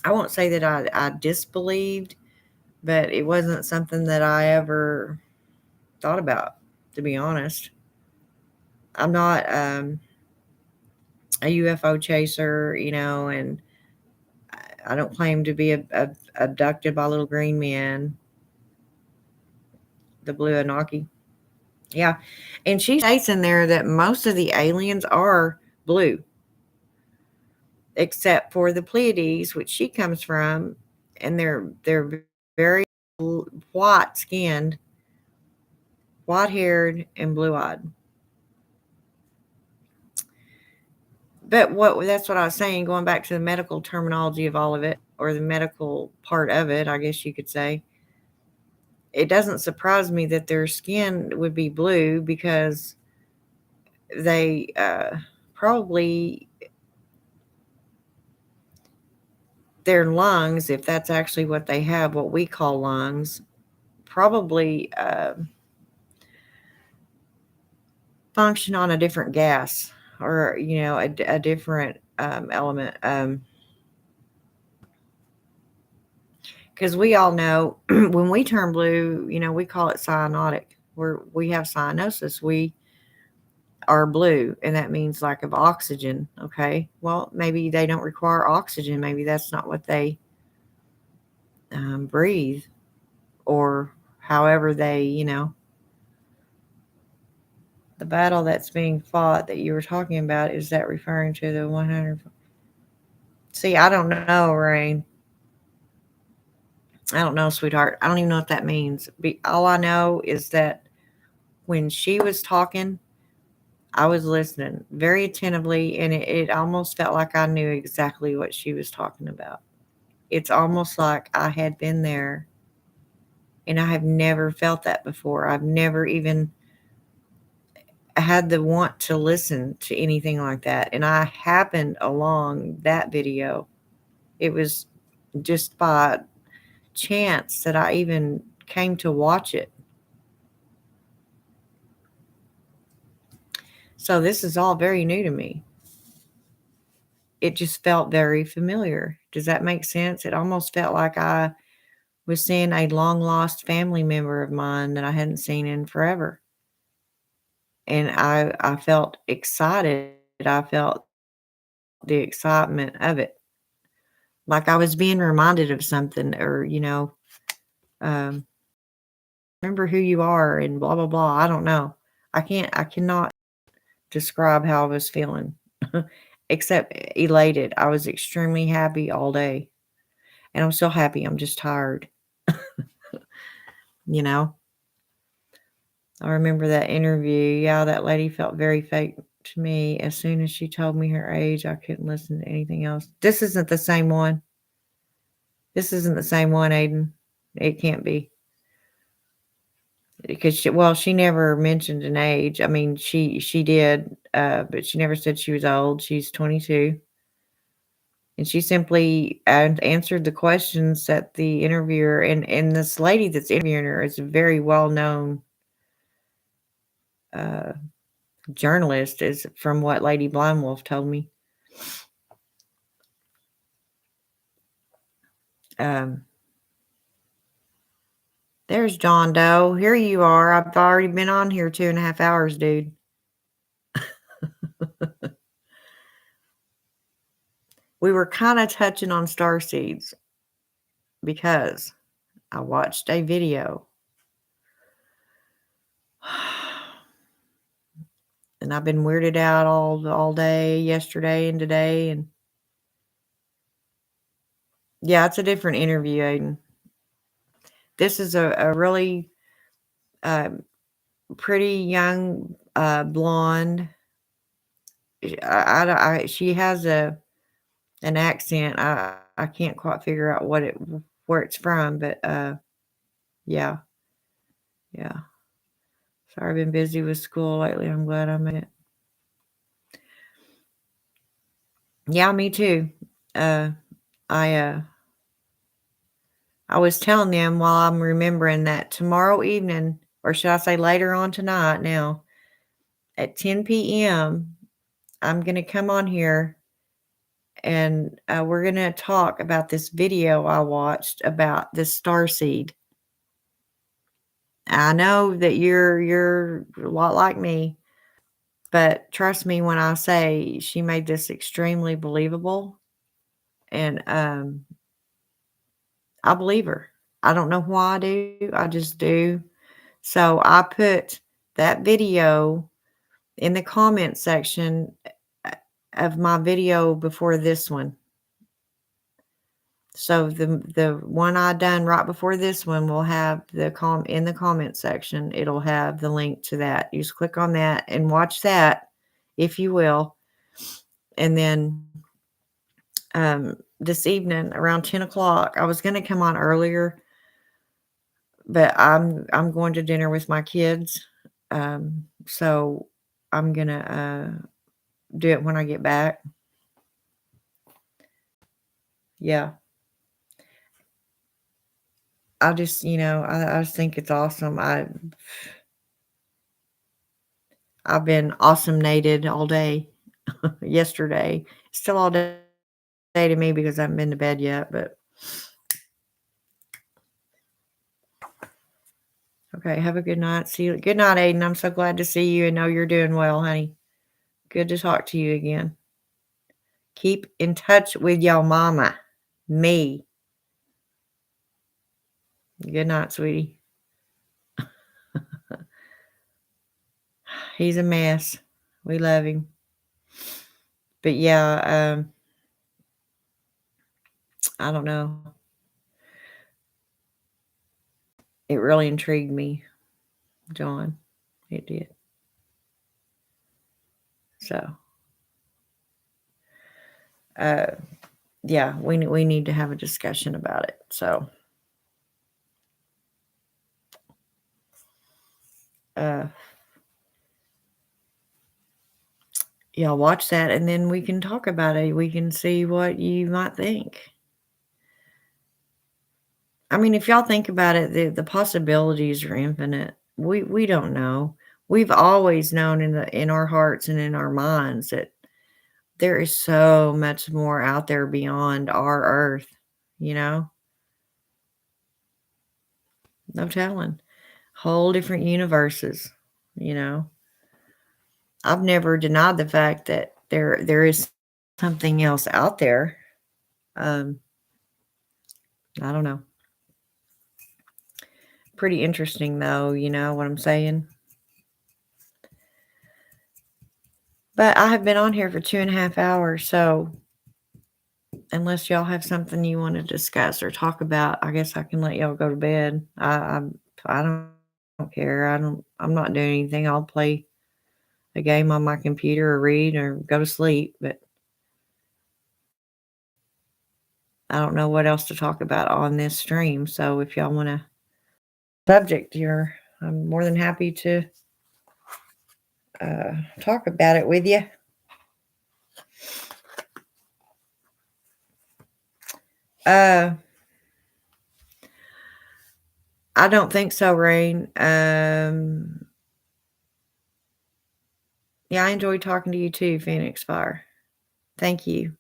I won't say that I disbelieved, but it wasn't something that I ever thought about, to be honest. I'm not a UFO chaser, and I don't claim to be abducted by little green men, the blue Anaki. Yeah. And she states in there that most of the aliens are blue, except for the Pleiades, which she comes from, and they're very white skinned, white haired, and blue eyed. But that's what I was saying, going back to the medical terminology of all of it, or the medical part of it, I guess you could say. It doesn't surprise me that their skin would be blue because they probably their lungs, if that's actually what they have, what we call lungs, probably function on a different gas or a different element. Because we all know when we turn blue, we call it cyanotic. We have cyanosis. We are blue, and that means lack of oxygen. Okay, well, maybe they don't require oxygen. Maybe that's not what they breathe, or however they, the battle that's being fought that you were talking about. Is that referring to the 100? See, I don't know, Rain. I don't know, sweetheart. I don't even know what that means. All I know is that when she was talking, I was listening very attentively, and it almost felt like I knew exactly what she was talking about. It's almost like I had been there, and I have never felt that before. I've never even had the want to listen to anything like that. And I happened along that video. It was just by chance that I even came to watch it. So this is all very new to me. It just felt very familiar. Does that make sense? It almost felt like I was seeing a long lost family member of mine that I hadn't seen in forever. And I felt excited. I felt the excitement of it. Like I was being reminded of something, or, um, remember who you are and blah, blah, blah. I don't know. I cannot describe how I was feeling except elated. I was extremely happy all day. And I'm still happy. I'm just tired, you know? I remember that interview. Yeah, that lady felt very fake to me. As soon as she told me her age, I couldn't listen to anything else. This isn't the same one. This isn't the same one, Aiden. It can't be. Because she never mentioned an age. I mean, she did, but she never said she was old. She's 22. And she simply answered the questions that the interviewer and this lady that's interviewing her is a very well known uh, journalist, is from what Lady Blind Wolf told me. Um, there's John Doe. Here you are. I've already been on here 2.5 hours, dude. We were kind of touching on star seeds because I watched a video. And I've been weirded out all day yesterday and today, and yeah, it's a different interview, Aiden. This is a really uh, pretty young blonde. She has an accent. I can't quite figure out where it's from, but yeah, yeah. Sorry, I've been busy with school lately. I'm glad I made it. Yeah, me too. Uh, I, uh I was telling them while I'm remembering that tomorrow evening, or should I say later on tonight now, at 10 PM, I'm gonna come on here and, we're gonna talk about this video I watched about the starseed. I know that you're a lot like me, but trust me when I say she made this extremely believable, and, I believe her. I don't know why I do, I just do. So I put that video in the comment section uh, of my video before this one. So the one I done right before this one will have the in the comment section, it'll have the link to that. You just click on that and watch that, if you will. And then this evening around 10 o'clock, I was gonna come on earlier, but I'm going to dinner with my kids. So I'm gonna do it when I get back. Yeah. I just, I just think it's awesome. I've been awesomenated all day yesterday. Still all day to me because I haven't been to bed yet, but okay, have a good night. See you. Good night, Aiden. I'm so glad to see you and know you're doing well, honey. Good to talk to you again. Keep in touch with your mama. Me. Good night, sweetie. He's a mess. We love him. But yeah, I don't know. It really intrigued me, John. It did. So, uh, yeah, we need to have a discussion about it. So, uh, yeah, watch that and then we can talk about it. We can see what you might think. I mean, if y'all think about it, the possibilities are infinite. We don't know. We've always known in our hearts and in our minds that there is so much more out there beyond our earth, you know? No telling. Whole different universes, you know? I've never denied the fact that there is something else out there. Um, I don't know. Pretty interesting though, you know what I'm saying? But I have been on here for 2.5 hours, so unless y'all have something you want to discuss or talk about, I guess I can let y'all go to bed. I don't care. I'm not doing anything. I'll play a game on my computer or read or go to sleep, but I don't know what else to talk about on this stream. So if y'all want to subject, I'm more than happy to talk about it with you. I don't think so, Rain. Yeah, I enjoyed talking to you too, Phoenix Fire. Thank you.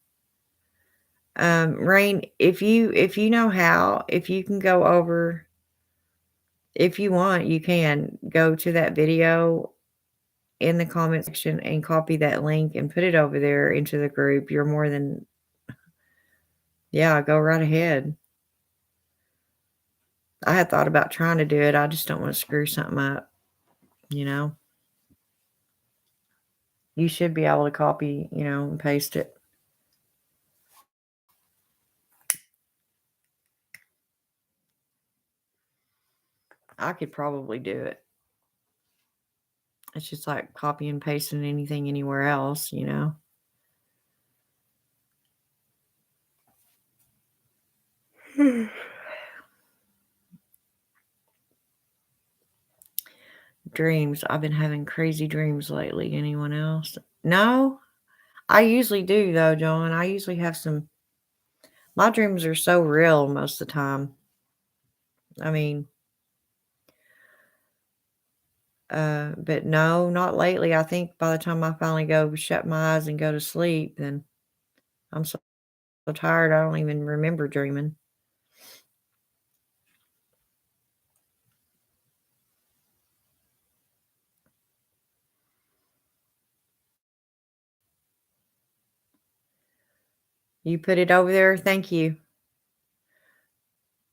Rain, if you know how, if you can go over, if you want, you can go to that video in the comment section and copy that link and put it over there into the group. You're more than, yeah, go right ahead. I had thought about trying to do it. I just don't want to screw something up, you know? You should be able to copy, and paste it. I could probably do it. It's just like copy and pasting anything anywhere else, you know? Dreams. I've been having crazy dreams lately. Anyone else? No? I usually do though, John. I usually have some. My dreams are so real most of the time. I mean, but no, not lately. I think by the time I finally go shut my eyes and go to sleep, then I'm so tired I don't even remember dreaming. You put it over there? Thank you.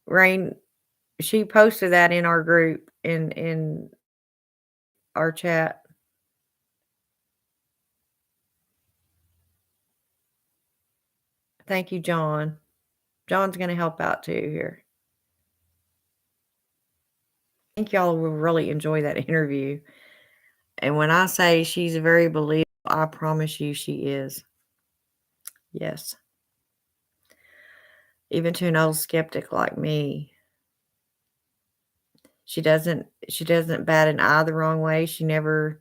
Rain, she posted that in our group in our chat. Thank you, John. John's gonna help out too here. I think y'all will really enjoy that interview. And when I say she's very believable, I promise you she is. Yes. Even to an old skeptic like me. She doesn't bat an eye the wrong way. She never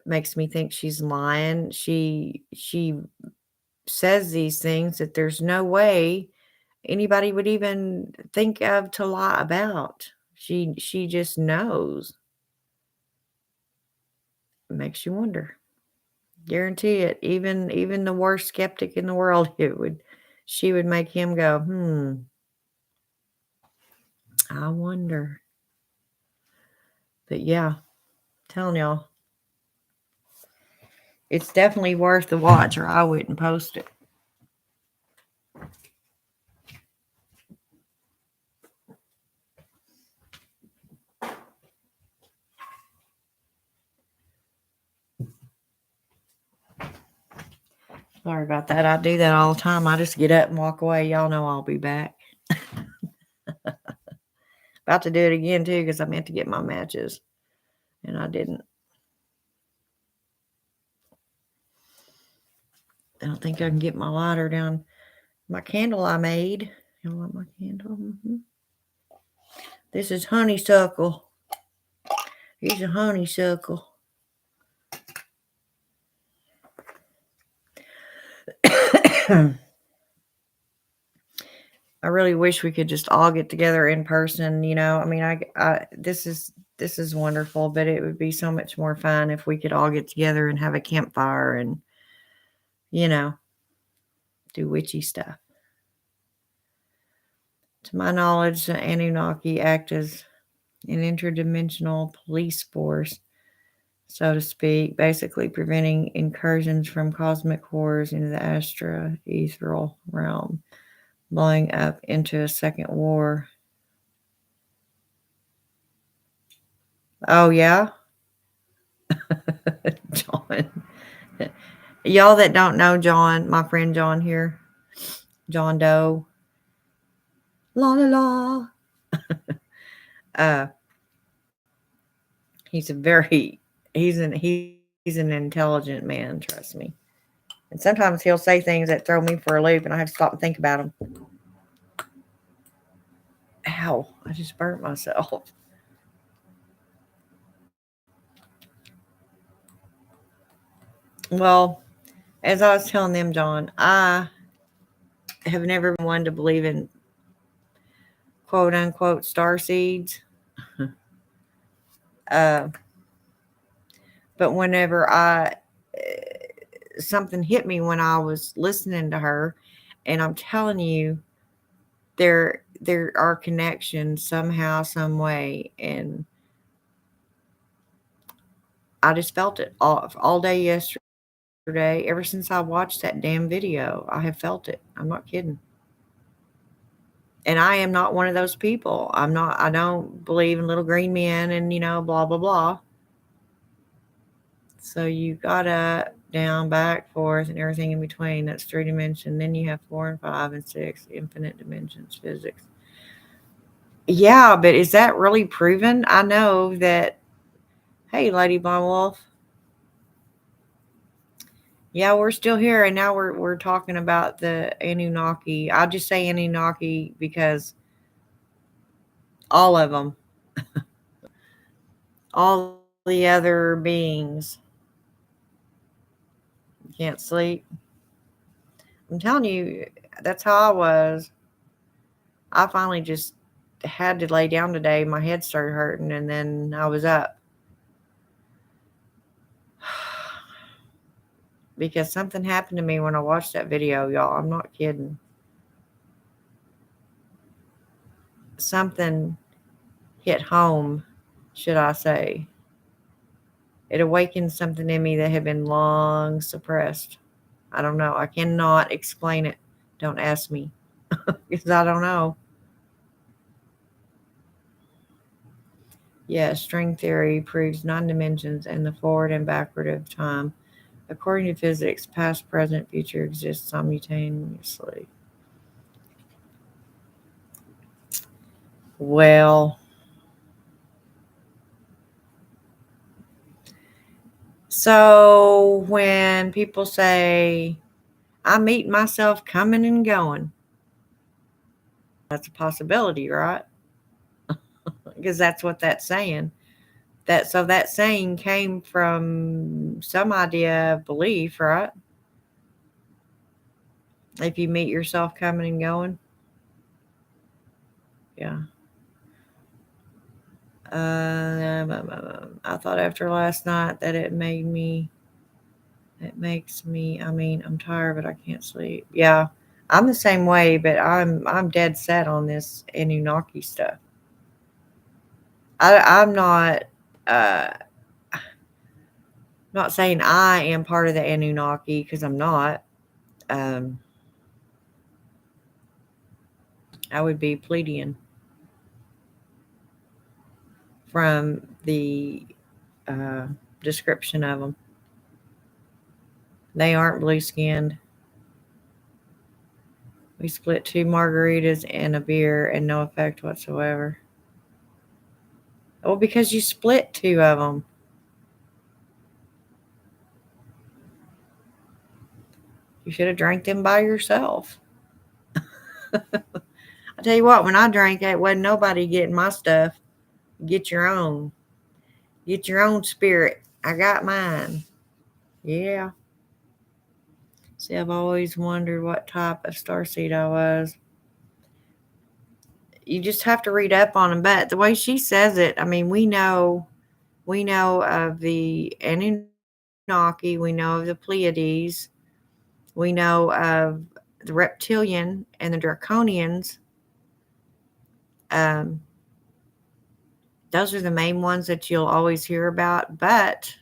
makes me think she's lying. She says these things that there's no way anybody would even think of to lie about. She just knows. It makes you wonder. Guarantee it. Even the worst skeptic in the world, she would make him go, I wonder. But yeah, telling y'all, it's definitely worth the watch, or I wouldn't post it. Sorry about that. I do that all the time. I just get up and walk away. Y'all know I'll be back. About to do it again too because I meant to get my matches and I didn't. I don't think I can get my lighter down. My candle I made. You want my candle? This is honeysuckle. Here's a honeysuckle. I really wish we could just all get together in person. I mean, this is wonderful, but it would be so much more fun if we could all get together and have a campfire and you know do witchy stuff. To my knowledge, the Anunnaki act as an interdimensional police force, so to speak, basically preventing incursions from cosmic horrors into the ethereal realm, blowing up into a second war. Oh, yeah? John. Y'all that don't know John, my friend John here, John Doe. La la la. uh, he's a very he's an intelligent man, trust me. And sometimes he'll say things that throw me for a loop and I have to stop and think about them. Ow, I just burnt myself. Well, as I was telling them, John, I have never been one to believe in quote unquote star seeds. uh, but whenever something hit me when I was listening to her, and I'm telling you, there are connections somehow, some way, and I just felt it all day yesterday. Ever since I watched that damn video, I have felt it. I'm not kidding. And I am not one of those people. I don't believe in little green men and, blah, blah, blah. So you got up, down, back, forth, and everything in between. That's 3 dimension. Then you have 4 and 5 and 6, infinite dimensions, physics. Yeah, but is that really proven? I know that, hey, Lady Blonde Wolf. Yeah, we're still here, and now we're talking about the Anunnaki. I just say Anunnaki because all of them, all the other beings, Can't sleep. I'm telling you, that's how I was. I finally just had to lay down today. My head started hurting, and then I was up. Because something happened to me when I watched that video, y'all. I'm not kidding. Something hit home, should I say. It awakened something in me that had been long suppressed. I don't know. I cannot explain it. Don't ask me because I don't know. Yeah, string theory proves non-dimensions and the forward and backward of time. According to physics, past, present, future exist simultaneously. Well, so when people say, I meet myself coming and going, that's a possibility, right? Because that's what that's saying. That saying came from some idea of belief, right? If you meet yourself coming and going. Yeah. I thought after last night that it makes me, I mean, I'm tired, but I can't sleep. Yeah. I'm the same way, but I'm dead set on this Anunnaki stuff. I'm uh not saying I am part of the Anunnaki because I'm not. Um, I would be Pleiadian from the uh, description of them. They aren't blue skinned. We split 2 margaritas and a beer and no effect whatsoever. Well, because you split 2 of them. You should have drank them by yourself. I tell you what, when I drank it, wasn't nobody getting my stuff. Get your own. Get your own spirit. I got mine. Yeah. See, I've always wondered what type of starseed I was. You just have to read up on them. But the way she says it, I mean, we know of the Anunnaki, we know of the Pleiades, we know of the reptilian and the draconians. Um, those are the main ones that you'll always hear about. But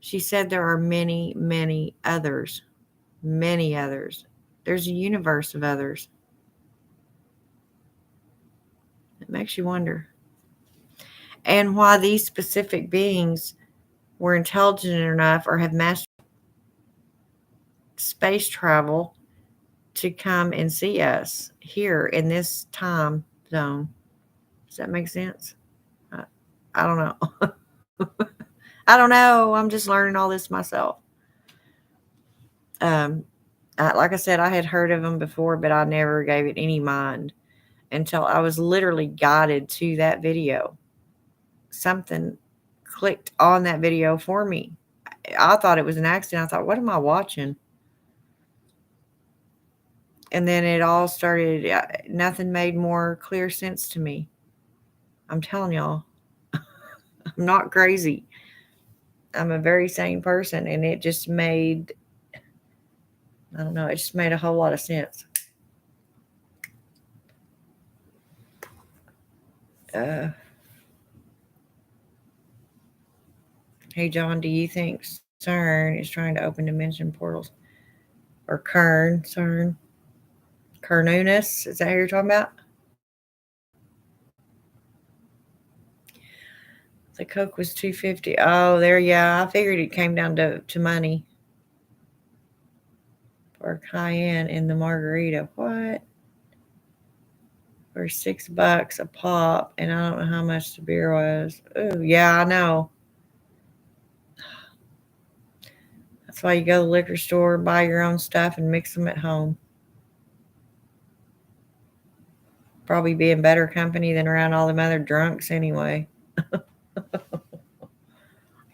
she said there are many, many others. Many others. There's a universe of others. It makes you wonder. And why these specific beings were intelligent enough or have mastered space travel to come and see us here in this time zone. Does that make sense? I don't know. I don't know. I'm just learning all this myself. Um, like I said, I had heard of them before, but I never gave it any mind until I was literally guided to that video. Something clicked on that video for me. I thought it was an accident. I thought, what am I watching? And then it all started, nothing made more clear sense to me. I'm telling y'all, I'm not crazy. I'm a very sane person, and it just made, I don't know, it just made a whole lot of sense. Hey, John, do you think CERN is trying to open dimension portals? Or CERN? Cernunnos? Is that who you're talking about? The Coke was $2.50. Oh, there, yeah. I figured it came down to money. Or cayenne in the margarita. What? For $6 a pop, and I don't know how much the beer was. Oh, yeah, I know. That's why you go to the liquor store, buy your own stuff, and mix them at home. Probably be in better company than around all them other drunks anyway.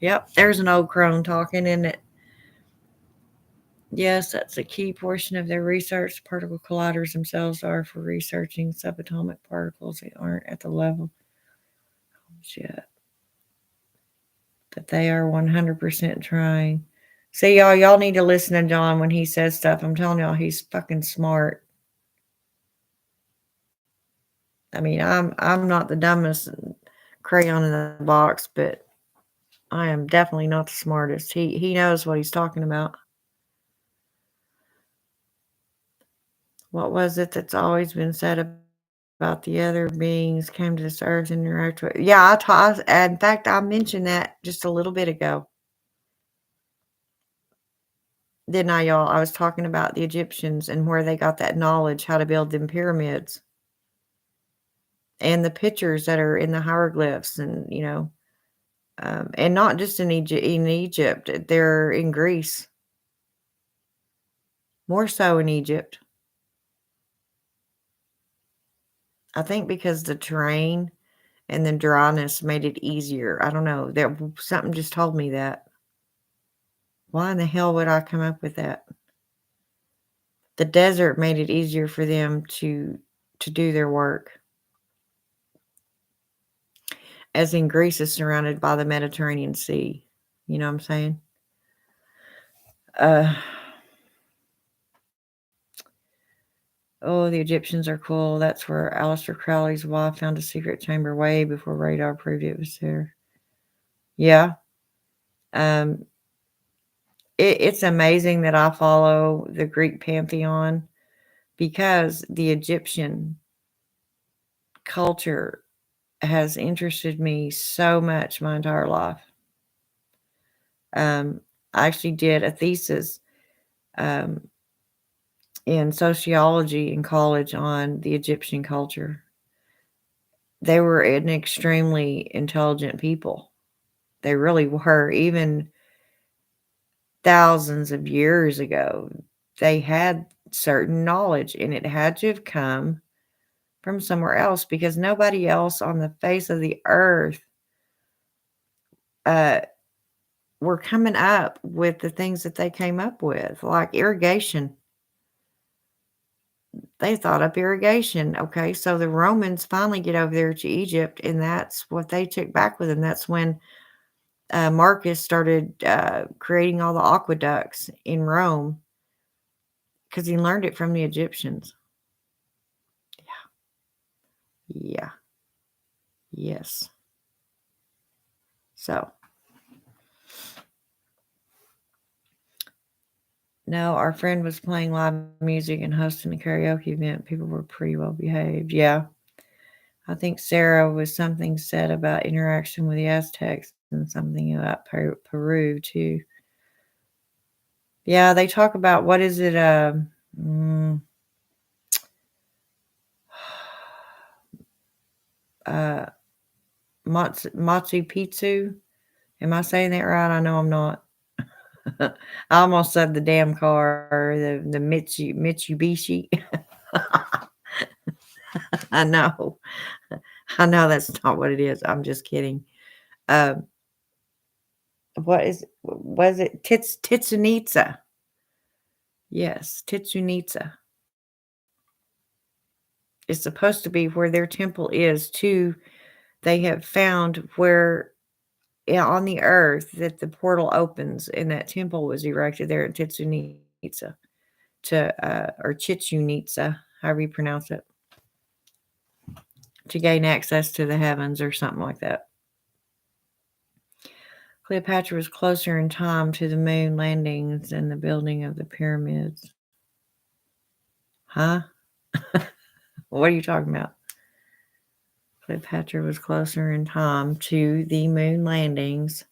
Yep, there's an old crone talking, isn't it? Yes, that's a key portion of their research. Particle colliders themselves are for researching subatomic particles that aren't at the level yet. But they are 100% trying. See, y'all need to listen to John when he says stuff. I'm telling y'all, he's fucking smart. I mean, I'm not the dumbest crayon in the box, but I am definitely not the smartest. He knows what he's talking about. What was it that's always been said about the other beings came to this earth and interact with? Yeah, in fact, I mentioned that just a little bit ago. Didn't I, y'all? I was talking about the Egyptians and where they got that knowledge, how to build them pyramids. And the pictures that are in the hieroglyphs and, and not just in Egypt, they're in Greece. More so in Egypt. I think because the terrain and the dryness made it easier. I don't know. Something just told me that. Why in the hell would I come up with that? The desert made it easier for them to do their work. As in Greece is surrounded by the Mediterranean Sea. You know what I'm saying? Oh, the Egyptians are cool. That's where Aleister Crowley's wife found a secret chamber way before radar proved it was there. Yeah. It's amazing that I follow the Greek pantheon because the Egyptian culture has interested me so much my entire life. I actually did a thesis in sociology in college on the Egyptian culture. They were an extremely intelligent people. They really were. Even thousands of years ago, they had certain knowledge, and it had to have come from somewhere else because nobody else on the face of the earth were coming up with the things that they came up with, like irrigation. They thought up irrigation. Okay, so the Romans finally get over there to Egypt, and that's what they took back with them. That's when Marcus started creating all the aqueducts in Rome because he learned it from the Egyptians. Yeah. Yes. So, no, our friend was playing live music and hosting a karaoke event. People were pretty well behaved. Yeah. I think Sarah was something said about interaction with the Aztecs and something about Peru too. Yeah, they talk about what is it? Machu Picchu. Am I saying that right? I know I'm not. I almost said the damn car, the Mitsubishi. I know. I know that's not what it is. I'm just kidding. Um, was it Titsunitsa? Yes, Titsunitsa. It's supposed to be where their temple is too. They have found where on the earth that the portal opens and that temple was erected there at Titsunitsa or Chichen Itza, however you pronounce it, to gain access to the heavens or something like that. Cleopatra was closer in time to the moon landings than the building of the pyramids. Huh? What are you talking about? Cleopatra was closer in time to the moon landings.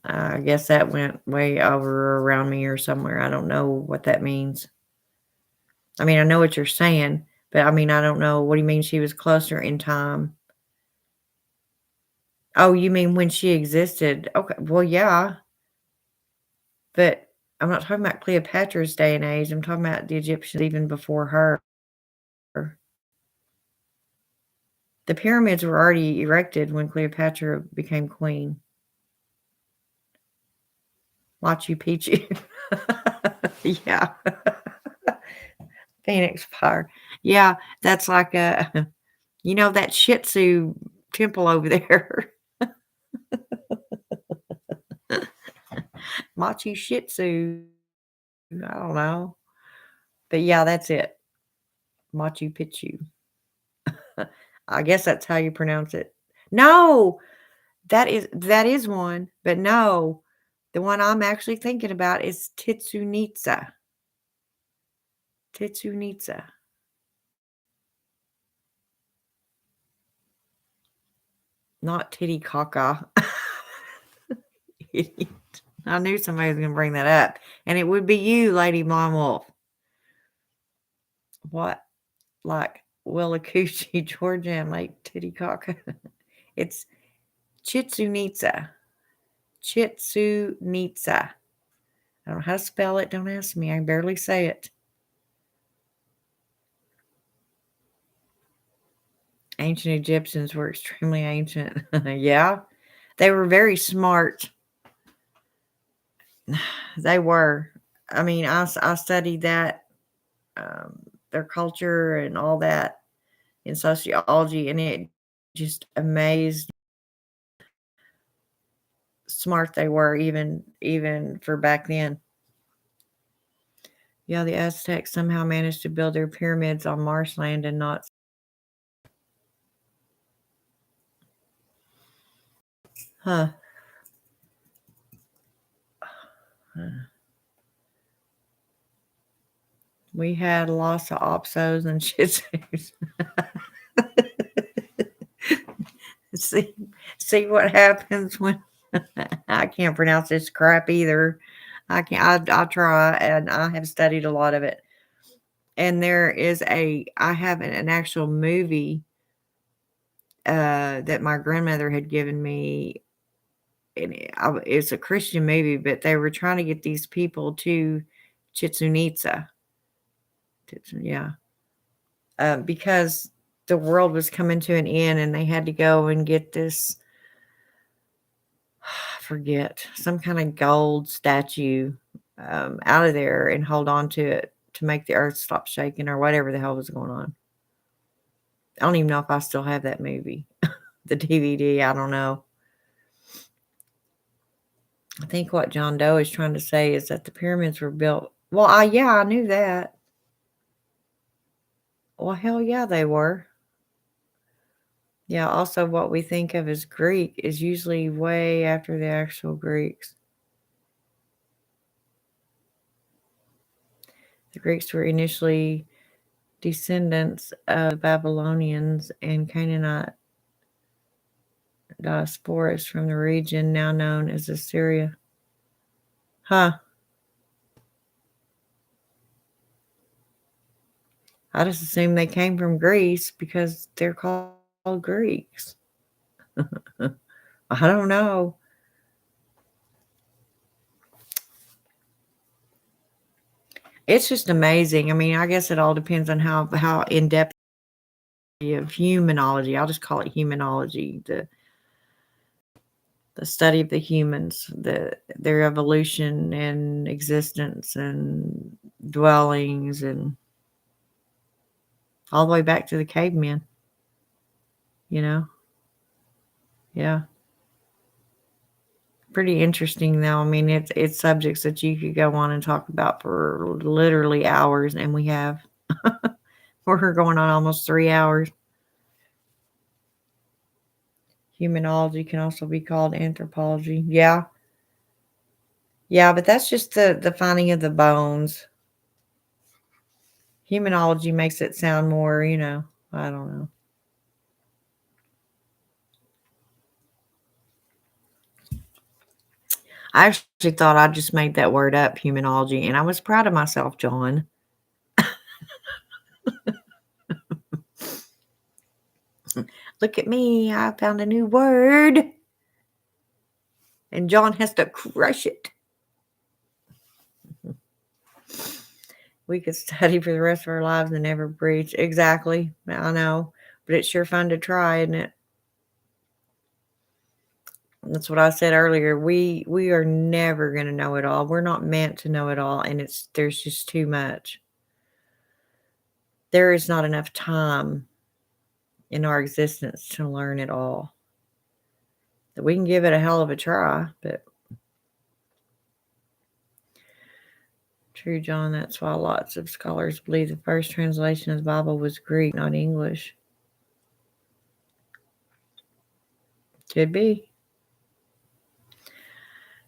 I guess that went way over around me or somewhere. I don't know what that means. I mean, I know what you're saying, but I mean, I don't know. What do you mean she was closer in time? Oh, you mean when she existed? Okay, well, yeah. But I'm not talking about Cleopatra's day and age. I'm talking about the Egyptians even before her. The pyramids were already erected when Cleopatra became queen. Machu Picchu. Yeah. Phoenix Fire. Yeah, that's like a that Shih Tzu temple over there. Machu Shih Tzu. I don't know. But yeah, that's it. Machu Picchu. I guess that's how you pronounce it. No, that is one, but no. The one I'm actually thinking about is Chichén Itzá. Chichén Itzá. Not Titicaca. Idiot. I knew somebody was gonna bring that up, and it would be you, Lady Blonde Wolf. What? Like Willacoochee, Georgia, and Lake Titicaca? It's Chichén Itzá. Chichén Itzá. I don't know how to spell it. Don't ask me. I can barely say it. Ancient Egyptians were extremely ancient. Yeah. They were very smart. They were. I mean, I studied that, their culture and all that in sociology, and it just amazed smart they were even for back then. Yeah, the Aztecs somehow managed to build their pyramids on marshland and not. Huh. We had lots of Opsos and Shih Tzus. see what happens when I can't pronounce this crap either. I can't. I try, and I have studied a lot of it. And I have an actual movie that my grandmother had given me, and it's a Christian movie, but they were trying to get these people to Chichén Itzá. Yeah, because the world was coming to an end, and they had to go and get this. I forget, some kind of gold statue out of there and hold on to it to make the earth stop shaking or whatever the hell was going on. I don't even know if I still have that movie, the DVD. I don't know. I think what John Doe is trying to say is that the pyramids were built. Well, I knew that. Well, hell yeah, they were. Yeah, also what we think of as Greek is usually way after the actual Greeks. The Greeks were initially descendants of the Babylonians and Canaanite diasporas from the region now known as Assyria. Huh. I just assumed they came from Greece because they're called Greeks. I don't know. It's just amazing. I mean, I guess it all depends on how in depth of humanology. I'll just call it humanology, the study of the humans, their evolution and existence and dwellings, and all the way back to the cavemen. You know, yeah. Pretty interesting, though. I mean, it's subjects that you could go on and talk about for literally hours, and we have. We're going on almost 3 hours. Humanology can also be called anthropology. Yeah. Yeah, but that's just the finding of the bones. Humanology makes it sound more, I don't know. I actually thought I just made that word up, humanology, and I was proud of myself, John. Look at me, I found a new word. And John has to crush it. We could study for the rest of our lives and never preach. Exactly. I know. But it's sure fun to try, isn't it? That's what I said earlier. We are never going to know it all. We're not meant to know it all, and there's just too much. There is not enough time in our existence to learn it all. We can give it a hell of a try, but true, John. That's why lots of scholars believe the first translation of the Bible was Greek, not English. Could be.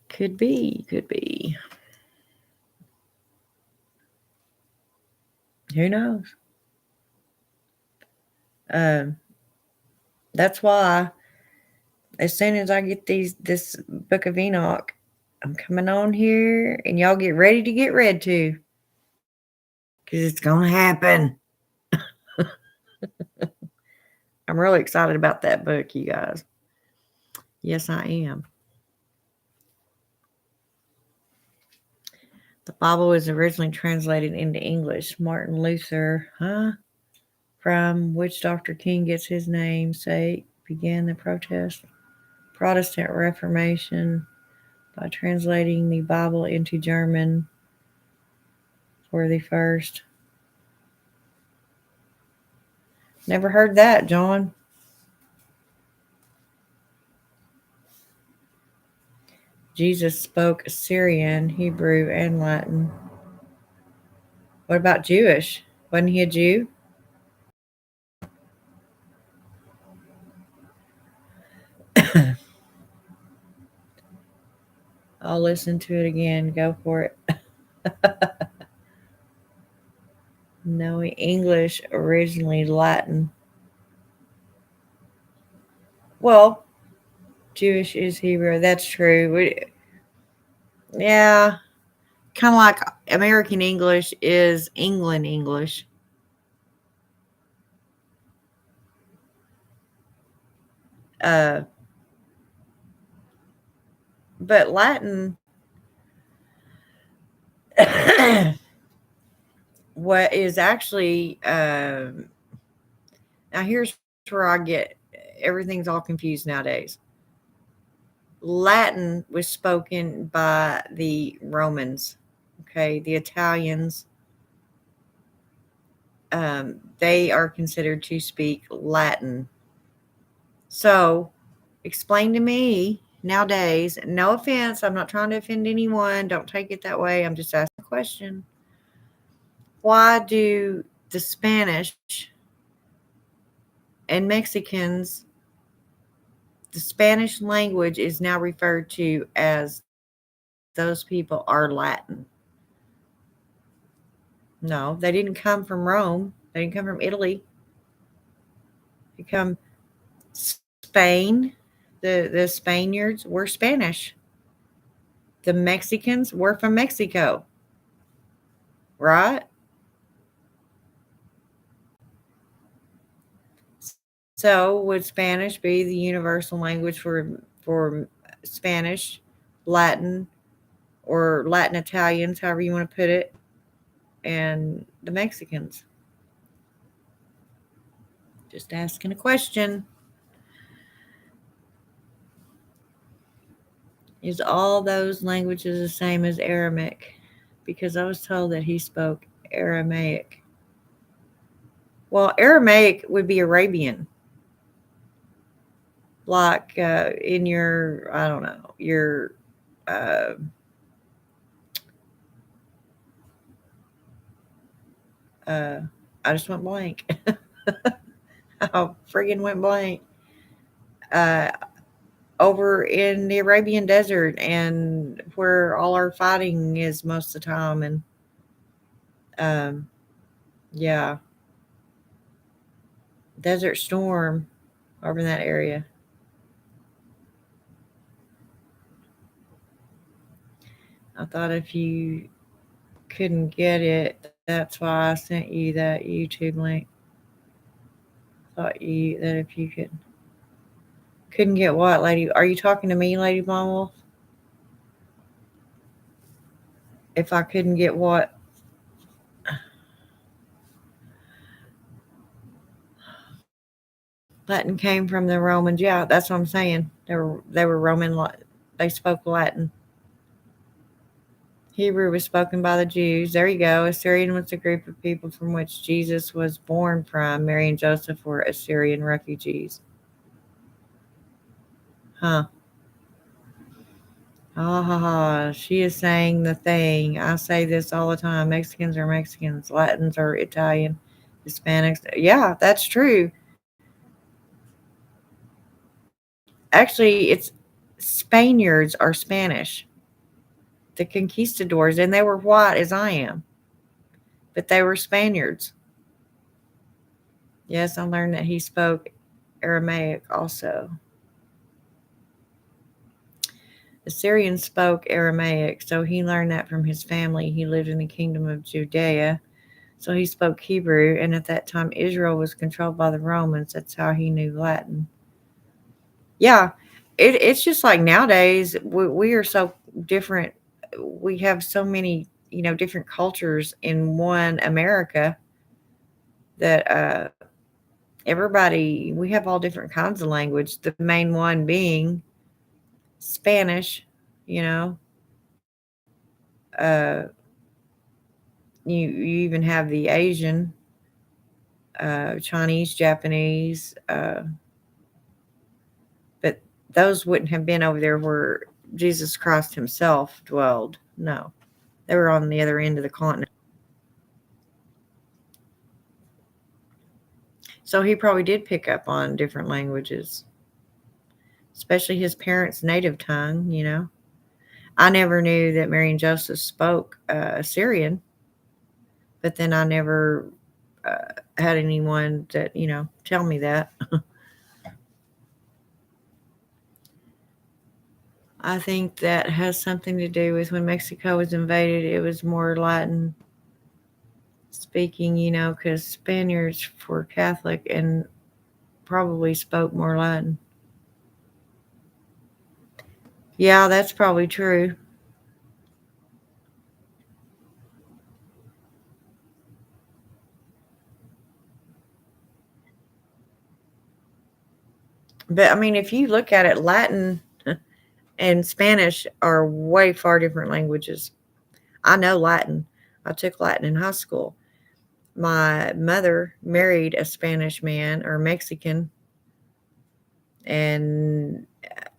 Could be. Could be. Who knows? That's why as soon as I get this Book of Enoch, I'm coming on here, and y'all get ready to get read to, because it's gonna happen. I'm really excited about that book, you guys. Yes, I am. The Bible was originally translated into English. Martin Luther, from which Dr. King gets his namesake, began the Protestant Reformation by translating the Bible into German for the first. Never heard that, John. Jesus spoke Syrian, Hebrew, and Latin. What about Jewish? Wasn't he a Jew? I'll listen to it again. Go for it. No, English, originally Latin. Well, Jewish is Hebrew. That's true. Yeah, kind of like American English is England English. But Latin, what is actually, now here's where I get everything's all confused nowadays. Latin was spoken by the Romans, okay, the Italians. They are considered to speak Latin. So, explain to me nowadays, no offense, I'm not trying to offend anyone. Don't take it that way. I'm just asking a question. Why do the Spanish and Mexicans, the Spanish language is now referred to as those people are Latin? No, they didn't come from Rome. They didn't come from Italy. They come Spain. The Spaniards were Spanish. The Mexicans were from Mexico. Right? So would Spanish be the universal language for Spanish, Latin, or Latin Italians, however you want to put it, and the Mexicans? Just asking a question. Is all those languages the same as Aramaic? Because I was told that he spoke Aramaic. Well, Aramaic would be Arabian. Like in your, I don't know, your, I just went blank. I friggin' went blank. Uh, Over in the Arabian desert, and where all our fighting is most of the time. And um, yeah, Desert Storm over in that area. I thought if you couldn't get it, that's why I sent you that YouTube link. Thought you that if you couldn't get what, lady? Are you talking to me, Lady Blonde Wolf? If I couldn't get what? Latin came from the Romans. Yeah, that's what I'm saying. They were Roman. They spoke Latin. Hebrew was spoken by the Jews. There you go. Assyrian was the group of people from which Jesus was born from. Mary and Joseph were Assyrian refugees. Huh. Ah ha ha. She is saying the thing. I say this all the time. Mexicans are Mexicans. Latins are Italian. Hispanics. Yeah, that's true. Actually, it's Spaniards are Spanish. The conquistadors, and they were white as I am, but they were Spaniards. Yes, I learned that he spoke Aramaic also. The Syrian spoke Aramaic, so he learned that from his family. He lived in the kingdom of Judea, so he spoke Hebrew, and at that time Israel was controlled by the Romans. That's how he knew Latin. Yeah, it's just like nowadays we are so different. We have so many, different cultures in one America that everybody, we have all different kinds of language. The main one being Spanish, you know. Uh, you even have the Asian, Chinese, Japanese, but those wouldn't have been over there where Jesus Christ himself dwelled. No, they were on the other end of the continent. So he probably did pick up on different languages, especially his parents' native tongue. I never knew that Mary and Joseph spoke Assyrian, but then I never had anyone that, tell me that. I think that has something to do with when Mexico was invaded, it was more Latin speaking, because Spaniards were Catholic and probably spoke more Latin. Yeah, that's probably true. But I mean, if you look at it, Latin and Spanish are way far different languages. I know Latin. I took Latin in high school. My mother married a Spanish man or Mexican, and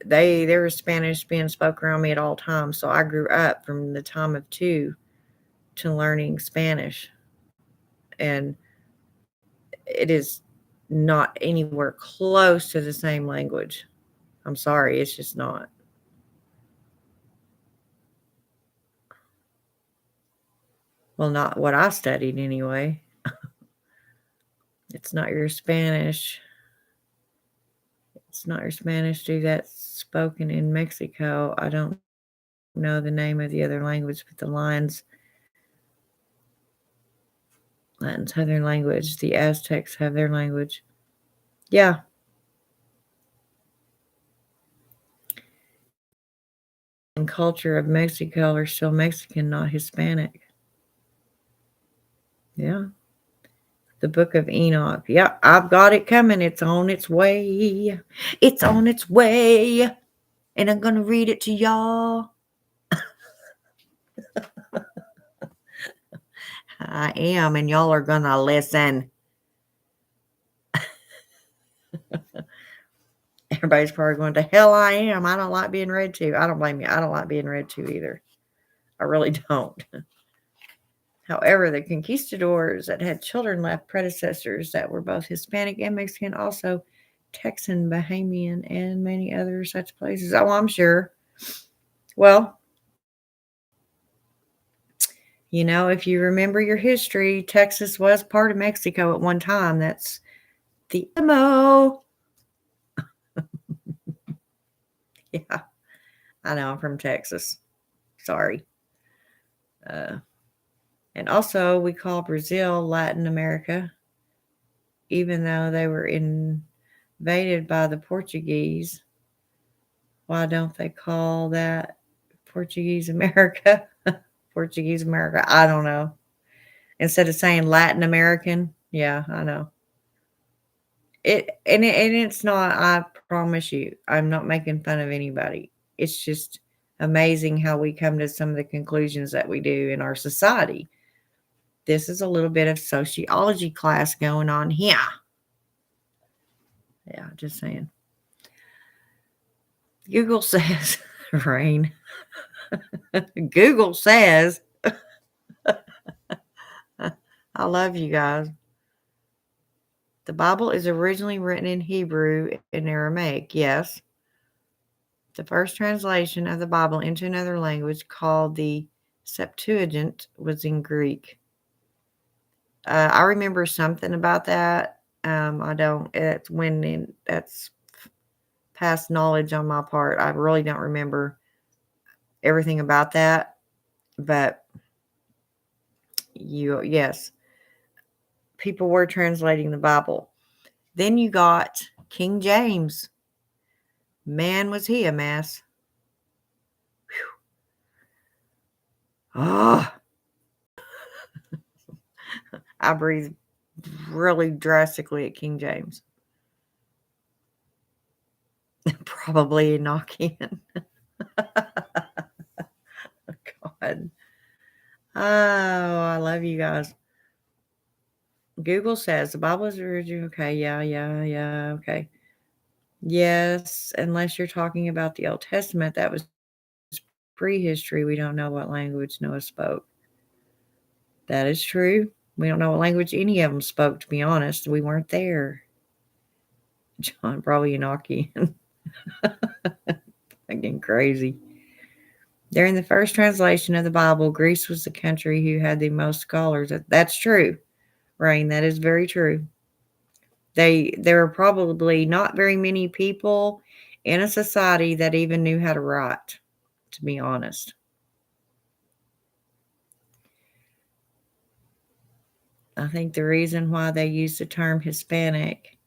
there was Spanish being spoken around me at all times. So I grew up from the time of 2 to learning Spanish, and it is not anywhere close to the same language. I'm sorry, it's just not. Well, not what I studied anyway. It's not your Spanish. It's not your Spanish, dude. That's spoken in Mexico. I don't know the name of the other language, but the Latins have their language. The Aztecs have their language. Yeah. And culture of Mexico are still Mexican, not Hispanic. Yeah. The Book of Enoch. Yeah, I've got it coming. It's on its way. It's on its way. And I'm going to read it to y'all. I am, and y'all are going to listen. Everybody's probably going, to hell I am. I don't like being read to. I don't blame you. I don't like being read to either. I really don't. However, the conquistadors that had children left predecessors that were both Hispanic and Mexican, also Texan, Bahamian, and many other such places. Oh, I'm sure. Well, if you remember your history, Texas was part of Mexico at one time. That's the MO. Yeah, I know. I'm from Texas. Sorry. Uh, and also, we call Brazil Latin America, even though they were invaded by the Portuguese. Why don't they call that Portuguese America? Portuguese America. I don't know. Instead of saying Latin American. Yeah, I know. And it's not, I promise you, I'm not making fun of anybody. It's just amazing how we come to some of the conclusions that we do in our society. This is a little bit of sociology class going on here. Yeah, just saying. Google says, Rain. Google says, I love you guys. The Bible is originally written in Hebrew and Aramaic. Yes. The first translation of the Bible into another language, called the Septuagint, was in Greek. I remember something about that. I don't. That's past knowledge on my part. I really don't remember everything about that. But yes, people were translating the Bible. Then you got King James. Man, was he a mess. Ah, I breathe really drastically at King James. Probably Enochian. God. Oh, I love you guys. Google says the Bible is original. Okay, yeah. Okay. Yes, unless you're talking about the Old Testament, that was prehistory. We don't know what language Noah spoke. That is true. We don't know what language any of them spoke, to be honest. We weren't there. John, probably Enochian. I'm getting crazy. During the first translation of the Bible, Greece was the country who had the most scholars. That's true, Rain. That is very true. There were probably not very many people in a society that even knew how to write, to be honest. I think the reason why they use the term Hispanic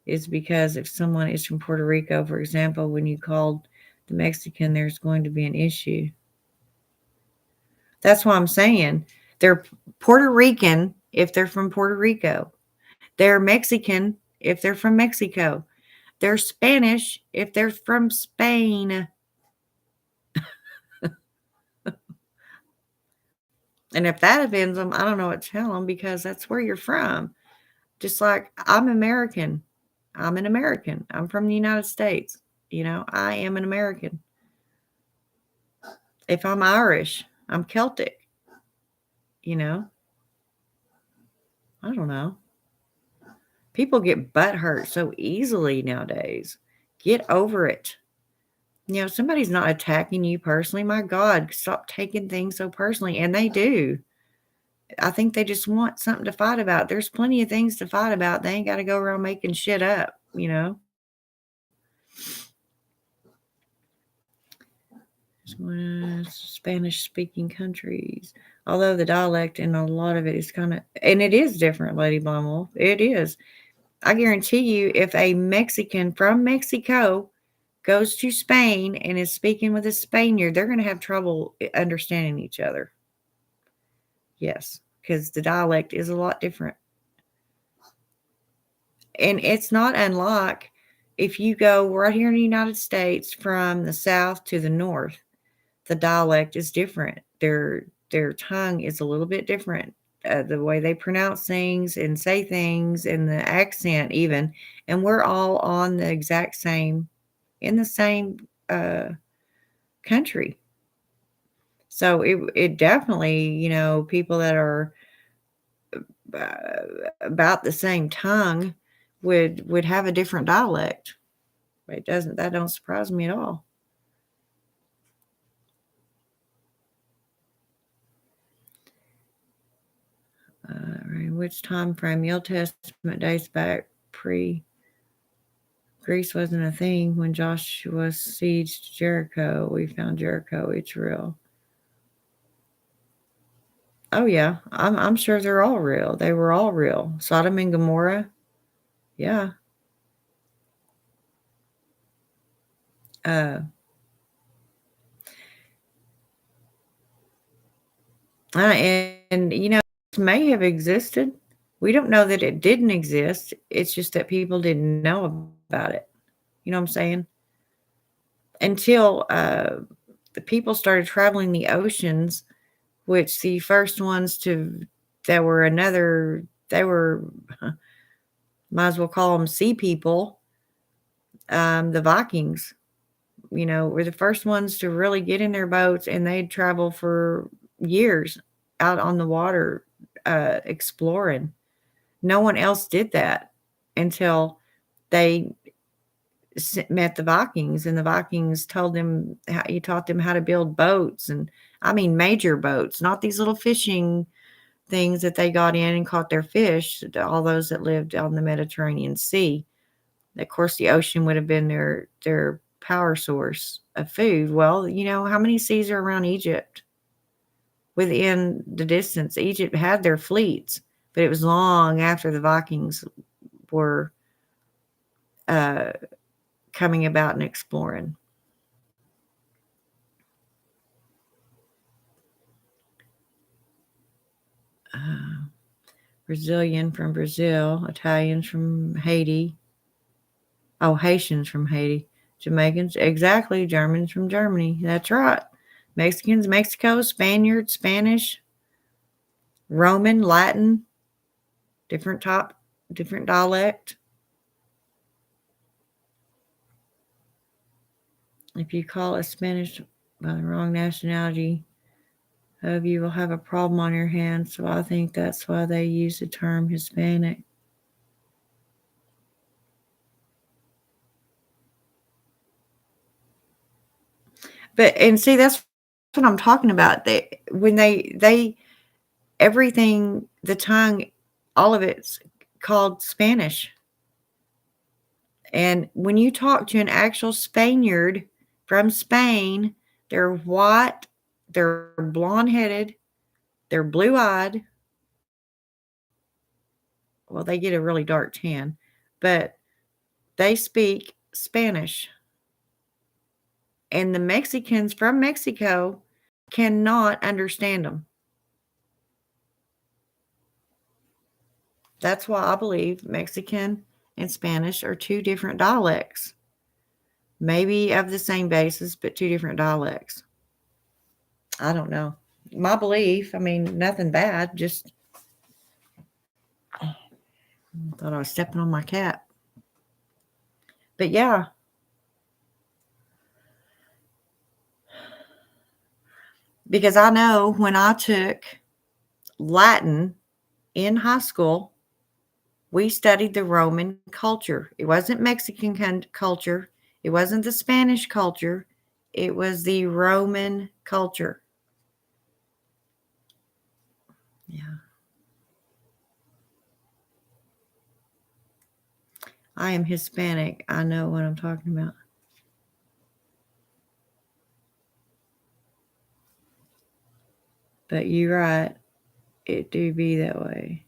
is because if someone is from Puerto Rico, for example, when you called the Mexican, there's going to be an issue. That's why I'm saying they're Puerto Rican if they're from Puerto Rico. They're Mexican if they're from Mexico. They're Spanish if they're from Spain. And if that offends them, I don't know what to tell them, because that's where you're from. Just like I'm American. I'm an American. I'm from the United States. I am an American. If I'm Irish, I'm Celtic. I don't know. People get butt hurt so easily nowadays. Get over it. Somebody's not attacking you personally. My God, stop taking things so personally. And they do. I think they just want something to fight about. There's plenty of things to fight about. They ain't got to go around making shit up. Spanish speaking countries. Although the dialect and a lot of it is and it is different, Lady Blumwolf. It is. I guarantee you, if a Mexican from Mexico goes to Spain and is speaking with a Spaniard, they're going to have trouble understanding each other. Yes, because the dialect is a lot different. And it's not unlike if you go right here in the United States from the south to the north, the dialect is different. Their tongue is a little bit different. The way they pronounce things and say things and the accent even. And we're all on the exact same, in the same country. So it definitely, people that are about the same tongue would have a different dialect. That don't surprise me at all. Right, which time frame? The Old Testament dates back Greece wasn't a thing when Joshua sieged Jericho. We found Jericho. It's real. Oh yeah, I'm sure they're all real. They were all real. Sodom and Gomorrah. Yeah. And may have existed. We don't know that it didn't exist. It's just that people didn't know about it. You know what I'm saying? Until the people started traveling the oceans, which the first ones to, that were another, they were, might as well call them sea people, the Vikings, were the first ones to really get in their boats, and they'd travel for years out on the water exploring. No one else did that until they met the Vikings, and the Vikings told them how, he taught them how to build boats, and I mean major boats, not these little fishing things that they got in and caught their fish. All those that lived on the Mediterranean Sea. Of course, the ocean would have been their power source of food. Well, how many seas are around Egypt? Within the distance, Egypt had their fleets, but it was long after the Vikings were uh, coming about and exploring. Brazilian from Brazil, Italians from Haiti. Oh, Haitians from Haiti. Jamaicans, exactly. Germans from Germany. That's right. Mexicans, Mexico. Spaniards, Spanish. Roman, Latin. Different dialect. If you call a Spanish by the wrong nationality, you will have a problem on your hands. So I think that's why they use the term Hispanic. And see, that's what I'm talking about. They everything, the tongue, all of it's called Spanish. And when you talk to an actual Spaniard from Spain, they're white, they're blonde headed, they're blue eyed. Well, they get a really dark tan, but they speak Spanish. And the Mexicans from Mexico cannot understand them. That's why I believe Mexican and Spanish are two different dialects. Maybe of the same basis, but two different dialects. I don't know. My belief, I mean, nothing bad, just thought I was stepping on my cat. But yeah. Because I know when I took Latin in high school, we studied the Roman culture. It wasn't Mexican culture. It wasn't the Spanish culture. It was the Roman culture. Yeah. I am Hispanic. I know what I'm talking about. But you're right. It do be that way.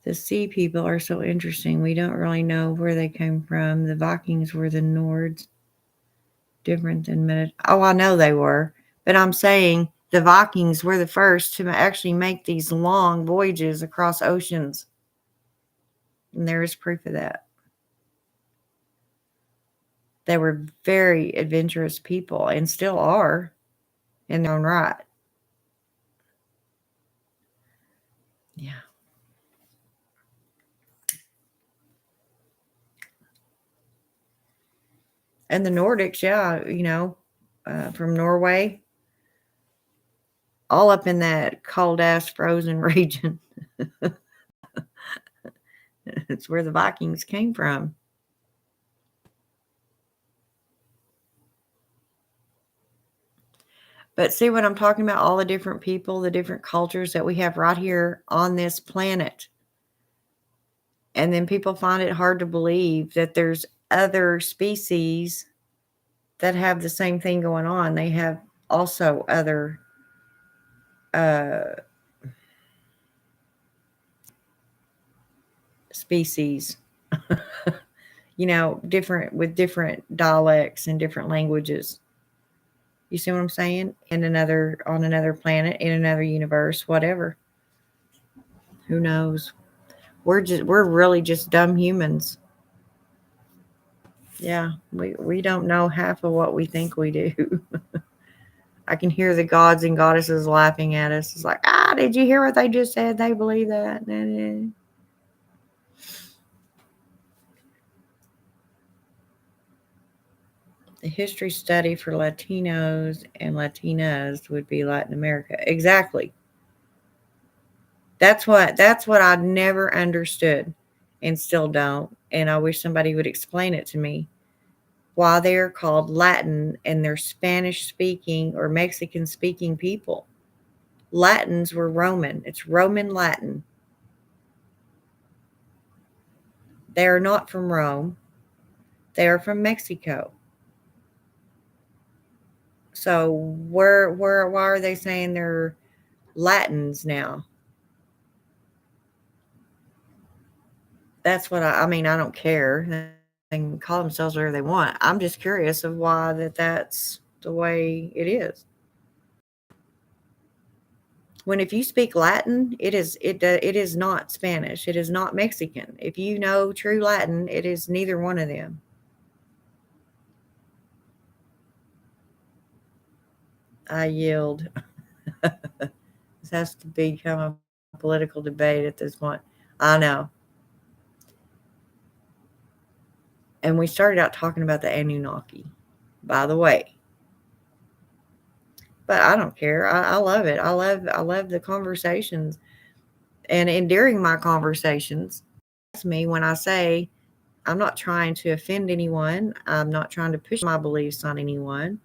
The sea people are so interesting. We don't really know where they came from. The Vikings were the Nords. Different than Oh, I know they were. But I'm saying the Vikings were the first to actually make these long voyages across oceans. And there is proof of that. They were very adventurous people and still are in their own right. Yeah. And the Nordics, yeah, from Norway, all up in that cold ass frozen region. It's where the Vikings came from. But see what I'm talking about? All the different people, the different cultures that we have right here on this planet. And then people find it hard to believe that there's other species that have the same thing going on. They have also other uh, species, different with different dialects and different languages. You see what I'm saying? On another planet, in another universe, whatever. Who knows? we're really just dumb humans. Yeah, we don't know half of what we think we do. I can hear the gods and goddesses laughing at us. It's like, did you hear what they just said? They believe that. The history study for Latinos and Latinas would be Latin America. Exactly. That's what I never understood and still don't. And I wish somebody would explain it to me. Why they're called Latin and they're Spanish speaking or Mexican speaking people. Latins were Roman. It's Roman Latin. They are not from Rome. They are from Mexico. So why are they saying they're Latins now? That's what I mean. I don't care. They can call themselves whatever they want. I'm just curious of why that's the way it is. When if you speak Latin, it is not Spanish. It is not Mexican. If you know true Latin, it is neither one of them. I yield. This has to become a political debate at this point. I know. And we started out talking about the Anunnaki, by the way. But I don't care. I love it. I love the conversations. And during my conversations, that's me when I say I'm not trying to offend anyone. I'm not trying to push my beliefs on anyone.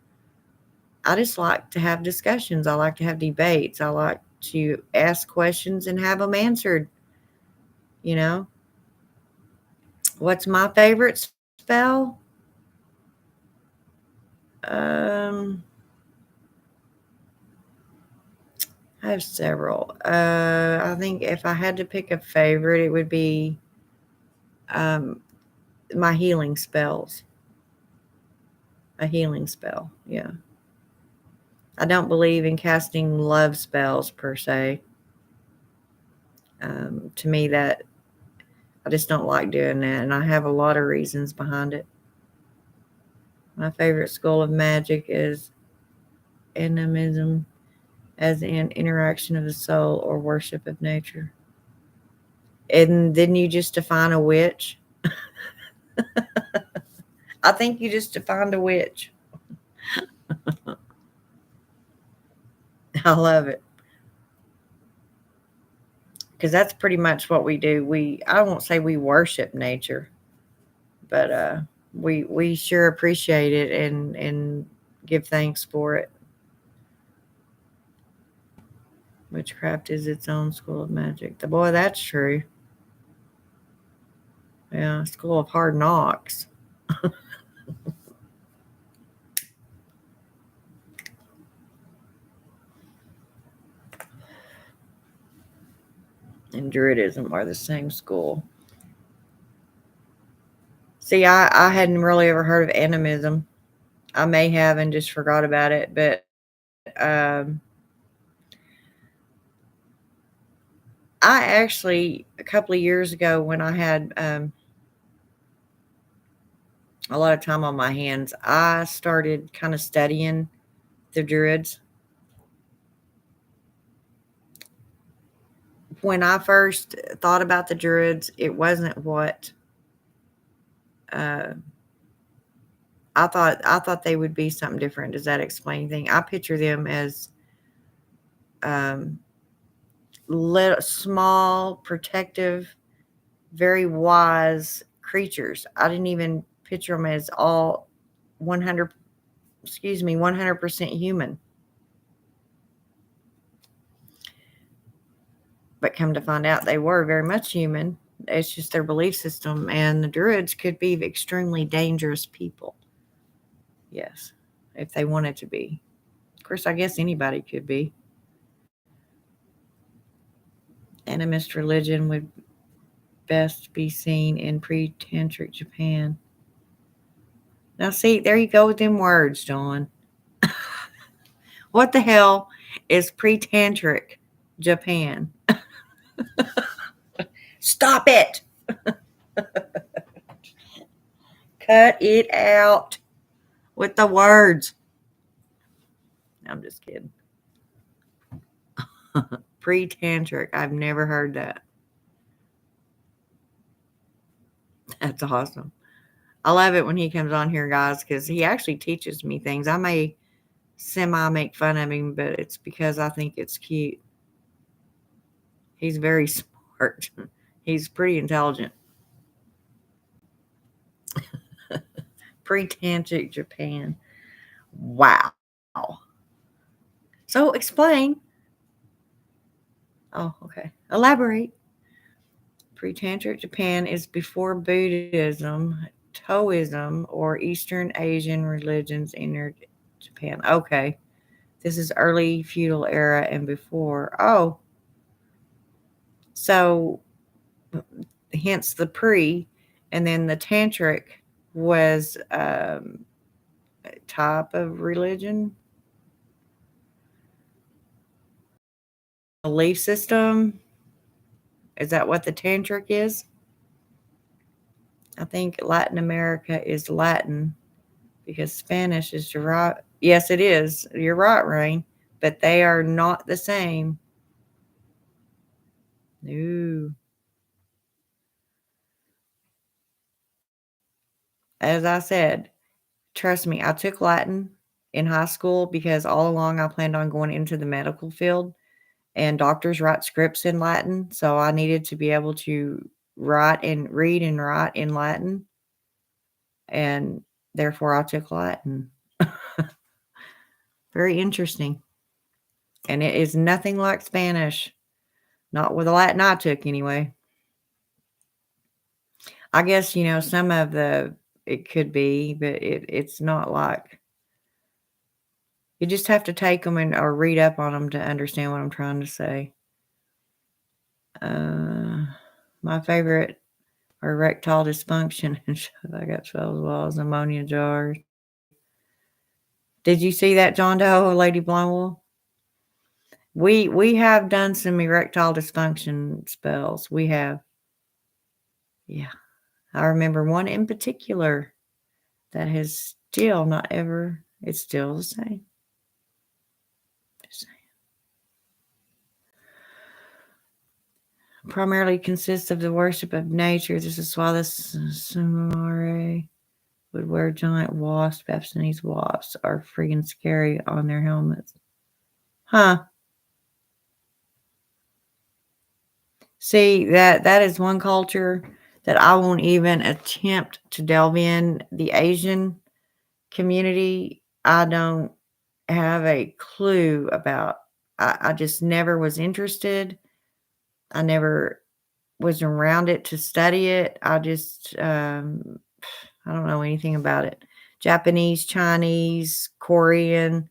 I just like to have discussions. I like to have debates. I like to ask questions and have them answered. You know, what's my favorite spell? Um, I have several. I think if I had to pick a favorite, it would be um, my healing spells. A healing spell, yeah. I don't believe in casting love spells per se. To me, that I just don't like doing that, and I have a lot of reasons behind it. My favorite school of magic is animism, as in interaction of the soul or worship of nature. And didn't you just define a witch? I think you just defined a witch. I love it because that's pretty much what we do. I won't say we worship nature, but we sure appreciate it and give thanks for it. Witchcraft is its own school of magic. The boy, that's true. Yeah, school of hard knocks. And Druidism are the same school. See, I hadn't really ever heard of animism. I may have and just forgot about it, but I actually, a couple of years ago, when I had a lot of time on my hands, I started kind of studying the Druids. When I first thought about the Druids, it wasn't what uh, I thought they would be something different. Does that explain anything? I picture them as um, little, small, protective, very wise creatures. I didn't even picture them as all 100, 100% human. But come to find out, they were very much human. It's just their belief system, and the Druids could be extremely dangerous people. Yes, if they wanted to be. Of course, I guess anybody could be. Animist religion would best be seen in pre-tantric Japan. Now, see, there you go with them words, Dawn. What the hell is pre-tantric Japan? Stop it. Cut it out with the words. I'm just kidding. Pre-tantric. I've never heard that. That's awesome. I love it when he comes on here, guys, because he actually teaches me things. I may semi make fun of him, but it's because I think it's cute. He's very smart. He's pretty intelligent. Pre-tantric Japan. Wow. So explain. Oh, okay. Elaborate. Pre-tantric Japan is before Buddhism, Taoism, or Eastern Asian religions entered Japan. Okay. This is early feudal era and before. Oh. So hence the pre, and then the tantric was type of religion, belief system. Is that what the tantric is? I think Latin America is Latin because Spanish is derived. Yes, it is. You're right, Rain. But they are not the same. No. As I said, trust me, I took Latin in high school because all along I planned on going into the medical field, and doctors write scripts in Latin. So I needed to be able to write and read and write in Latin. And therefore I took Latin. Very interesting. And it is nothing like Spanish. Not with the Latin I took anyway. I guess, some of it could be, but it's not like, you just have to take them or read up on them to understand what I'm trying to say. My favorite are erectile dysfunction and I got 12 walls, ammonia jars. Did you see that, John Doe, Lady Blindwool? We have done some erectile dysfunction spells. We have. Yeah. I remember one in particular that has still not ever, it's still the same. Primarily consists of the worship of nature. This is why the samurai would wear giant wasps. Japanese wasps are freaking scary on their helmets. Huh. See, that is one culture that I won't even attempt to delve in. The Asian community, I don't have a clue about. I just never was interested. I never was around it to study it. I just, I don't know anything about it. Japanese, Chinese, Korean,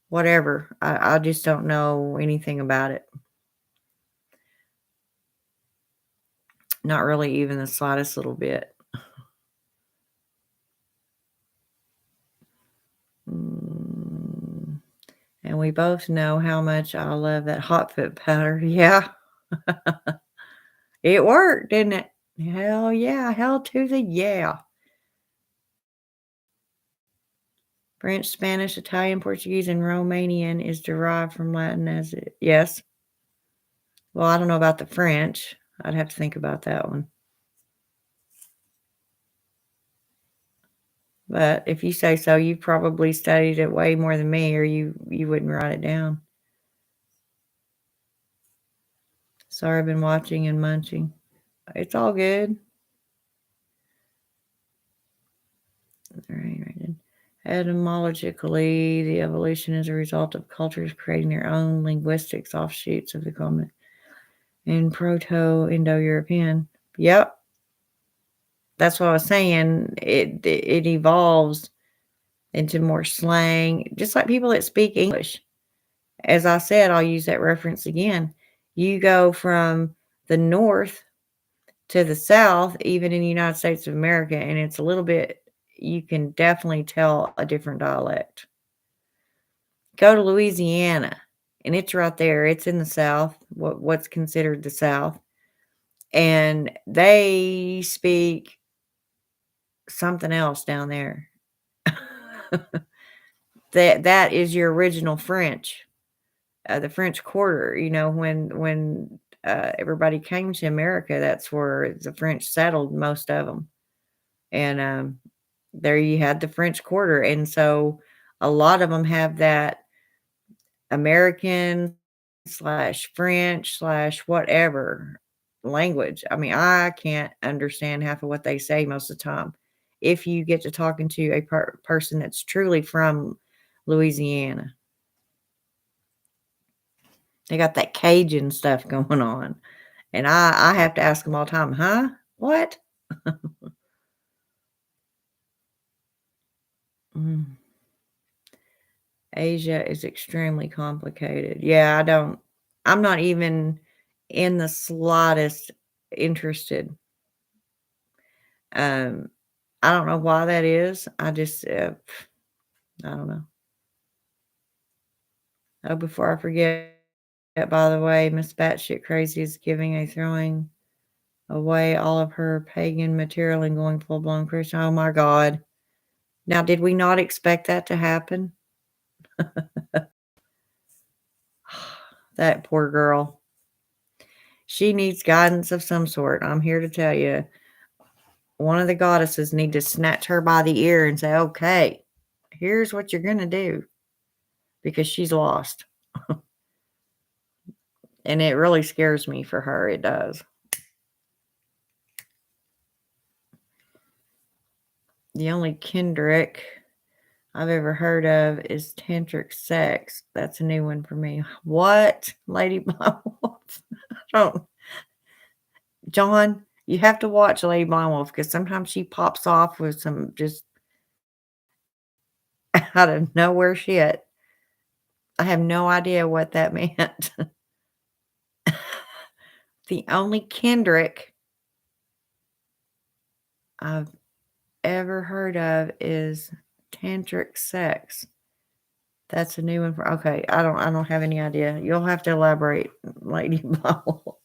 whatever. I just don't know anything about it. Not really even the slightest little bit. And we both know how much I love that hot foot powder. Yeah. It worked, didn't it? Hell yeah. Hell to the yeah. French, Spanish, Italian, Portuguese, and Romanian is derived from Latin as it. Yes. Well, I don't know about the French. I'd have to think about that one. But if you say so, you probably studied it way more than me, or you wouldn't write it down. Sorry, I've been watching and munching. It's all good. All right. Etymologically, the evolution is a result of cultures creating their own linguistics offshoots of the common in Proto-Indo-European. Yep. That's what I was saying. It evolves into more slang, just like people that speak English. As I said, I'll use that reference again. You go from the north to the south, even in the United States of America, and it's a little bit, you can definitely tell a different dialect. Go to Louisiana, and it's right there. It's in the south. what's considered the South, and they speak something else down there. That is your original French, the French Quarter. When everybody came to America, that's where the French settled most of them, and there you had the French Quarter, and so a lot of them have that American slash French slash whatever language. I mean, I can't understand half of what they say most of the time. If you get to talking to a person that's truly from Louisiana, they got that Cajun stuff going on. And I have to ask them all the time, huh? What? Mm. Asia is extremely complicated. Yeah, I'm not even in the slightest interested. Um, I don't know why that is. I don't know. Oh, before I forget, by the way, Miss Batshit Crazy is throwing away all of her pagan material and going full blown Christian. Oh my God. Now, did we not expect that to happen? That poor girl. She needs guidance of some sort. I'm here to tell you. One of the goddesses need to snatch her by the ear and say, okay, here's what you're going to do, because she's lost. And it really scares me for her. It does. The only Kendrick I've ever heard of is tantric sex. That's a new one for me. What? Lady Blind Wolf? Don't. John, you have to watch Lady Blind Wolf, because sometimes she pops off with some just out of nowhere shit. I have no idea what that meant. The only Kendrick I've ever heard of is tantric sex. That's a new one for okay. I don't have any idea. You'll have to elaborate, Lady Bible.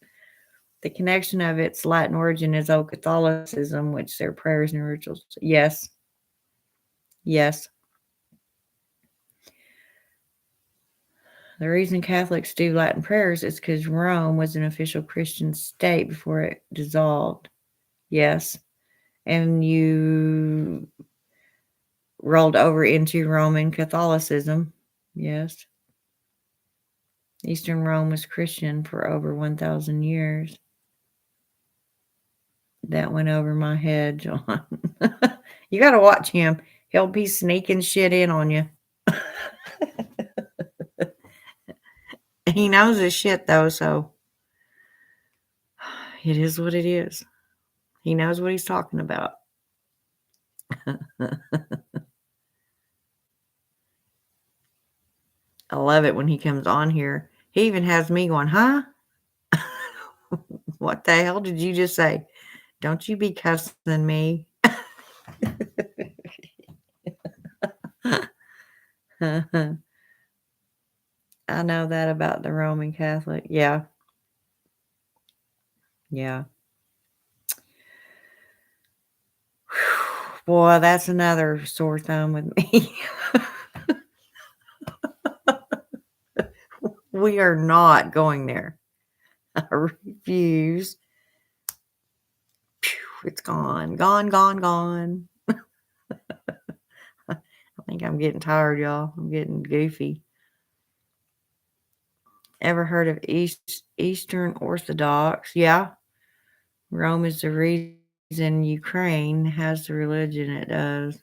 The connection of its Latin origin is old Catholicism, which their prayers and rituals. Yes. Yes. The reason Catholics do Latin prayers is because Rome was an official Christian state before it dissolved. Yes. And you rolled over into Roman Catholicism. Yes. Eastern Rome was Christian for over 1,000 years. That went over my head, John. You got to watch him. He'll be sneaking shit in on you. He knows his shit, though, so it is what it is. He knows what he's talking about. I love it when he comes on here. He even has me going, huh? What the hell did you just say? Don't you be cussing me. I know that about the Roman Catholic. Yeah. Yeah. Boy, that's another sore thumb with me. We are not going there. I refuse. It's gone. Gone, gone, gone. I think I'm getting tired, y'all. I'm getting goofy. Ever heard of Eastern Orthodox? Yeah. Rome is the reason Ukraine has the religion it does.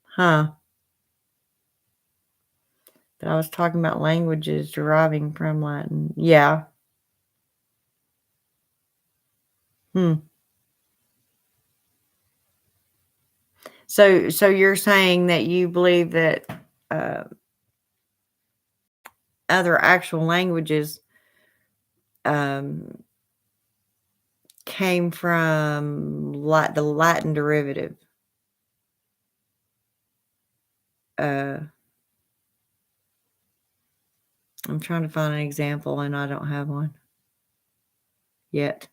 Huh. But I was talking about languages deriving from Latin. Yeah. So you're saying that you believe that uh, other actual languages um, came from the Latin derivative. Uh, I'm trying to find an example and I don't have one yet.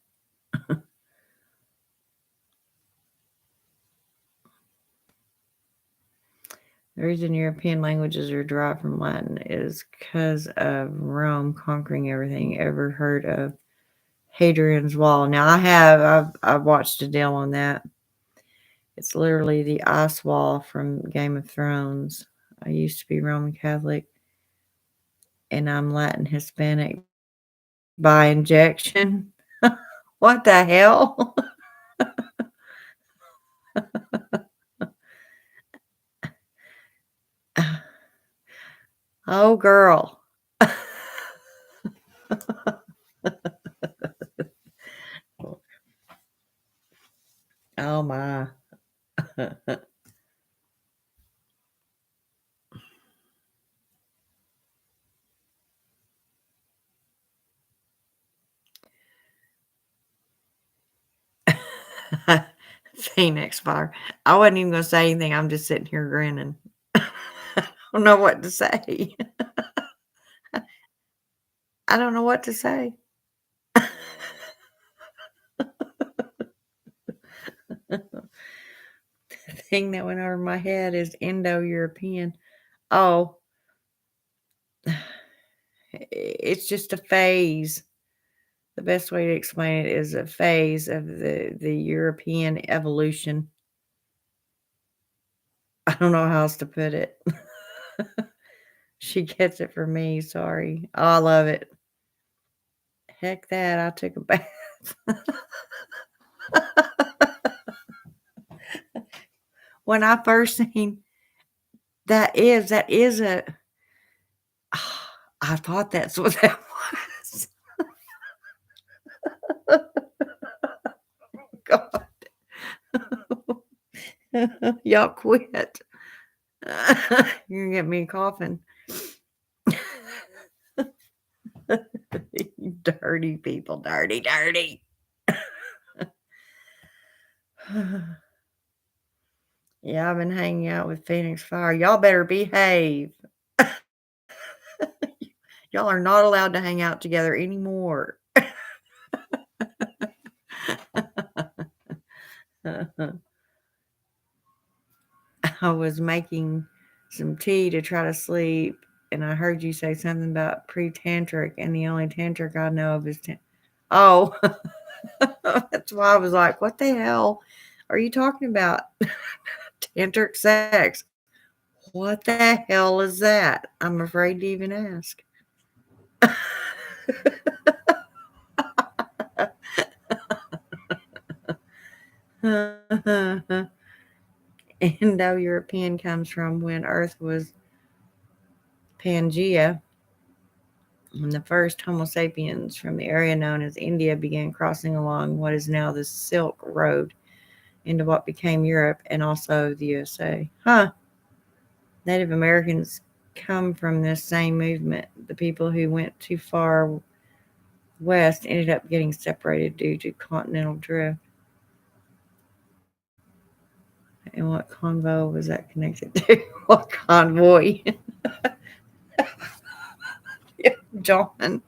The reason European languages are derived from Latin is because of Rome conquering everything. Ever heard of Hadrian's Wall? Now I have. I've watched a deal on that. It's literally the ice wall from Game of Thrones. I used to be Roman Catholic, and I'm Latin Hispanic by injection. What the hell? Oh, girl. Oh, my. Phoenix Fire. I wasn't even going to say anything. I'm just sitting here grinning. I don't know what to say. I don't know what to say. The thing that went over my head is Indo-European. Oh, it's just a phase. The best way to explain it is a phase of the European evolution. I don't know how else to put it. She gets it for me. Sorry. Oh, I love it. Heck that. I took a bath. When I first seen that is a I thought that's what that was. God. Y'all quit. You're gonna get me coughing. Dirty people, dirty, dirty. Yeah, I've been hanging out with Phoenix Fire. Y'all better behave. Y'all are not allowed to hang out together anymore. I was making some tea to try to sleep, and I heard you say something about pre-tantric, and the only tantric I know of is oh, that's why I was like, "What the hell are you talking about? Tantric sex? What the hell is that?" I'm afraid to even ask. Indo-European comes from when Earth was Pangea, and the first Homo sapiens from the area known as India began crossing along what is now the Silk Road into what became Europe and also the USA. Huh. Native Americans come from this same movement. The people who went too far west ended up getting separated due to continental drift. And what convoy was that connected to? What convoy? John.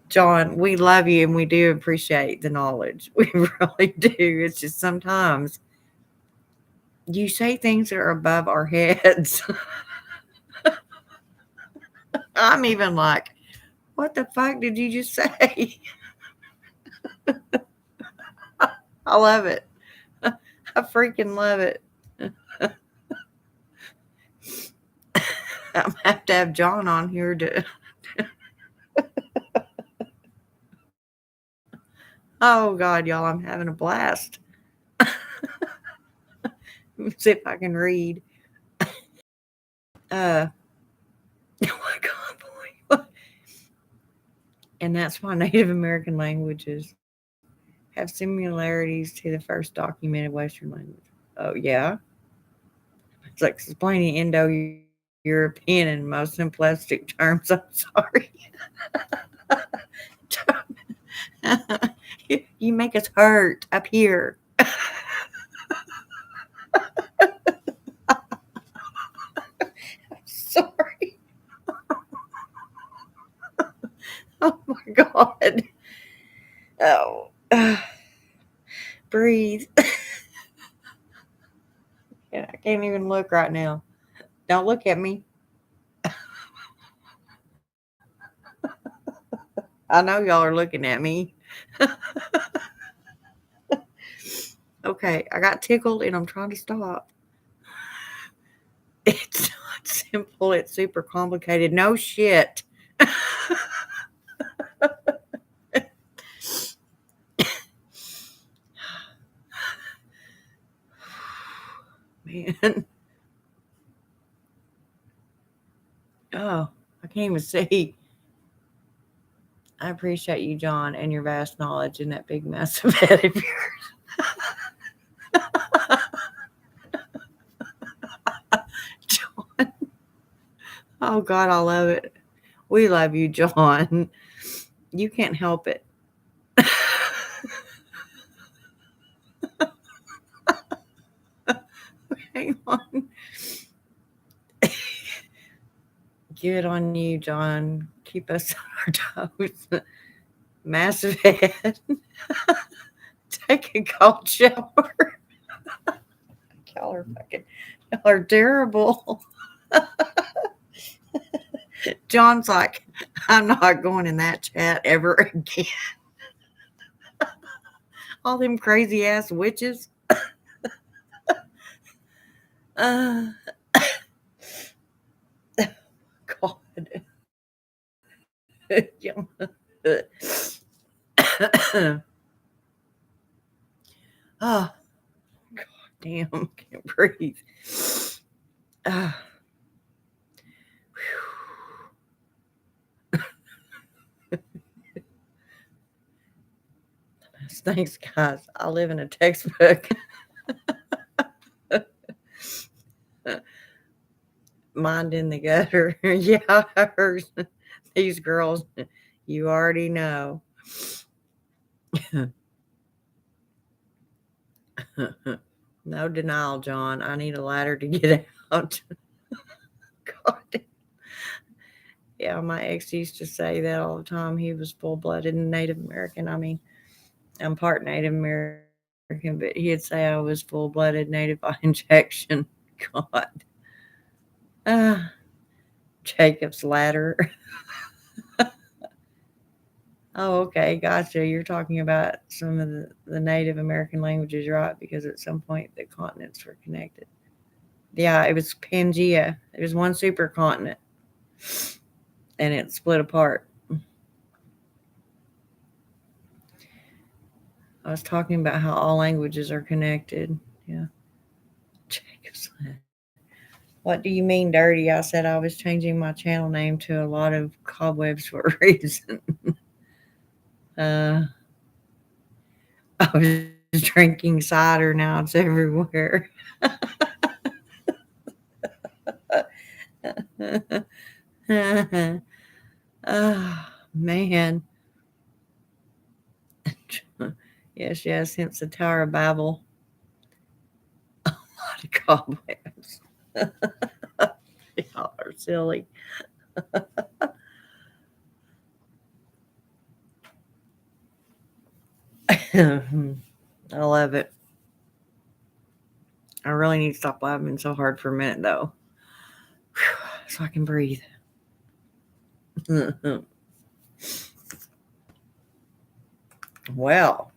John, we love you and we do appreciate the knowledge. We really do. It's just sometimes you say things that are above our heads. I'm even like, what the fuck did you just say? I love it. I freaking love it. I'm gonna have to have John on here to. Oh God, y'all, I'm having a blast. See if I can read. Oh my God, boy. And that's why Native American languages have similarities to the first documented Western language. Oh yeah, it's like explaining Indo-European in most simplistic terms. I'm sorry. You make us hurt up here. Oh my God. Oh, breathe. Yeah, I can't even look right now. Don't look at me. I know y'all are looking at me. Okay, I got tickled and I'm trying to stop. It's not simple, it's super complicated. No shit. Man. Oh, I can't even see. I appreciate you, John, and your vast knowledge in that big massive head of yours. John. Oh God, I love it. We love you, John. You can't help it. Hang on. Good on you, John. Keep us on our toes. Massive head. Take a cold shower. Y'all are terrible. John's like, I'm not going in that chat ever again. All them crazy ass witches. Uh, God. John. Oh, God damn. Can't breathe. Uh, Thanks, guys. I live in a textbook. Mind in the gutter. Yeah, I heard these girls. You already know. No denial, John. I need a ladder to get out. God. Yeah, my ex used to say that all the time. He was full-blooded Native American. I mean, I'm part Native American, but he'd say I was full-blooded Native by injection. God. Jacob's ladder. Oh, okay, gotcha. You're talking about some of the Native American languages, right? Because at some point the continents were connected. Yeah, it was Pangea. It was one supercontinent, and it split apart. I was talking about how all languages are connected. Yeah. Jacob's ladder. What do you mean dirty? I said I was changing my channel name to a lot of cobwebs for a reason. I was drinking cider. Now it's everywhere. Oh, man. Yes, yes, hence the Tower of Babel. A lot of cobwebs. Y'all are silly. I love it. I really need to stop laughing so hard for a minute, though, so I can breathe. Well,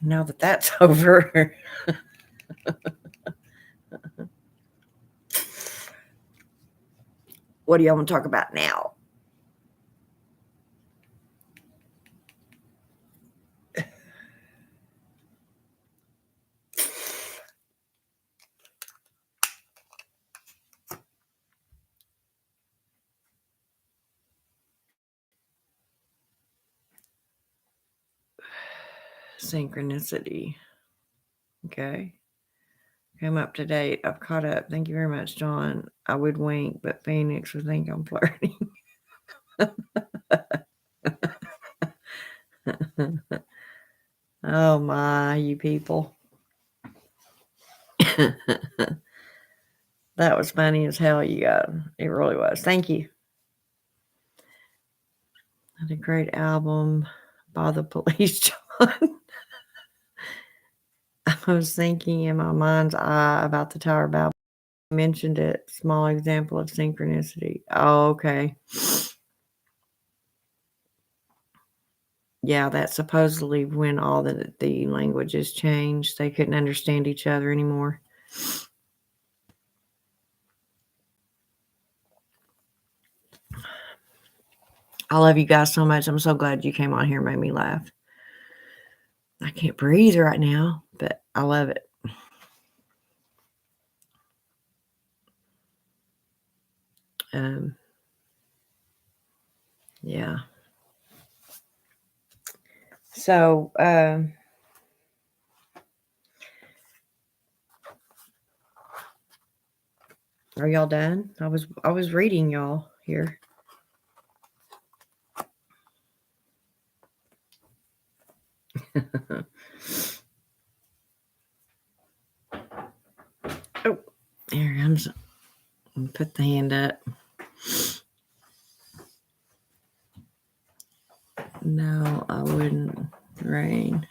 now that that's over, what do y'all want to talk about now? Synchronicity. Okay. I'm up to date. I've caught up. Thank you very much, John. I would wink, but Phoenix would think I'm flirting. Oh my, you people. That was funny as hell, you guys. It really was. Thank you. Had a great album by the Police, John. I was thinking in my mind's eye about the Tower of Babel. Mentioned it. Small example of synchronicity. Oh, okay. Yeah, that's supposedly when all the languages changed. They couldn't understand each other anymore. I love you guys so much. I'm so glad you came on here and made me laugh. I can't breathe right now, but I love it. Yeah. So, are y'all done? I was reading y'all here. Oh, here comes. Put the hand up. No, I wouldn't. Rain.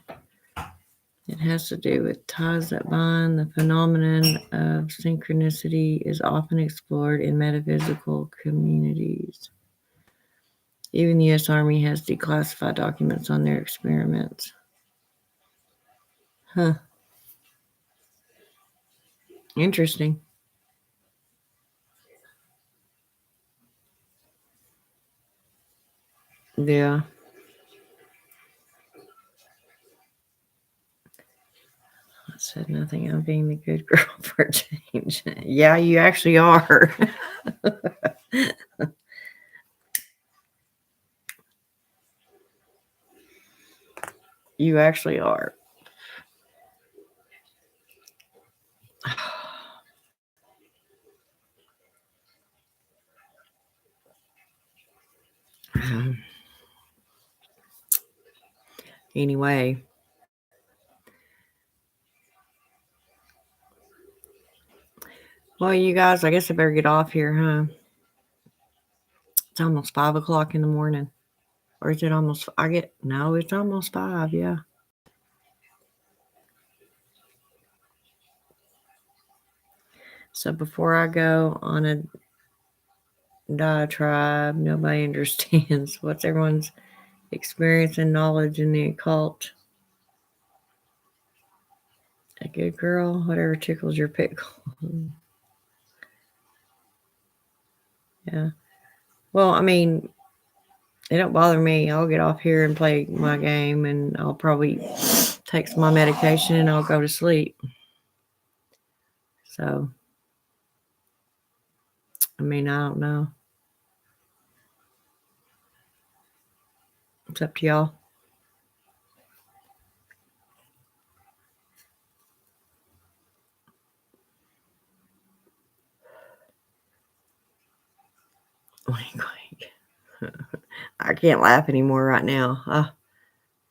It has to do with ties that bind. The phenomenon of synchronicity is often explored in metaphysical communities. Even the U.S. Army has declassified documents on their experiments. Huh. Interesting. Yeah. I said nothing. I'm being the good girl for a change. Yeah, you actually are. You actually are. Anyway. Well, you guys, I guess I better get off here, huh? It's almost 5 o'clock in the morning. Or is it almost? No, it's almost 5. Yeah. So before I go on a diatribe, nobody understands what's everyone's experience and knowledge in the occult. A good girl, whatever tickles your pickle. Yeah. Well, I mean, it don't bother me. I'll get off here and play my game, and I'll probably take some of my medication and I'll go to sleep. So, I mean, I don't know. It's up to y'all. I can't laugh anymore right now.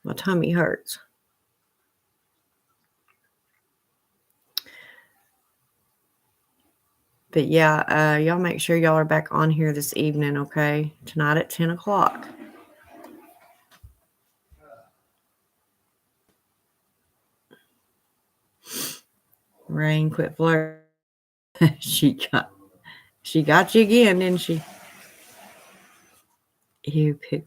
My tummy hurts. But yeah, y'all make sure y'all are back on here this evening, okay? Tonight at 10 o'clock. Rain, quit flirting. She got you again, didn't she? You pick.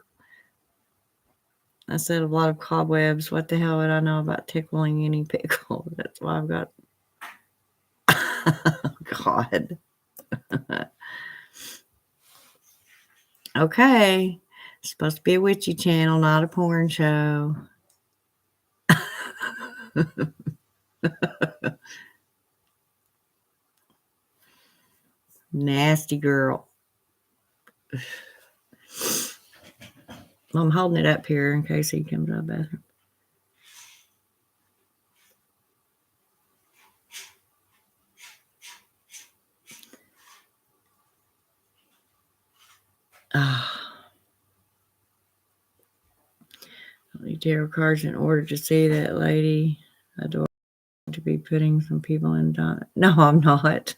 I said a lot of cobwebs. What the hell would I know about tickling any pickle? That's why I've got. God. Okay. It's supposed to be a witchy channel, not a porn show. Nasty girl. I'm holding it up here in case he comes out of the bathroom. Tarot cards in order to see that lady. Adore to be putting some people in. No, I'm not.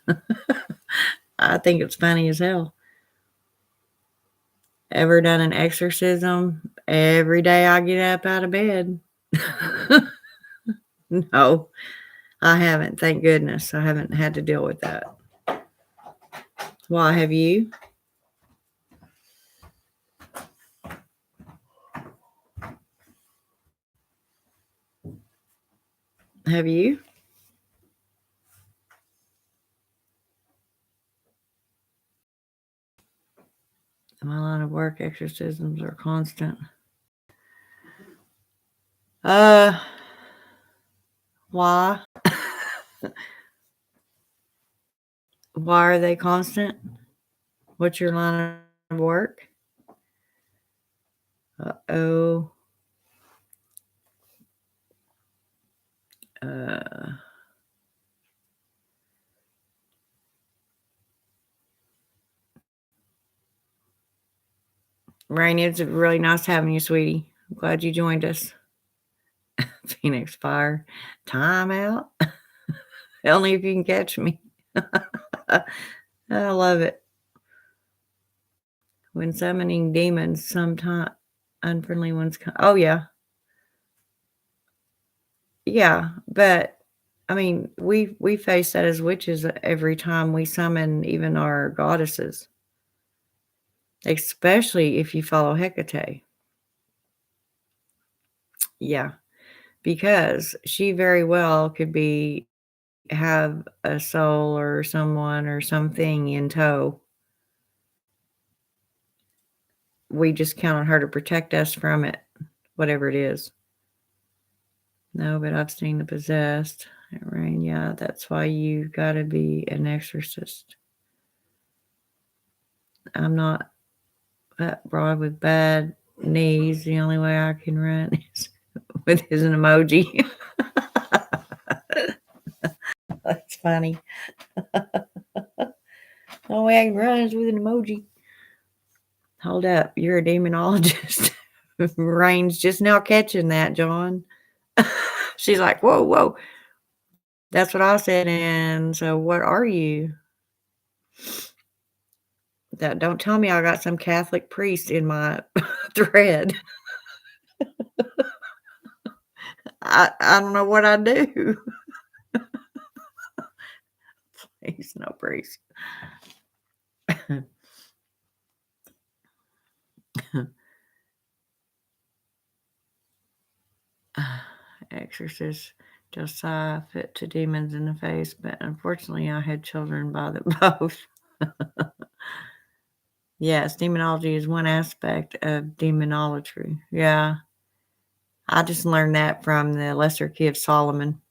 I think it's funny as hell. Ever done an exorcism? Every day I get up out of bed. No, I haven't. Thank goodness. I haven't had to deal with that. Why have you? Have you? In my line of work, exorcisms are constant. Why? Why are they constant? What's your line of work? Uh-oh. Rainy, it's really nice having you, sweetie. I'm glad you joined us. Phoenix Fire. Time out. Only if you can catch me. I love it. When summoning demons, sometimes unfriendly ones come. Oh, yeah. Yeah, but I mean, we face that as witches every time we summon even our goddesses, especially if you follow Hecate. Yeah, because she very well could have a soul or someone or something in tow. We just count on her to protect us from it, whatever it is. No, but I've seen the possessed. Rain, yeah, that's why you gotta be an exorcist. I'm not that broad with bad knees. The only way I can run is with his an emoji. That's funny. The only way I can run is with an emoji. Hold up, you're a demonologist. Rain's just now catching that, John. She's like, whoa, whoa. That's what I said. And so, what are you? Don't tell me I got some Catholic priest in my thread. I don't know what I do. He's no priest. Exorcist Josiah fit to demons in the face, but unfortunately I had children by them both. Yes, demonology is one aspect of demonolatry. Yeah. I just learned that from the Lesser Key of Solomon.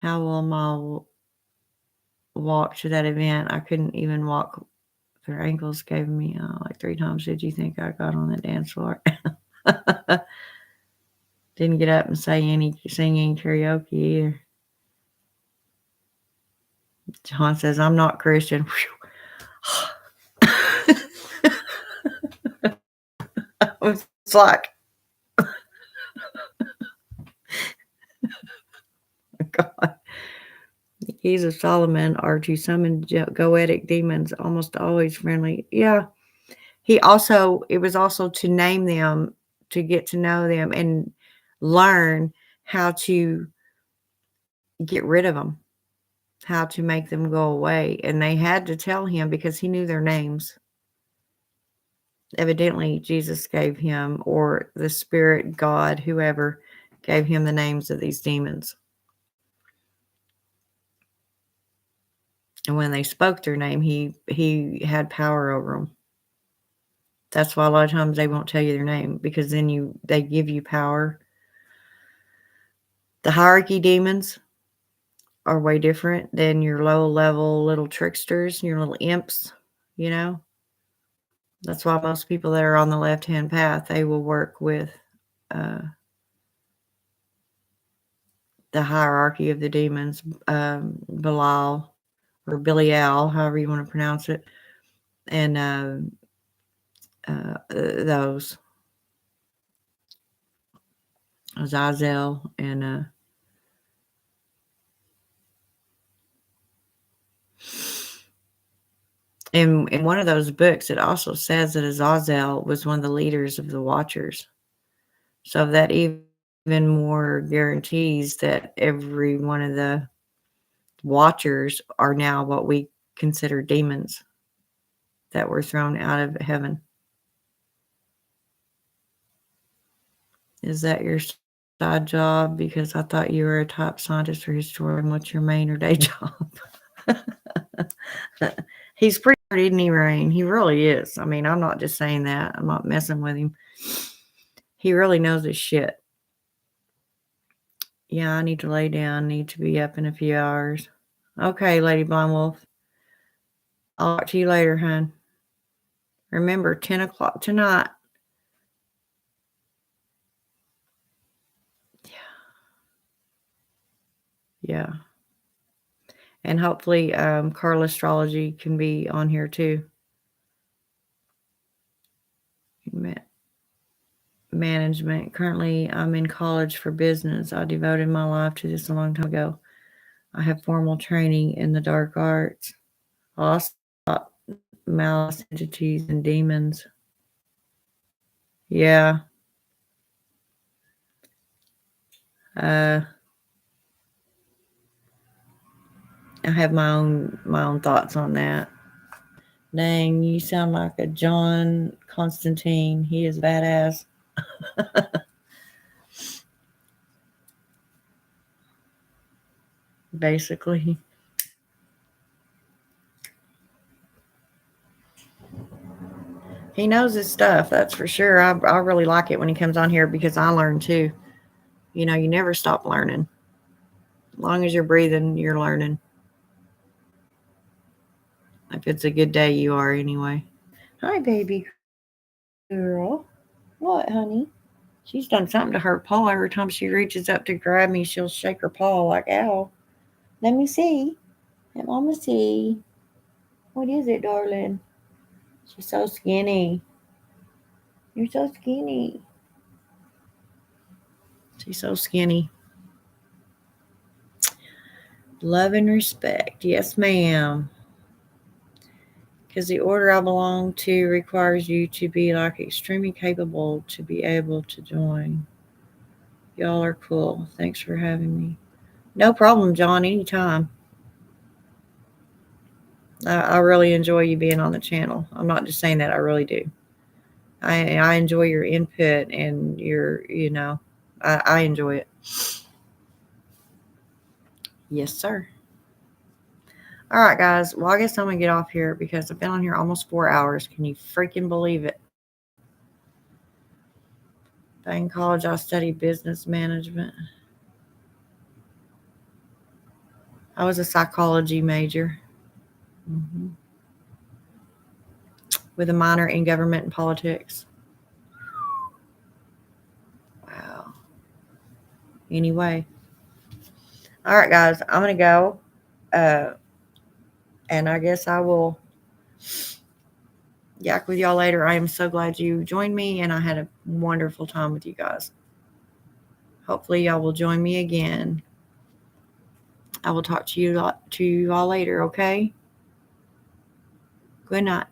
How will my walk to that event? I couldn't even walk. Their ankles gave me like 3 times. Did you think I got on the dance floor? Didn't get up and sing any karaoke either. John says, I'm not Christian. It's like, God. Keys of Solomon are to summon goetic demons, almost always friendly. Yeah. It was also to name them, to get to know them and learn how to get rid of them, how to make them go away. And they had to tell him because he knew their names. Evidently, Jesus gave him, or the spirit, God, whoever, gave him the names of these demons. And when they spoke their name, he had power over them. That's why a lot of times they won't tell you their name, because then they give you power. The hierarchy demons are way different than your low level little tricksters, your little imps, you know. That's why most people that are on the left hand path, they will work with the hierarchy of the demons, Belial or Belial, however you want to pronounce it, and those Azazel and in one of those books, it also says that Azazel was one of the leaders of the Watchers. So that even more guarantees that every one of the Watchers are now what we consider demons that were thrown out of heaven. Is that your side job? Because I thought you were a top scientist or historian. What's your main or day job? He's pretty hard, isn't he, Rain? He really is. I mean, I'm not just saying that. I'm not messing with him. He really knows his shit. Yeah, I need to lay down. Need to be up in a few hours. Okay, Lady Blind Wolf. I'll talk to you later, hon. Remember, 10 o'clock tonight. Yeah. And hopefully Carla Astrology can be on here too. Management. Currently, I'm in college for business. I devoted my life to this a long time ago. I have formal training in the dark arts. I also taught malice entities and demons. Yeah. I have my own thoughts on that. Dang, you sound like a John Constantine. He is badass. Basically. He knows his stuff, that's for sure. I really like it when he comes on here because I learn too. You know, you never stop learning. As long as you're breathing, you're learning. If it's a good day, you are anyway. Hi, baby girl. What, honey? She's done something to her paw. Every time she reaches up to grab me, she'll shake her paw like, ow. Let me see. Let mama see. What is it, darling? She's so skinny. You're so skinny. She's so skinny. Love and respect. Yes, ma'am. Because the order I belong to requires you to be like extremely capable to be able to join. Y'all are cool. Thanks for having me. No problem, John. Anytime. I really enjoy you being on the channel. I'm not just saying that. I really do. I enjoy your input and your, I enjoy it. Yes, sir. All right, guys. Well, I guess I'm going to get off here because I've been on here almost 4 hours. Can you freaking believe it? Back in college, I studied business management. I was a psychology major with a minor in government and politics. Wow. Anyway. All right, guys. I'm going to go. And I guess I will yak with y'all later. I am so glad you joined me, and I had a wonderful time with you guys. Hopefully, y'all will join me again. I will talk to you all later, okay? Good night.